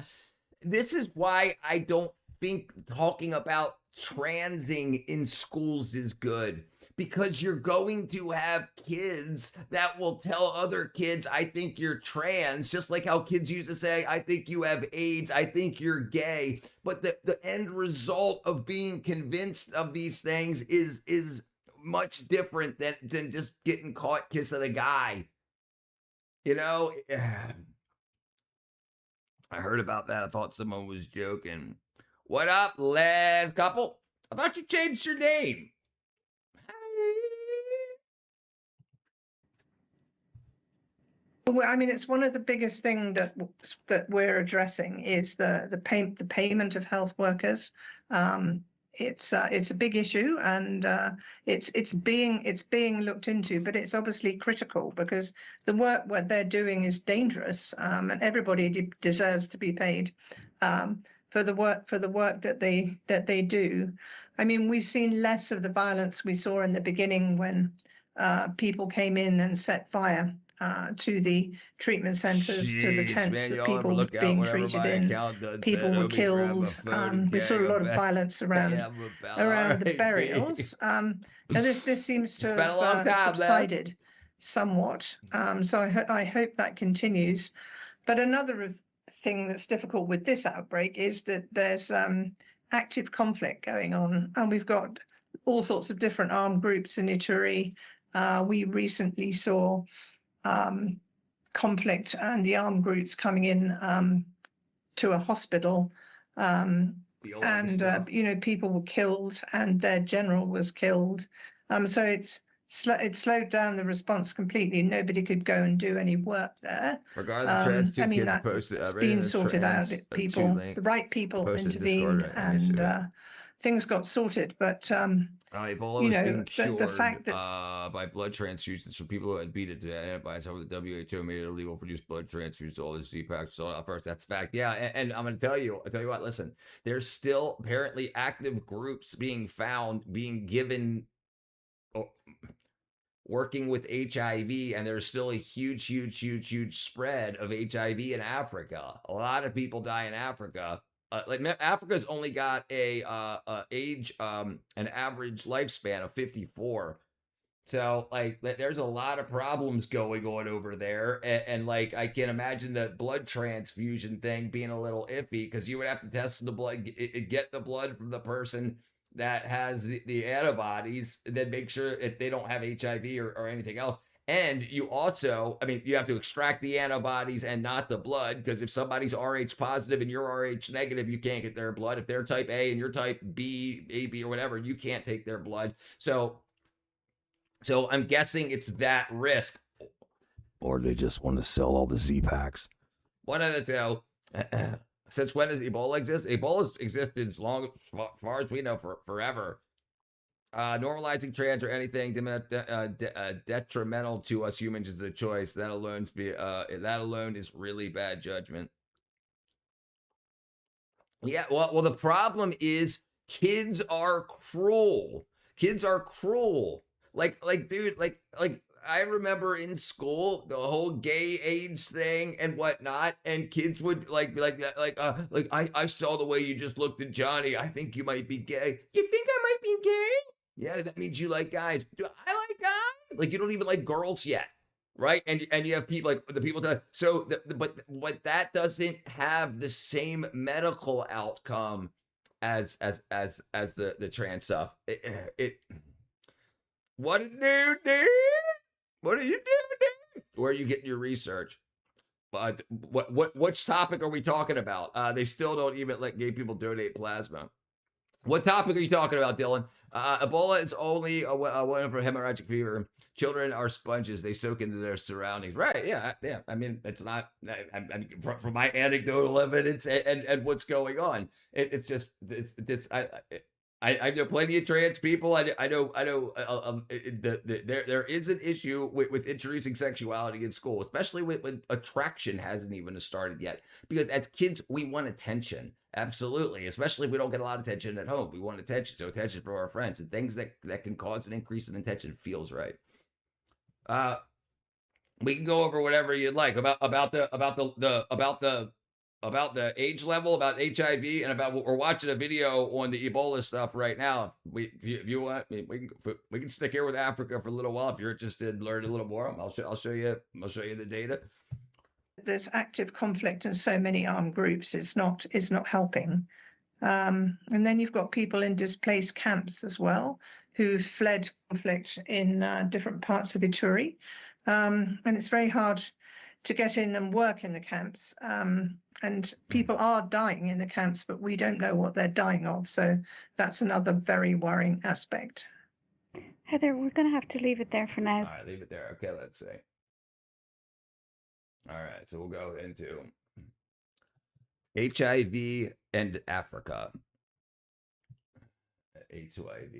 This is why I don't think talking about transing in schools is good. Because you're going to have kids that will tell other kids, I think you're trans, just like how kids used to say, I think you have AIDS, I think you're gay. But the end result of being convinced of these things is much different than just getting caught kissing a guy. You know, I heard about that. I thought someone was joking. What up, Les couple? I thought you changed your name. Well, I mean, it's one of the biggest things that we're addressing is the payment of health workers. It's a big issue, and it's being looked into, but it's obviously critical because the work what they're doing is dangerous, and everybody deserves to be paid for the work that they do. I mean, we've seen less of the violence we saw in the beginning when people came in and set fire to the treatment centers, to the tents that people were being treated in. People were killed. We saw a lot of violence around the burials. Now this seems to have subsided somewhat. So I hope that continues. But another thing that's difficult with this outbreak is that there's active conflict going on, and we've got all sorts of different armed groups in Ituri. We recently saw conflict and the armed groups coming in to a hospital, and people were killed and their general was killed. So it slowed down the response completely. Nobody could go and do any work there. Regardless, I mean, that's been sorted out. The right people intervened and things got sorted, but Ebola was being cured the fact that by blood transfusions from people who had beat it to antibodies. However, the WHO made it illegal to produce blood transfusions to all the Z-packs sold out first. That's fact. Yeah, and I'm going to tell you what. Listen, there's still apparently active groups being found, being given, working with HIV, and there's still a huge spread of HIV in Africa. A lot of people die in Africa. Africa's only got an average lifespan of 54. So there's a lot of problems going on over there. And I can imagine the blood transfusion thing being a little iffy because you would have to test the blood, get the blood from the person that has the antibodies, and then make sure if they don't have HIV or anything else. And you also, you have to extract the antibodies and not the blood, because if somebody's Rh positive and you're Rh negative, you can't get their blood. If they're type A and you're type B, AB or whatever, you can't take their blood. So I'm guessing it's that risk. Or they just want to sell all the Z-packs. One of the two. Since when does Ebola exist? Ebola's existed as far as we know, forever. Normalizing trans or anything detrimental to us humans is a choice. That alone is really bad judgment. Yeah, well, the problem is kids are cruel. Kids are cruel. Dude, I remember in school the whole gay AIDS thing and whatnot, and kids would I saw the way you just looked at Johnny. I think you might be gay. You think I might be gay? Yeah, that means you like guys. Do I like guys? You don't even like girls yet, right? And you have people the people tell. So, but that doesn't have the same medical outcome as the trans stuff. What do you do? What do you do? Where are you getting your research? But which topic are we talking about? They still don't even let gay people donate plasma. What topic are you talking about, Dylan? Ebola is only one for hemorrhagic fever. Children are sponges; they soak into their surroundings. Right? Yeah. I mean, it's not. I mean, from my anecdotal evidence and what's going on, it's just. I know plenty of trans people. I know. There is an issue with introducing sexuality in school, especially when attraction hasn't even started yet. Because as kids, we want attention. Absolutely, especially if we don't get a lot of attention at home. We want attention, so attention from our friends and things that can cause an increase in attention feels right. We can go over whatever you'd like about the age level, about HIV, and about what we're watching a video on the Ebola stuff right now. If you want, we can stick here with Africa for a little while if you're interested in learning a little more. I'll show you the data. There's active conflict and so many armed groups. It's not helping. And then you've got people in displaced camps as well who fled conflict in different parts of Ituri. And it's very hard to get in and work in the camps. And people are dying in the camps, but we don't know what they're dying of. So that's another very worrying aspect. Heather, we're going to have to leave it there for now. All right, leave it there. Okay, let's see. All right, so we'll go into HIV and Africa. HIV.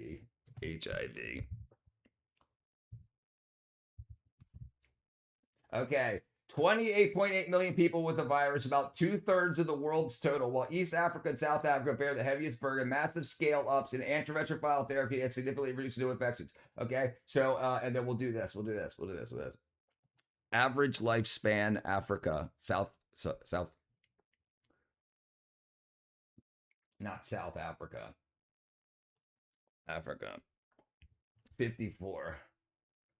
Okay, 28.8 million people with the virus, about 2/3 of the world's total, while East Africa and South Africa bear the heaviest burden, massive scale-ups in antiretroviral therapy and significantly reduced new infections. Okay, so, and then we'll do this. Average lifespan, Africa, not South Africa. Africa, 54.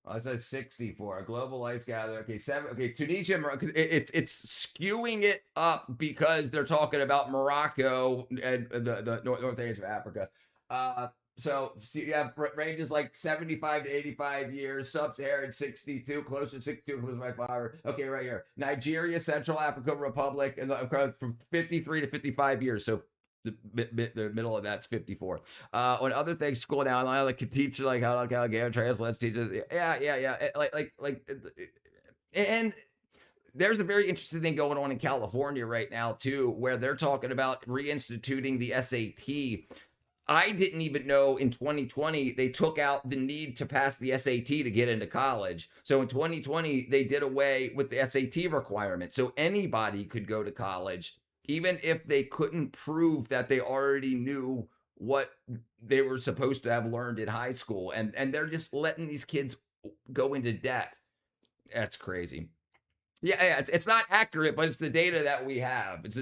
I said 64. Global life gather. Okay, 7. Okay, Tunisia. It's skewing it up because they're talking about Morocco and the North Asia of Africa. So you have ranges like 75 to 85 years, sub-Saharan 62, closer to 62, closer to 5. Okay, right here. Nigeria, Central African Republic, and from 53 to 55 years. So the middle of that's 54. On other things, school now, I like to teach like how to translate teachers. Yeah. And there's a very interesting thing going on in California right now too, where they're talking about reinstituting the SAT. I didn't even know in 2020 they took out the need to pass the SAT to get into college. So in 2020 they did away with the SAT requirement, so anybody could go to college, even if they couldn't prove that they already knew what they were supposed to have learned in high school. And they're just letting these kids go into debt. That's crazy. Yeah, it's not accurate, but it's the data that we have. Is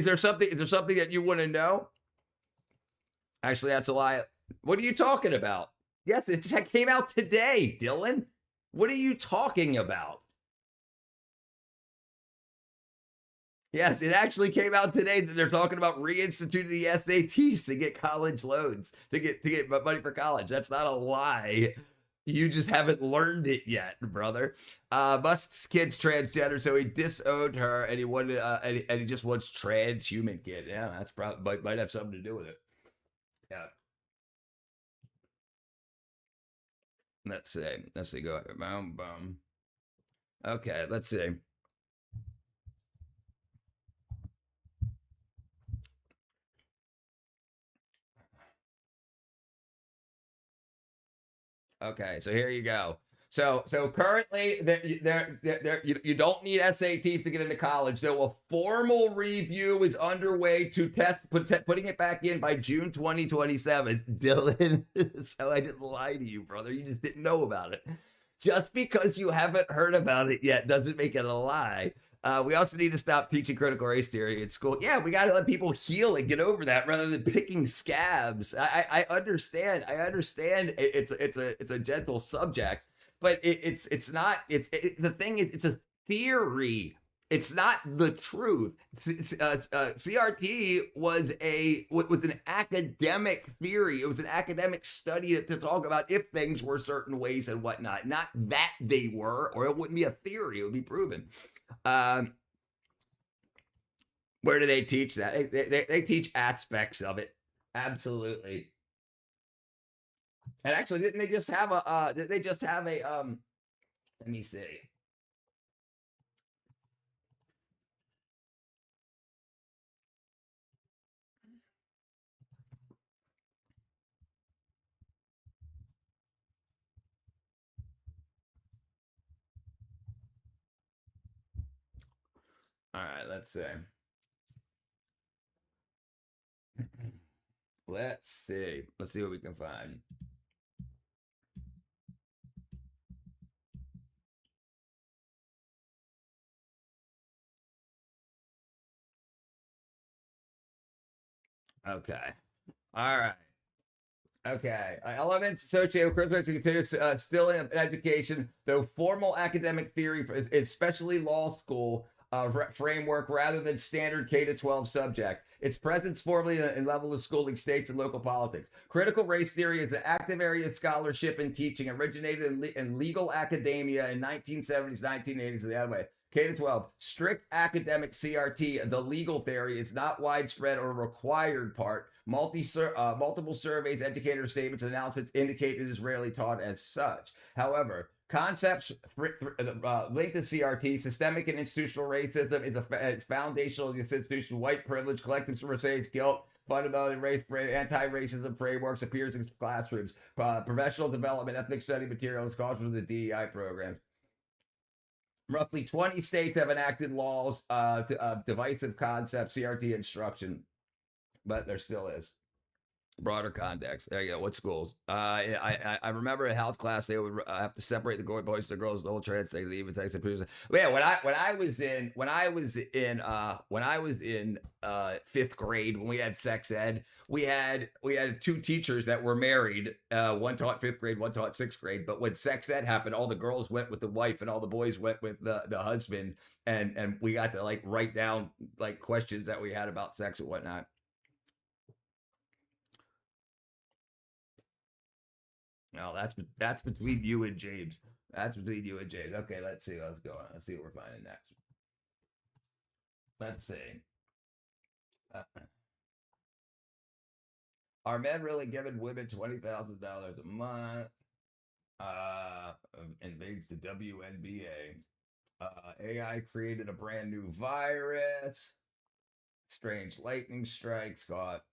there something that you want to know? Actually, that's a lie. What are you talking about? Yes, it came out today, Dylan. What are you talking about? Yes, it actually came out today that they're talking about reinstituting the SATs to get college loans, to get money for college. That's not a lie. You just haven't learned it yet, brother. Musk's kid's transgender, so he disowned her, and he wanted, and he just wants transhuman kid. Yeah, that's probably might have something to do with it. Yeah. Let's see. Go ahead. Boom. Okay, let's see. Okay, so here you go. So currently, you don't need SATs to get into college. So a formal review is underway to test putting it back in by June 2027. Dylan, so I didn't lie to you, brother. You just didn't know about it. Just because you haven't heard about it yet doesn't make it a lie. We also need to stop teaching critical race theory at school. Yeah, we got to let people heal and get over that rather than picking scabs. I understand. It's a gentle subject. But it's not. The thing is, it's a theory. It's not the truth. CRT was an academic theory. It was an academic study to talk about if things were certain ways and whatnot. Not that they were, or it wouldn't be a theory. It would be proven. Where do they teach that? They teach aspects of it. Absolutely. And actually, didn't they just have let me see. All right, let's see. Let's see. Let's see what we can find. Okay. All right. Okay. Elements associated with Christmas still in education, though formal academic theory, especially law school framework, rather than standard K-12 subject. Its presence formally in level of schooling, states, and local politics. Critical race theory is the active area of scholarship and teaching, originated in legal academia in 1970s, 1980s, and the other way. K-12, strict academic CRT, the legal theory, is not widespread or required part. Multiple surveys, educator statements, and analysis indicate it is rarely taught as such. However, concepts linked to CRT, systemic and institutional racism is foundational institution, white privilege, collective race, guilt, fundamental race, anti-racism frameworks appears in classrooms, professional development, ethnic study materials, culture of the DEI programs. Roughly 20 states have enacted laws to divisive concept CRT instruction, but there still is. Broader context. There you go. What schools? I remember in health class they would have to separate the boys to the girls, the whole trans thing, the even text and proofs. Yeah, when I was in 5th grade, when we had sex ed, we had 2 teachers that were married. One taught 5th grade, one taught 6th grade. But when sex ed happened, all the girls went with the wife and all the boys went with the husband, and we got to like write down like questions that we had about sex and whatnot. No, that's between you and James. That's between you and James. Okay, let's see what's going on. Let's see what we're finding next. Let's see. Are men really giving women $20,000 a month? Invades the WNBA. AI created a brand new virus. Strange lightning strikes caught.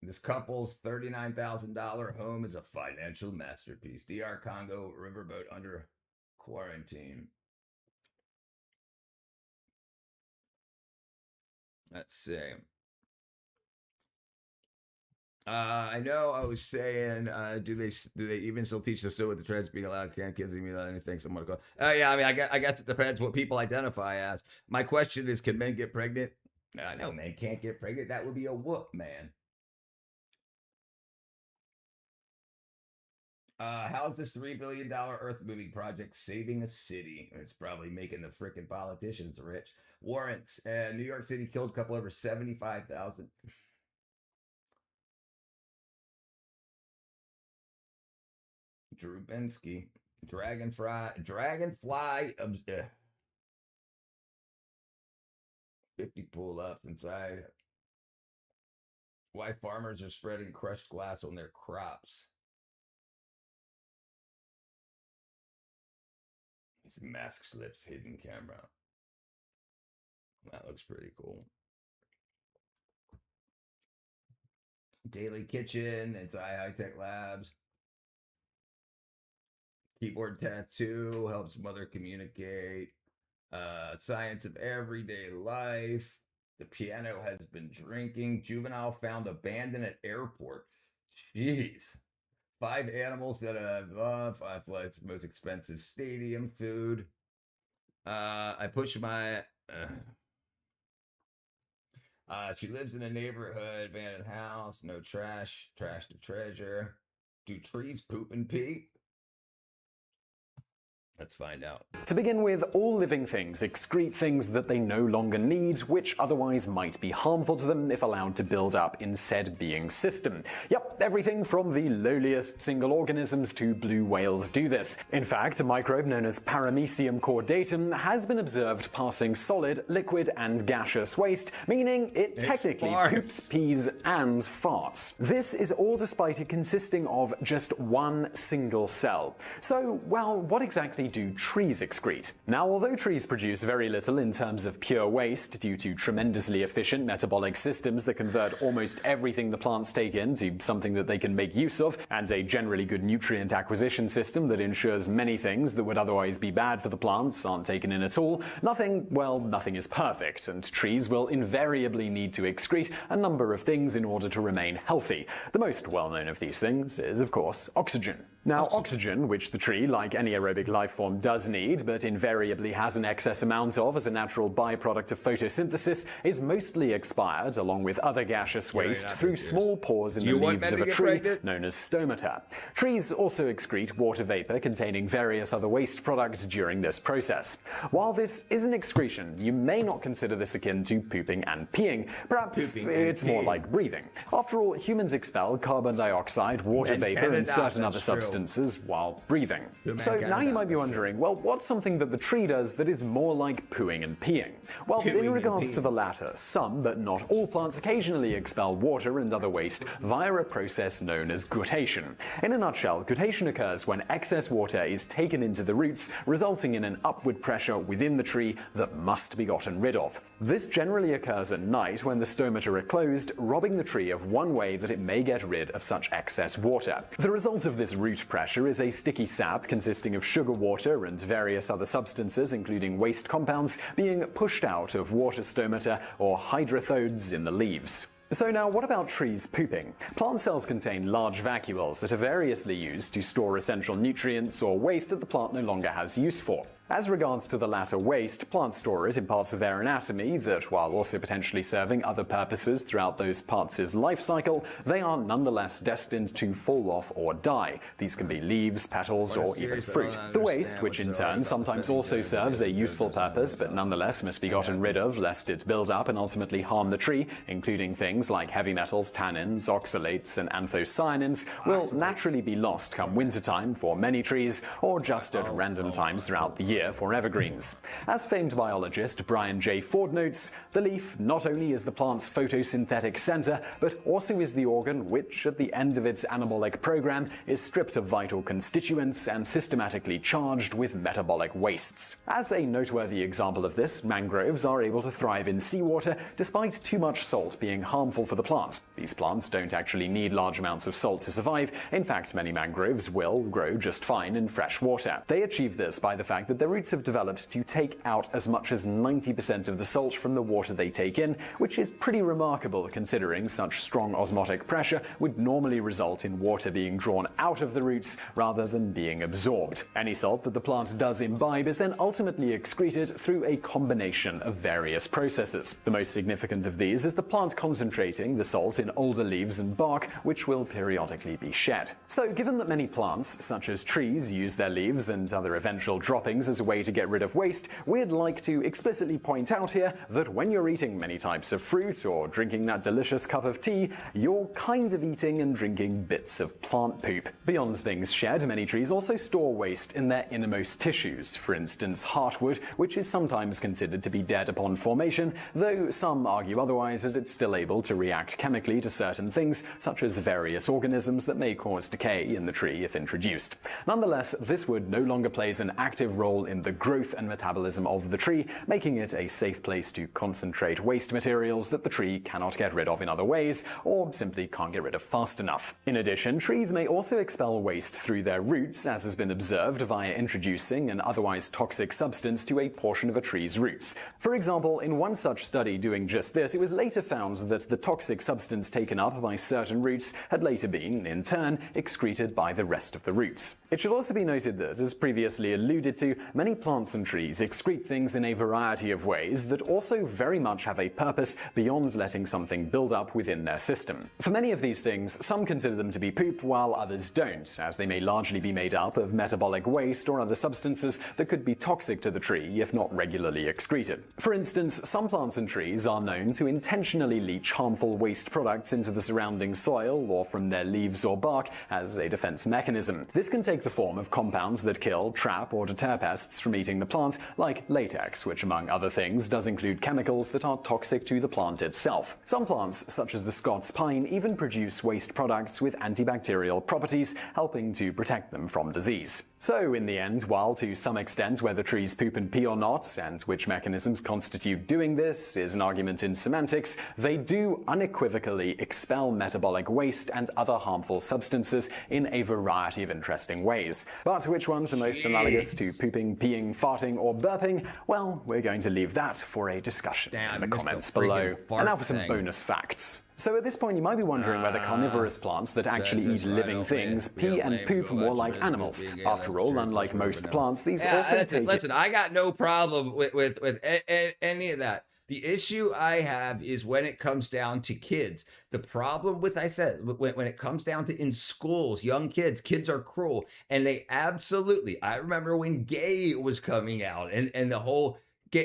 This couple's $39,000 home is a financial masterpiece. DR Congo riverboat under quarantine. Let's see. I know I was saying, do they even still teach the still with the trans being allowed? Can't kids even allowed anything? Someone go. Yeah, I mean, I guess it depends what people identify as. My question is, can men get pregnant? No, men can't get pregnant. That would be a whoop, man. How's this $3 billion earth moving project saving a city? It's probably making the frickin' politicians rich. Warrants. New York City killed a couple over 75,000. Drew Bensky. Dragonfly. 50 pull-ups inside. Why farmers are spreading crushed glass on their crops. This mask slips hidden camera. That looks pretty cool. Daily Kitchen inside High Tech Labs. Keyboard tattoo helps mother communicate. Science of everyday life. The piano has been drinking. Juvenile found abandoned at airport. Jeez. 5 animals that have 5 flights, most expensive stadium food. I push my. She lives in a neighborhood, abandoned house, no trash, trash to treasure. Do trees poop and pee? Let's find out. To begin with, all living things excrete things that they no longer need, which otherwise might be harmful to them if allowed to build up in said being's system. Yep, everything from the lowliest single organisms to blue whales do this. In fact, a microbe known as Paramecium caudatum has been observed passing solid, liquid, and gaseous waste, meaning it technically poops, pees, and farts. This is all despite it consisting of just one single cell. So, well, what exactly do trees excrete? Now, although trees produce very little in terms of pure waste due to tremendously efficient metabolic systems that convert almost everything the plants take in to something that they can make use of, and a generally good nutrient acquisition system that ensures many things that would otherwise be bad for the plants aren't taken in at all, nothing is perfect, and trees will invariably need to excrete a number of things in order to remain healthy. The most well-known of these things is, of course, oxygen. Now, oxygen, which the tree, like any aerobic life form, does need, but invariably has an excess amount of as a natural byproduct of photosynthesis, is mostly expired, along with other gaseous waste, through small pores in the leaves of a tree, known as stomata. Trees also excrete water vapor containing various other waste products during this process. While this is an excretion, you may not consider this akin to pooping and peeing. Perhaps it's more like breathing. After all, humans expel carbon dioxide, water vapor, and certain other substances while breathing. So now you might be wondering, well, what's something that the tree does that is more like pooing and peeing? Well, in regards to the latter, some, but not all plants occasionally expel water and other waste via a process known as guttation. In a nutshell, guttation occurs when excess water is taken into the roots, resulting in an upward pressure within the tree that must be gotten rid of. This generally occurs at night when the stomata are closed, robbing the tree of one way that it may get rid of such excess water. The result of this root pressure is a sticky sap consisting of sugar water and various other substances, including waste compounds, being pushed out of water stomata or hydrothodes in the leaves. So now, what about trees pooping? Plant cells contain large vacuoles that are variously used to store essential nutrients or waste that the plant no longer has use for. As regards to the latter waste, plants store it in parts of their anatomy that, while also potentially serving other purposes throughout those parts' life cycle, they are nonetheless destined to fall off or die. These can be leaves, petals, or even fruit. The waste, which in turn sometimes also serves a useful purpose, but nonetheless must be gotten rid of lest it build up and ultimately harm the tree, including things like heavy metals, tannins, oxalates, and anthocyanins, will naturally be lost come wintertime for many trees, or just at random times throughout the year for evergreens. As famed biologist Brian J. Ford notes, the leaf not only is the plant's photosynthetic center, but also is the organ which, at the end of its anabolic program, is stripped of vital constituents and systematically charged with metabolic wastes. As a noteworthy example of this, mangroves are able to thrive in seawater despite too much salt being harmful for the plant. These plants don't actually need large amounts of salt to survive. In fact, many mangroves will grow just fine in fresh water. They achieve this by the fact that their roots have developed to take out as much as 90% of the salt from the water they take in, which is pretty remarkable considering such strong osmotic pressure would normally result in water being drawn out of the roots rather than being absorbed. Any salt that the plant does imbibe is then ultimately excreted through a combination of various processes. The most significant of these is the plant concentrating the salt in older leaves and bark, which will periodically be shed. So, given that many plants, such as trees, use their leaves and other eventual droppings as a way to get rid of waste, we'd like to explicitly point out here that when you're eating many types of fruit or drinking that delicious cup of tea, you're kind of eating and drinking bits of plant poop. Beyond things shed, many trees also store waste in their innermost tissues, for instance heartwood, which is sometimes considered to be dead upon formation, though some argue otherwise as it's still able to react chemically to certain things, such as various organisms that may cause decay in the tree if introduced. Nonetheless, this wood no longer plays an active role in the growth and metabolism of the tree, making it a safe place to concentrate waste materials that the tree cannot get rid of in other ways, or simply can't get rid of fast enough. In addition, trees may also expel waste through their roots, as has been observed via introducing an otherwise toxic substance to a portion of a tree's roots. For example, in one such study doing just this, it was later found that the toxic substance taken up by certain roots had later been, in turn, excreted by the rest of the roots. It should also be noted that, as previously alluded to, many plants and trees excrete things in a variety of ways that also very much have a purpose beyond letting something build up within their system. For many of these things, some consider them to be poop while others don't, as they may largely be made up of metabolic waste or other substances that could be toxic to the tree if not regularly excreted. For instance, some plants and trees are known to intentionally leach harmful waste products into the surrounding soil or from their leaves or bark as a defense mechanism. This can take the form of compounds that kill, trap, or deter pests from eating the plant, like latex, which among other things does include chemicals that are toxic to the plant itself. Some plants, such as the Scots pine, even produce waste products with antibacterial properties, helping to protect them from disease. So, in the end, while to some extent whether trees poop and pee or not, and which mechanisms constitute doing this, is an argument in semantics, they do unequivocally expel metabolic waste and other harmful substances in a variety of interesting ways. But which ones are most analogous to pooping, peeing, farting, or burping? Well, we're going to leave that for a discussion in the comments below. And now for some bonus facts. So at this point you might be wondering whether carnivorous plants that actually eat living things pee and poop more like animals. After all, unlike most plants, these also take... Listen, I got no problem with any of that. The issue I have is when it comes down to kids. The problem with, I said, when it comes down to in schools, young kids are cruel. And they absolutely, I remember when gay was coming out and the whole...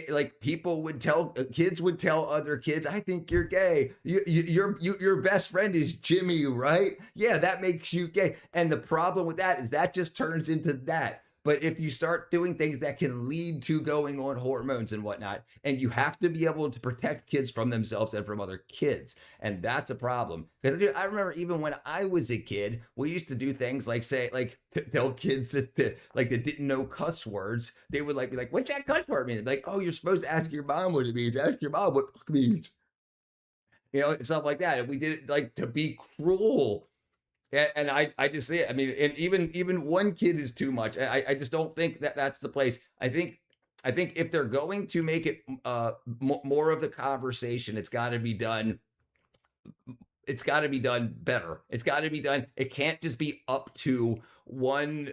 like people would tell kids would tell other kids, I think you're gay. Your best friend is Jimmy, right? Yeah, that makes you gay. And the problem with that is that just turns into that. But if you start doing things that can lead to going on hormones and whatnot, and you have to be able to protect kids from themselves and from other kids, and that's a problem. Because I remember even when I was a kid, we used to do things like tell kids that didn't know cuss words. They would be like, what's that cuss word mean? Like, oh, you're supposed to ask your mom what it means. Ask your mom what fuck means. You know, stuff like that. And we did it to be cruel. And I just see it. I mean, and even one kid is too much. I just don't think that's the place. I think if they're going to make it more of the conversation, it's got to be done. It's got to be done better. It's got to be done. It can't just be up to one.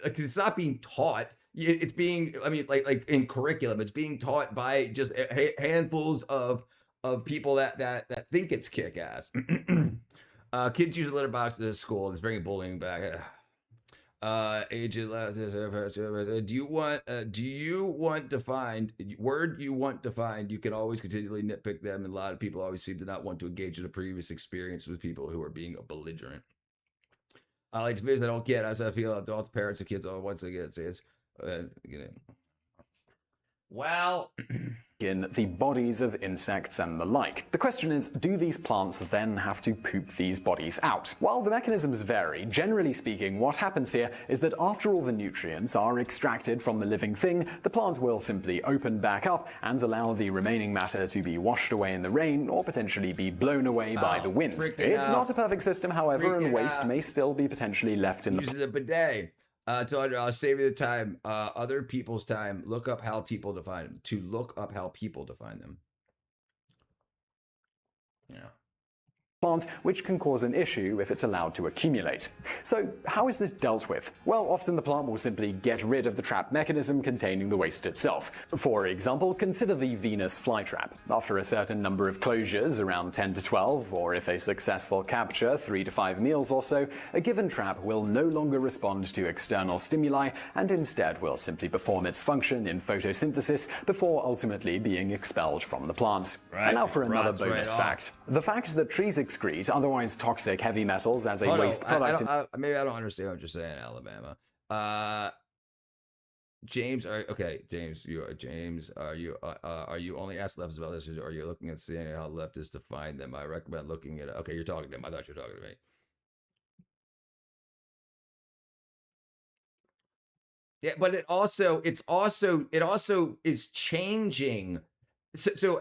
Because it's not being taught. It's being. I mean, like in curriculum, it's being taught by just handfuls of people that think it's kick-ass. Kids use a litter box at school. It's bringing bullying back. Do you want defined? Word you want defined. You can always continually nitpick them, and a lot of people always seem to not want to engage in a previous experience with people who are being belligerent. I like to visit. I don't get. I feel adults, parents, and kids. Once they get it, well. In the bodies of insects and the like. The question is, do these plants then have to poop these bodies out? While the mechanisms vary, generally speaking, what happens here is that after all the nutrients are extracted from the living thing, the plant will simply open back up and allow the remaining matter to be washed away in the rain or potentially be blown away by the wind. It's not a perfect system, however, and waste may still be potentially left in the... Use the bidet. I'll save you the time, other people's time. Look up how people define them. To look up how people define them. Yeah. Plants, which can cause an issue if it's allowed to accumulate. So how is this dealt with? Well, often the plant will simply get rid of the trap mechanism containing the waste itself. For example, consider the Venus flytrap. After a certain number of closures, around 10 to 12, or if a successful capture, 3 to 5 meals or so, a given trap will no longer respond to external stimuli and instead will simply perform its function in photosynthesis before ultimately being expelled from the plant. Right. And now for another bonus fact. The fact that trees excrete otherwise toxic heavy metals as a waste product. Maybe I don't understand what you're saying, Alabama. James, James, are you only asked leftists about this, or are you looking at seeing how leftists define them? I recommend looking at it. Okay, you're talking to them. I thought you were talking to me. Yeah, but it also is changing. So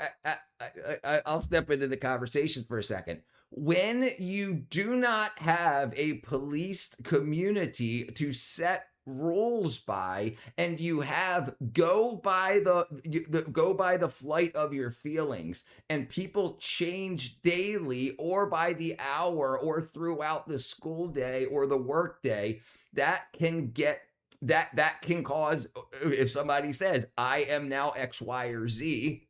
I'll step into the conversation for a second. When you do not have a policed community to set rules by, and you have go by the flight of your feelings, and people change daily or by the hour or throughout the school day or the work day, that can get that can cause, if somebody says, I am now X, Y, or Z,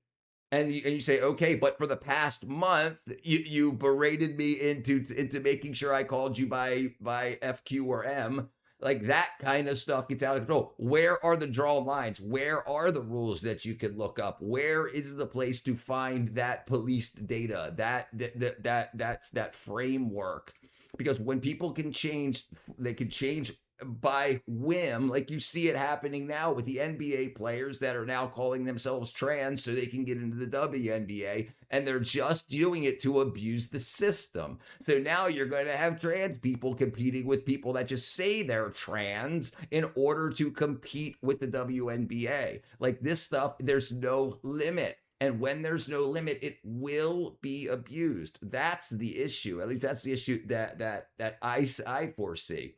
and you say, okay, but for the past month, you berated me into making sure I called you by F, Q, or M. Like that kind of stuff gets out of control. Where are the drawn lines? Where are the rules that you can look up? Where is the place to find that policed data? That's that framework. Because when people can change, they can change by whim, like you see it happening now with the NBA players that are now calling themselves trans so they can get into the WNBA, and they're just doing it to abuse the system. So now you're going to have trans people competing with people that just say they're trans in order to compete with the WNBA. Like this stuff, there's no limit. And when there's no limit, it will be abused. That's the issue. At least that's the issue that I foresee.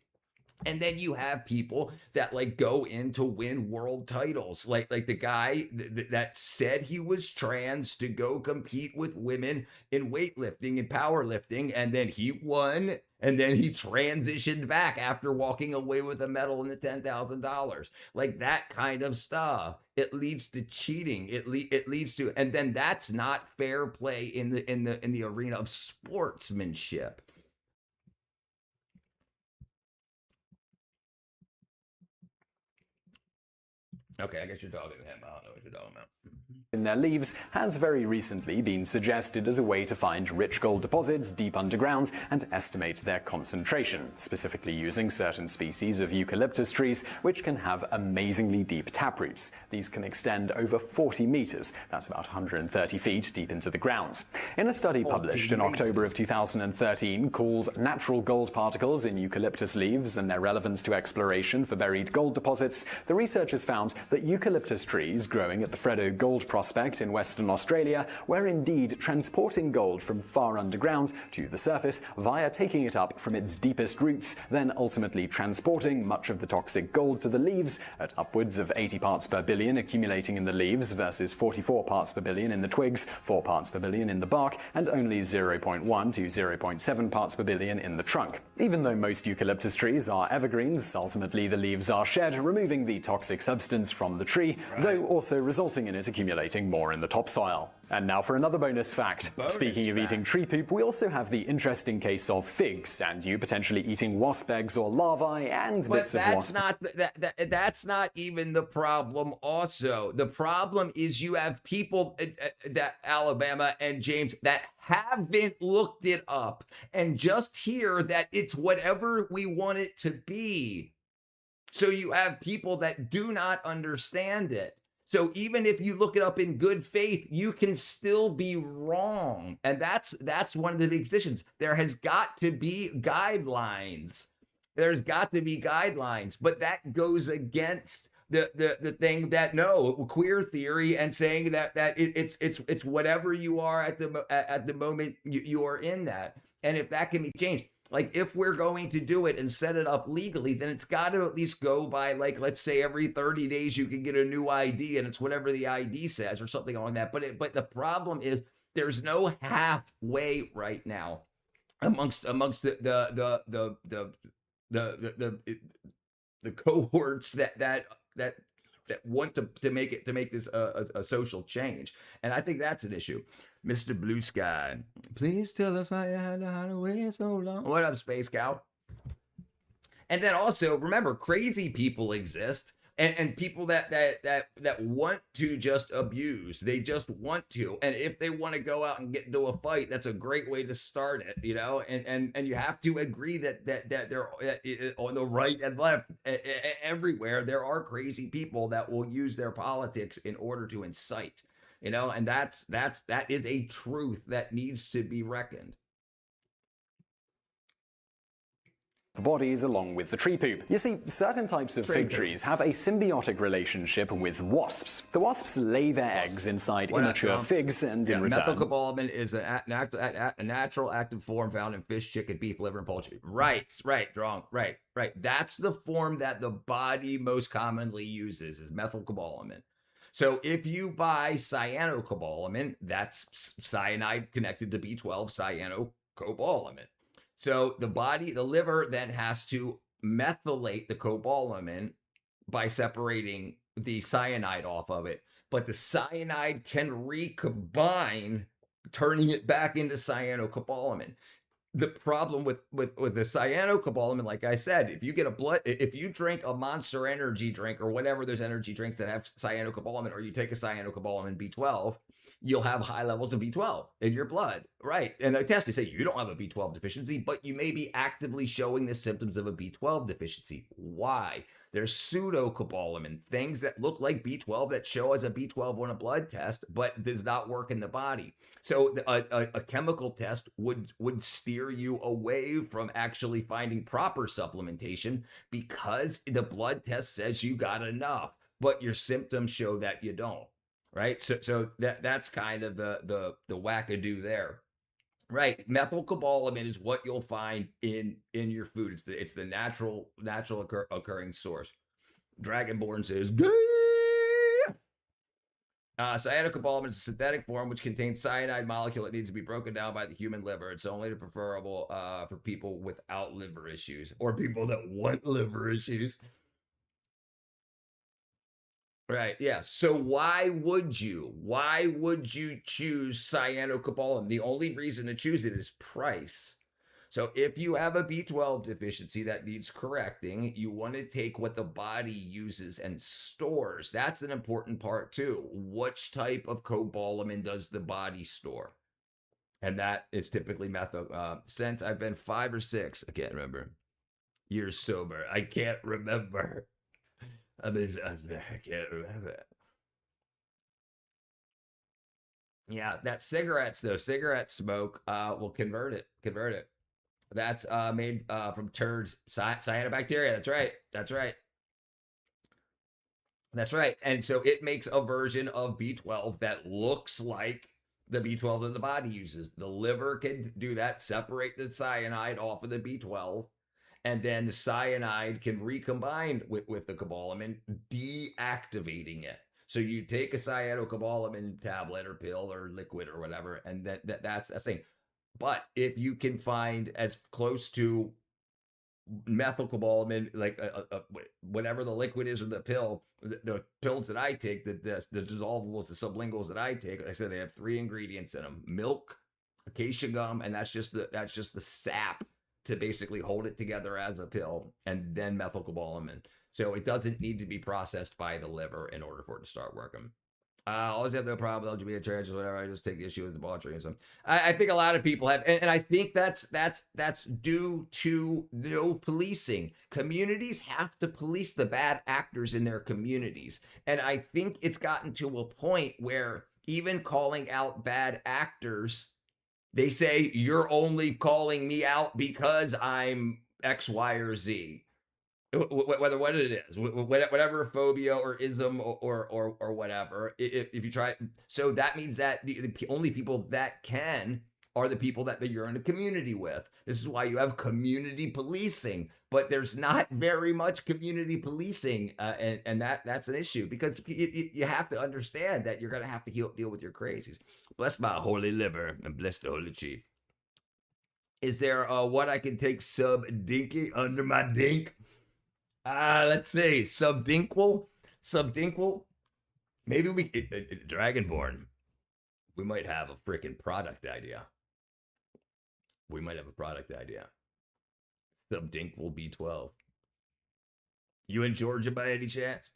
And then you have people that like go in to win world titles, like the guy that said he was trans to go compete with women in weightlifting and powerlifting, and then he won, and then he transitioned back after walking away with a medal and the $10,000. Like that kind of stuff. It leads to cheating. It leads to, and then that's not fair play in the arena of sportsmanship. Okay, I guess you're talking to him. I don't know what you're talking about. In their leaves has very recently been suggested as a way to find rich gold deposits deep underground and estimate their concentration, specifically using certain species of eucalyptus trees which can have amazingly deep taproots. These can extend over 40 meters, that's about 130 feet deep into the ground. In a study published in October of 2013 called Natural Gold Particles in Eucalyptus Leaves and Their Relevance to Exploration for Buried Gold Deposits, the researchers found that eucalyptus trees growing at the Freddo Gold Prospect in Western Australia were indeed transporting gold from far underground to the surface via taking it up from its deepest roots, then ultimately transporting much of the toxic gold to the leaves at upwards of 80 parts per billion accumulating in the leaves versus 44 parts per billion in the twigs, 4 parts per billion in the bark, and only 0.1 to 0.7 parts per billion in the trunk. Even though most eucalyptus trees are evergreens, ultimately the leaves are shed, removing the toxic substance from the tree, though also resulting in it accumulating more in the topsoil. And now for another bonus fact. Speaking of eating tree poop, we also have the interesting case of figs, and you potentially eating wasp eggs or larvae and bits of wasp. That's not even the problem also. The problem is you have people that Alabama and James that haven't looked it up and just hear that it's whatever we want it to be. So you have people that do not understand it. So even if you look it up in good faith, you can still be wrong. And that's one of the big positions. There has got to be guidelines. There's got to be guidelines, but that goes against the thing that queer theory and saying that it's whatever you are at the moment you are in that. And if that can be changed, like if we're going to do it and set it up legally, then it's got to at least go by, like, let's say every 30 days you can get a new ID and it's whatever the ID says or something like that. But the problem is there's no halfway right now amongst the cohorts that want to make this a social change. And I think that's an issue. Mr. Blue Sky, please tell us why you had to wait so long. What up, Space Cow? And then also remember, crazy people exist, and people that want to just abuse. They just want to, and if they want to go out and get into a fight, that's a great way to start it, you know. And you have to agree that there on the right and left, everywhere there are crazy people that will use their politics in order to incite, you know. And that is a truth that needs to be reckoned. Bodies along with the tree poop. You see, certain types of fig trees have a symbiotic relationship with wasps. The wasps lay their eggs inside immature figs, and in return... Methylcobalamin is a natural active form found in fish, chicken, beef, liver, and poultry. Right, Drong, right. That's the form that the body most commonly uses, is methylcobalamin. So if you buy cyanocobalamin, that's cyanide connected to B12, cyanocobalamin. So the liver then has to methylate the cobalamin by separating the cyanide off of it, but the cyanide can recombine, turning it back into cyanocobalamin. The problem with the cyanocobalamin, like I said, if you drink a Monster Energy drink or whatever, there's energy drinks that have cyanocobalamin, or you take a cyanocobalamin B12, you'll have high levels of B12 in your blood, right? And a test, they say you don't have a B12 deficiency, but you may be actively showing the symptoms of a B12 deficiency. Why? There's pseudocobalamin, things that look like B12 that show as a B12 on a blood test, but does not work in the body. So a chemical test would steer you away from actually finding proper supplementation because the blood test says you got enough, but your symptoms show that you don't, right? So that's kind of the wackadoo there. Right, methylcobalamin is what you'll find in your food. It's the natural occurring source. Dragonborn says, "Gay!" Cyanocobalamin is a synthetic form which contains cyanide molecule that needs to be broken down by the human liver. It's only preferable for people without liver issues or people that want liver issues. Right, yeah. So why would you choose cyanocobalamin? The only reason to choose it is price. So if you have a B12 deficiency that needs correcting, you want to take what the body uses and stores. That's an important part too. Which type of cobalamin does the body store? And that is typically methyl. Since I've been 5 or 6, I can't remember, years sober, I can't remember. I can't remember. Yeah, that cigarettes though. Cigarette smoke will convert it. That's made from turds, cyanobacteria. That's right. And so it makes a version of B12 that looks like the B12 that the body uses. The liver can do that, separate the cyanide off of the B12. And then the cyanide can recombine with the cobalamin, deactivating it. So you take a cyanocobalamin tablet or pill or liquid or whatever, and that's a thing. But if you can find as close to methylcobalamin, like whatever the liquid is or the pill, the pills that I take, the dissolvables, the sublinguals that I take, like I said, they have 3 ingredients in them: milk, acacia gum, and that's just the sap to basically hold it together as a pill, and then methylcobalamin. So it doesn't need to be processed by the liver in order for it to start working. I always have no problem with LGBT trans or whatever. I just take issue with debauchery and stuff. I think a lot of people have, and I think that's due to no policing. Communities have to police the bad actors in their communities. And I think it's gotten to a point where even calling out bad actors, they say, you're only calling me out because I'm X, Y, or Z. Whether what it is, whatever phobia or ism or whatever, if you try. So that means that the only people that can are the people that you're in a community with. This is why you have community policing, but there's not very much community policing, and that's an issue, because you have to understand that you're going to have to deal with your crazies. Bless my holy liver and bless the holy chief. Is there what I can take sub dinky under my dink? Let's see, subdinqual. Maybe we Dragonborn. We might have a freaking product idea. Subdinqual B12. You in Georgia by any chance?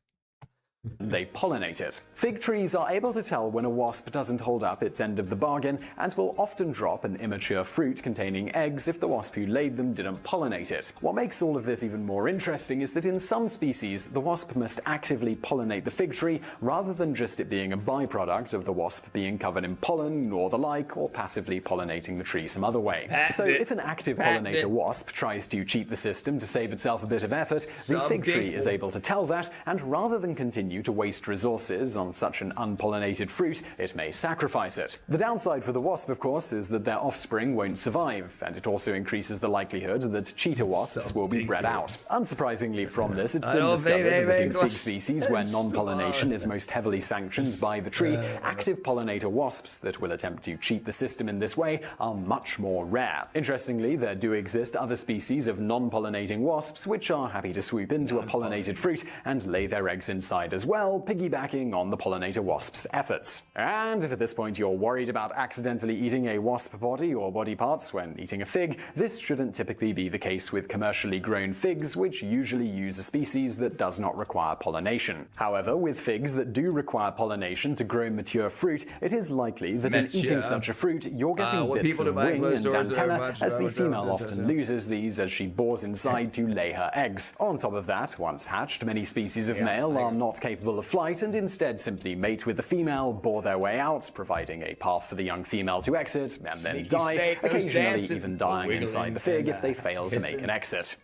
They pollinate it. Fig trees are able to tell when a wasp doesn't hold up its end of the bargain and will often drop an immature fruit containing eggs if the wasp who laid them didn't pollinate it. What makes all of this even more interesting is that in some species, the wasp must actively pollinate the fig tree rather than just it being a byproduct of the wasp being covered in pollen or the like, or passively pollinating the tree some other way. So if an active pollinator wasp tries to cheat the system to save itself a bit of effort, the fig tree is able to tell that, and rather than continue continue to waste resources on such an unpollinated fruit, it may sacrifice it. The downside for the wasp, of course, is that their offspring won't survive, and it also increases the likelihood that cheetah wasps will be bred out. Unsurprisingly from this, it's been discovered that in fig species where non-pollination is most heavily sanctioned by the tree, active pollinator wasps that will attempt to cheat the system in this way are much more rare. Interestingly, there do exist other species of non-pollinating wasps which are happy to swoop into a pollinated fruit and lay their eggs inside as well, piggybacking on the pollinator wasp's efforts. And if at this point you're worried about accidentally eating a wasp body or body parts when eating a fig, this shouldn't typically be the case with commercially grown figs, which usually use a species that does not require pollination. However, with figs that do require pollination to grow mature fruit, it is likely that in eating such a fruit, you're getting bits of wing and antenna, as the female often loses these as she bores inside to lay her eggs. On top of that, once hatched, many species of male are not capable of flight and instead simply mate with the female, bore their way out, providing a path for the young femle to exit, and then die, occasionally even dying inside the fig if they fail to make an exit.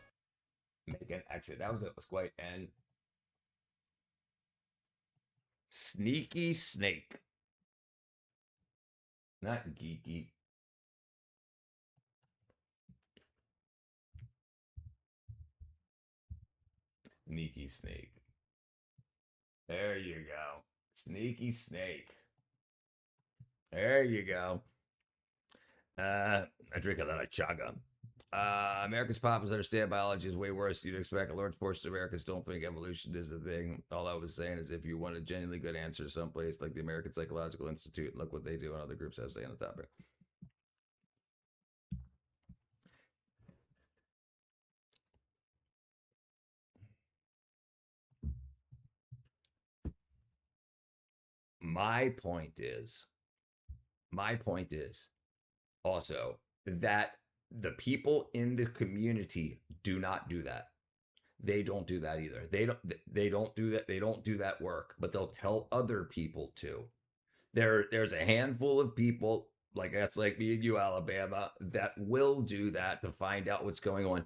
That was quite an sneaky snake. Not geeky. Sneaky snake. There you go. Sneaky snake. There you go. I drink a lot of chaga. America's populace understand biology is way worse than you'd expect. A large portion of Americans don't think evolution is the thing. All I was saying is if you want a genuinely good answer someplace like the American Psychological Institute, look what they do and other groups have to say on the topic. My point is also that the people in the community do not do that. They don't do that either. They don't do that. They don't do that work, but they'll tell other people to. There's a handful of people like us, like me and you, Alabama, that will do that to find out what's going on.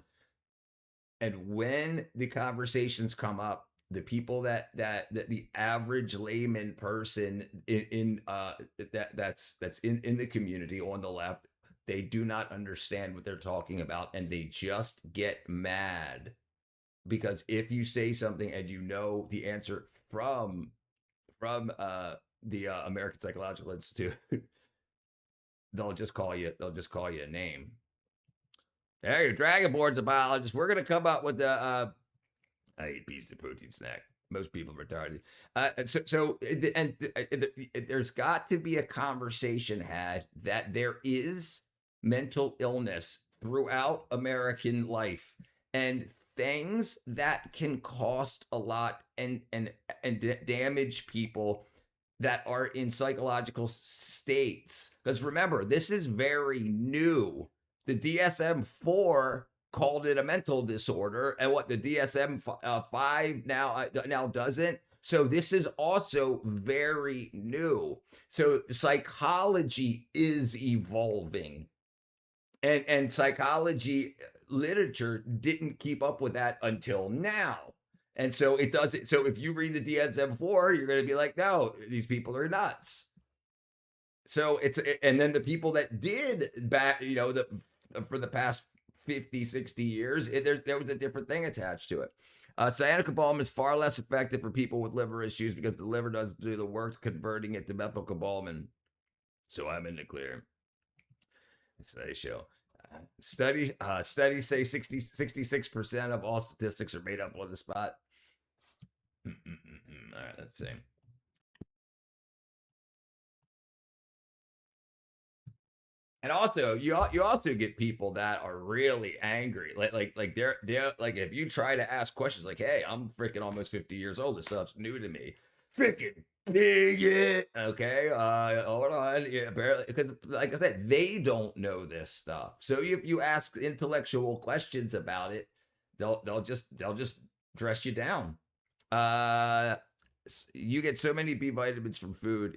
And when the conversations come up, the people that the average layman person that's in the community on the left, they do not understand what they're talking about, and they just get mad because if you say something and you know the answer from the American Psychological Institute, they'll just call you a name. Hey, your Dragonborn's a biologist. We're gonna come up with the I eat pieces of protein snack. Most people are retarded. There's got to be a conversation had that there is mental illness throughout American life and things that can cost a lot and damage people that are in psychological states. Because remember, this is very new. The DSM-4 called it a mental disorder, and what the DSM-5 now doesn't. So this is also very new. So psychology is evolving, and psychology literature didn't keep up with that until now. And so it doesn't. So if you read the DSM-4, you're going to be like, no, these people are nuts. So and then the people that did back, for the past 50, 60 years, there was a different thing attached to it. Cyanocobalamin is far less effective for people with liver issues because the liver doesn't do the work converting it to methylcobalamin. So I'm in the clear. Studies show. Studies say 66% of all statistics are made up on the spot. All right, let's see. And also, you also get people that are really angry. Like they're like, if you try to ask questions like, hey, I'm freaking almost 50 years old. This stuff's new to me. Freaking bigot. Okay. Hold on. Yeah, barely, because like I said, they don't know this stuff. So if you ask intellectual questions about it, they'll just dress you down. You get so many B vitamins from food.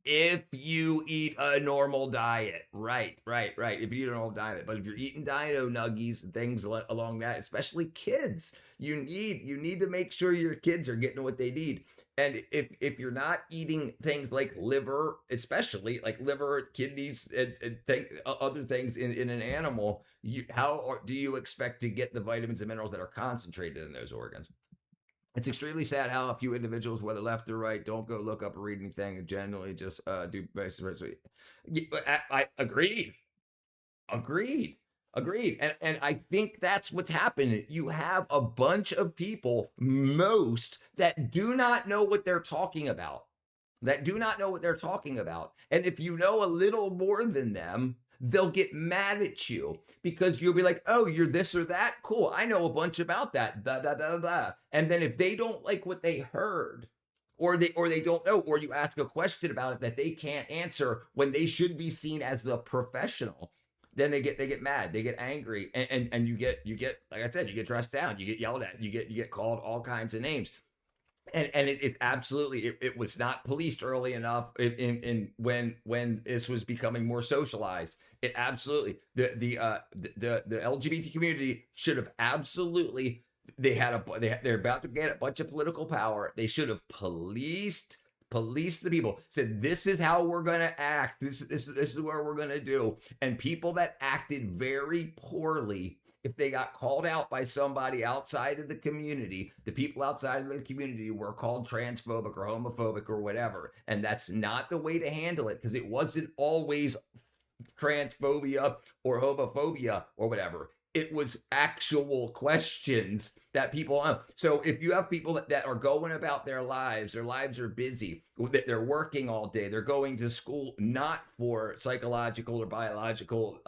If you eat a normal diet, right. If you eat a normal diet, but if you're eating dino nuggies and things along that, especially kids, you need to make sure your kids are getting what they need. And if you're not eating things like liver, especially like liver, kidneys, and other things in an animal, how do you expect to get the vitamins and minerals that are concentrated in those organs? It's extremely sad how a few individuals, whether left or right, don't go look up or read anything and generally just do basically. I agreed. And I think that's what's happening. You have a bunch of people, most that do not know what they're talking about. And if you know a little more than them, they'll get mad at you because you'll be like, oh, you're this or that? Cool. I know a bunch about that. Blah, blah, blah, blah. And then if they don't like what they heard, or they don't know, or you ask a question about it that they can't answer when they should be seen as the professional, then they get mad, they get angry, and you get, like I said, you get dressed down, you get yelled at, you get called all kinds of names. And it absolutely, it was not policed early enough when this was becoming more socialized. It absolutely, the LGBT community should have absolutely, they're about to get a bunch of political power. They should have policed the people, said, this is how we're going to act. This is what we're going to do. And people that acted very poorly, if they got called out by somebody outside of the community, the people outside of the community were called transphobic or homophobic or whatever. And that's not the way to handle it, because it wasn't always transphobia or homophobia or whatever. It was actual questions that people have. So if you have people that are going about their lives are busy, they're working all day, they're going to school not for psychological or biological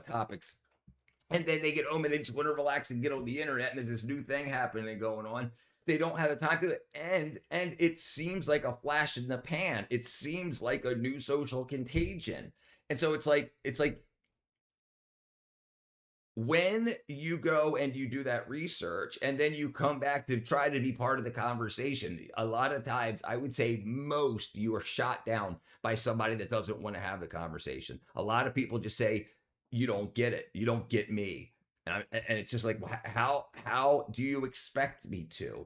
topics, and then they get home and they just want to relax and get on the internet, and there's this new thing happening and going on. They don't have the time to do it. And it seems like a flash in the pan. It seems like a new social contagion. And so it's like when you go and you do that research and then you come back to try to be part of the conversation, a lot of times, I would say most, you are shot down by somebody that doesn't want to have the conversation. A lot of people just say, you don't get it. You don't get me. And it's just like, how do you expect me to?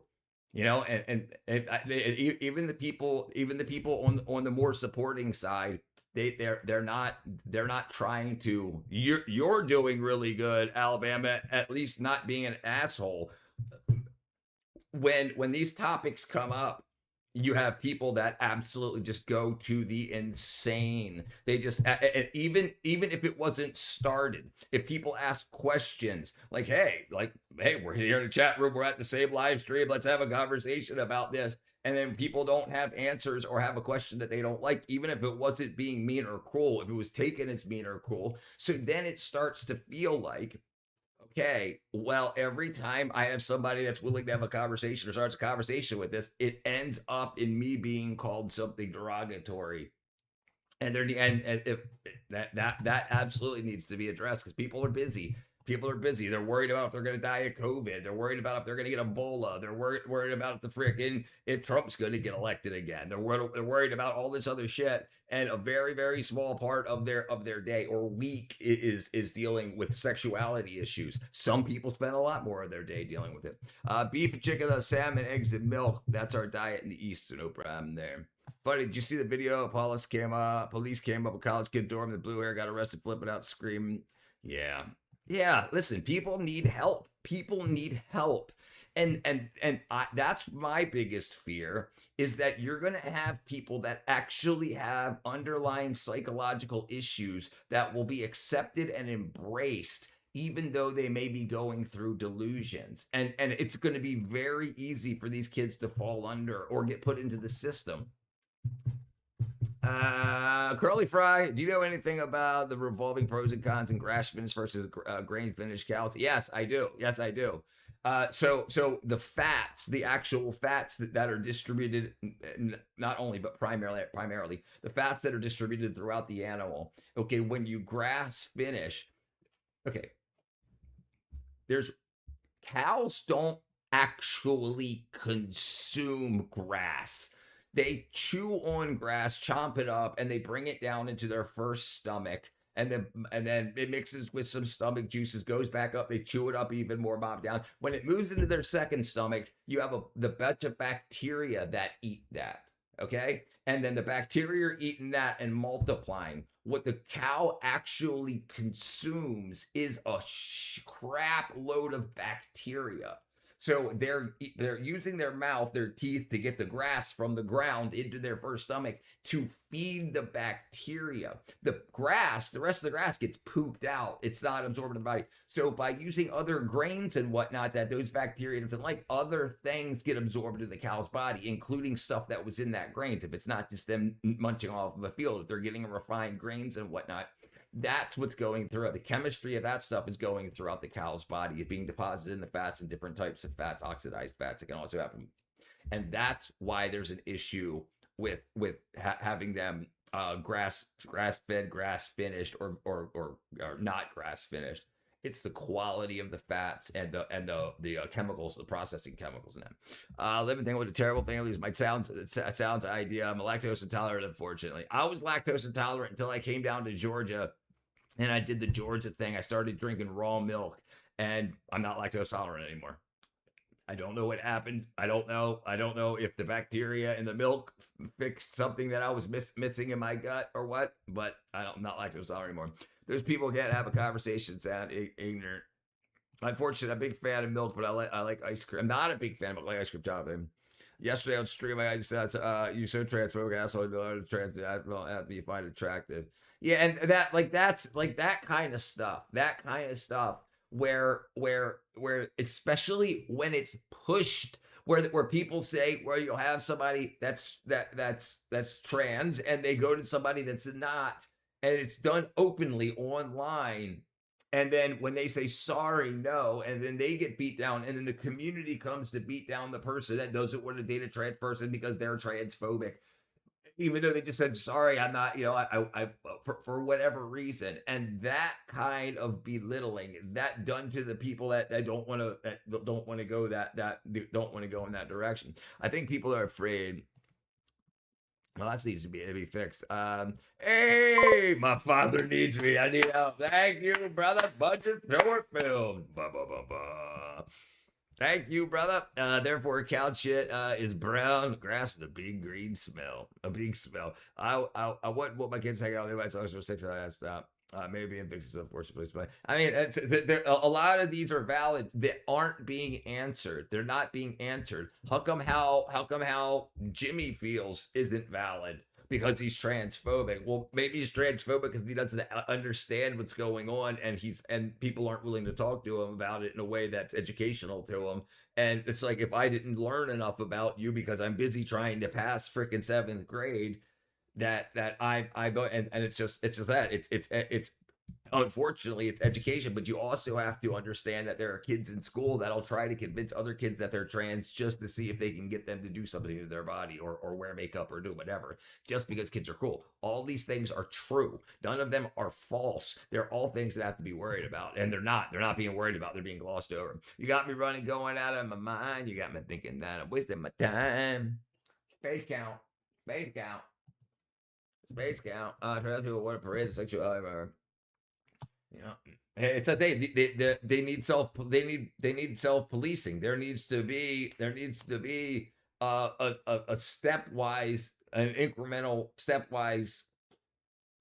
You know, and even the people on the more supporting side, they're not trying to. You're doing really good, Alabama, at least not being an asshole. When these topics come up, you have people that absolutely just go to the insane. They just, even if it wasn't started, if people ask questions like, hey, we're here in the chat room, we're at the same live stream, let's have a conversation about this. And then people don't have answers or have a question that they don't like, even if it wasn't being mean or cruel, if it was taken as mean or cruel. So then it starts to feel like, okay, well, every time I have somebody that's willing to have a conversation or starts a conversation with this, it ends up in me being called something derogatory. And if that absolutely needs to be addressed, because people are busy. They're worried about if they're going to die of COVID. They're worried about if they're going to get Ebola. They're worried about if Trump's going to get elected again. They're worried about all this other shit. And a very, very small part of their day or week is dealing with sexuality issues. Some people spend a lot more of their day dealing with it. Beef and chicken, salmon, eggs, and milk. That's our diet in the East, so no problem there. Buddy, did you see the video? Police came up, a college kid dorm, the blue hair, got arrested, flipping out, screaming. Yeah, listen, people need help. And that's my biggest fear, is that you're going to have people that actually have underlying psychological issues that will be accepted and embraced, even though they may be going through delusions. And it's going to be very easy for these kids to fall under or get put into the system. Curly Fry, do you know anything about the revolving pros and cons in grass finished versus grain finished cows? Yes, I do. So the fats, the actual fats that are distributed, not only, but primarily the fats that are distributed throughout the animal. Okay, when you grass finish, okay, cows don't actually consume grass. They chew on grass, chomp it up, and they bring it down into their first stomach. and then it mixes with some stomach juices, goes back up, they chew it up even more, mop down. When it moves into their second stomach, you have the bunch of bacteria that eat that. Okay. And then the bacteria are eating that and multiplying. What the cow actually consumes is a crap load of bacteria. So they're using their mouth, their teeth, to get the grass from the ground into their first stomach to feed the bacteria. The rest of the grass gets pooped out. It's not absorbed in the body. So by using other grains and whatnot that those bacteria doesn't like, other things get absorbed into the cow's body, including stuff that was in that grains. If it's not just them munching off of a field, if they're getting refined grains and whatnot, that's what's going through. The chemistry of that stuff is going throughout the cow's body. It's being deposited in the fats and different types of fats, oxidized fats. It can also happen. And that's why there's an issue with having them grass-fed, grass-finished, or not grass-finished. It's the quality of the fats and the chemicals, the processing chemicals in them. Living thing with a terrible thing. I lose my sounds idea. I'm a lactose intolerant, unfortunately. I was lactose intolerant until I came down to Georgia, and I did the Georgia thing. I started drinking raw milk, and I'm not lactose tolerant anymore. I don't know what happened. I don't know if the bacteria in the milk fixed something that I was missing in my gut or what, but I'm not lactose tolerant anymore. Those people can't have a conversation, sound ignorant. Unfortunately, I'm a big fan of milk, but I like ice cream. I'm not a big fan, but I like ice cream chocolate. Yesterday on stream, I just said, "You so transphobic, asshole. Well, you find attractive." Yeah, and that's that kind of stuff. That kind of stuff where especially when it's pushed, where people say, where you'll have somebody that's trans, and they go to somebody that's not, and it's done openly online. And then when they say sorry, no, and then they get beat down, and then the community comes to beat down the person that doesn't want to date a trans person because they're transphobic, even though they just said sorry, I'm not, I for whatever reason. And that kind of belittling, that done to the people that don't want to go in that direction. I think people are afraid. Well, that needs to be fixed. Hey, my father needs me. I need help. Thank you, brother. Budget short film. Thank you, brother. Therefore, cow shit is brown grass with a big green smell. A big smell. I want my kids hanging out with my songs for 6 hours. Stop. Maybe infectious, unfortunately, but I mean, a lot of these are valid that aren't being answered. They're not being answered. How come how Jimmy feels isn't valid because he's transphobic? Well, maybe he's transphobic because he doesn't understand what's going on, and people aren't willing to talk to him about it in a way that's educational to him. And it's like, if I didn't learn enough about you because I'm busy trying to pass freaking 7th grade, that I go, and it's just that it's unfortunately it's education, but you also have to understand that there are kids in school that'll try to convince other kids that they're trans just to see if they can get them to do something to their body or wear makeup or do whatever, just because kids are cool. All these things are true. None of them are false. They're all things that have to be worried about, and they're not being worried about. They're being glossed over. You got me going out of my mind. You got me thinking that I'm wasting my time. Space count. Space count. Trans people want to parade the sexual element. It's a thing. They need self-policing. There needs to be a stepwise, an incremental stepwise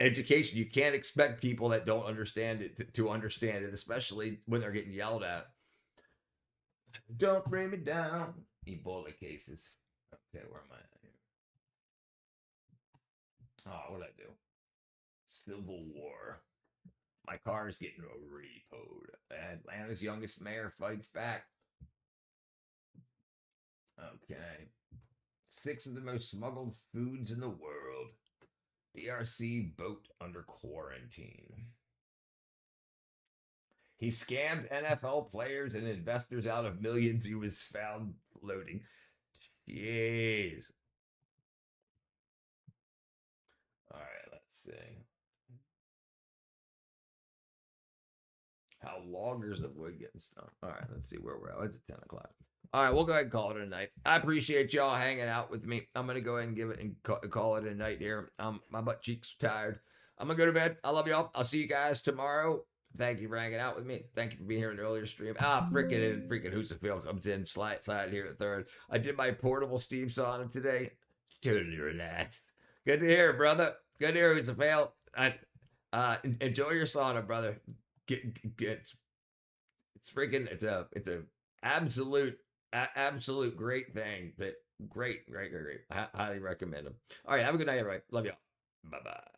education. You can't expect people that don't understand it to understand it, especially when they're getting yelled at. Don't bring me down. Ebola cases. Okay, where am I? Oh, what did I do? Civil War. My car is getting repoed. Atlanta's youngest mayor fights back. Okay. 6 of the most smuggled foods in the world. DRC boat under quarantine. He scammed NFL players and investors out of millions he was found floating. Jeez. All right, let's see. How loggers avoid getting stuck. All right, let's see where we're at. It's at 10 o'clock. All right, we'll go ahead and call it a night. I appreciate y'all hanging out with me. I'm going to go ahead and give it and call it a night here. My butt cheeks are tired. I'm going to go to bed. I love y'all. I'll see you guys tomorrow. Thank you for hanging out with me. Thank you for being here in an earlier stream. Freaking Husafil comes in, slide here at third. I did my portable steam sauna today. Totally relaxed. Good to hear, brother. Good to hear, Husafil. Enjoy your sauna, brother. It's a absolute great thing. But great. I highly recommend them. All right, have a good night, everybody. Love y'all. Bye-bye.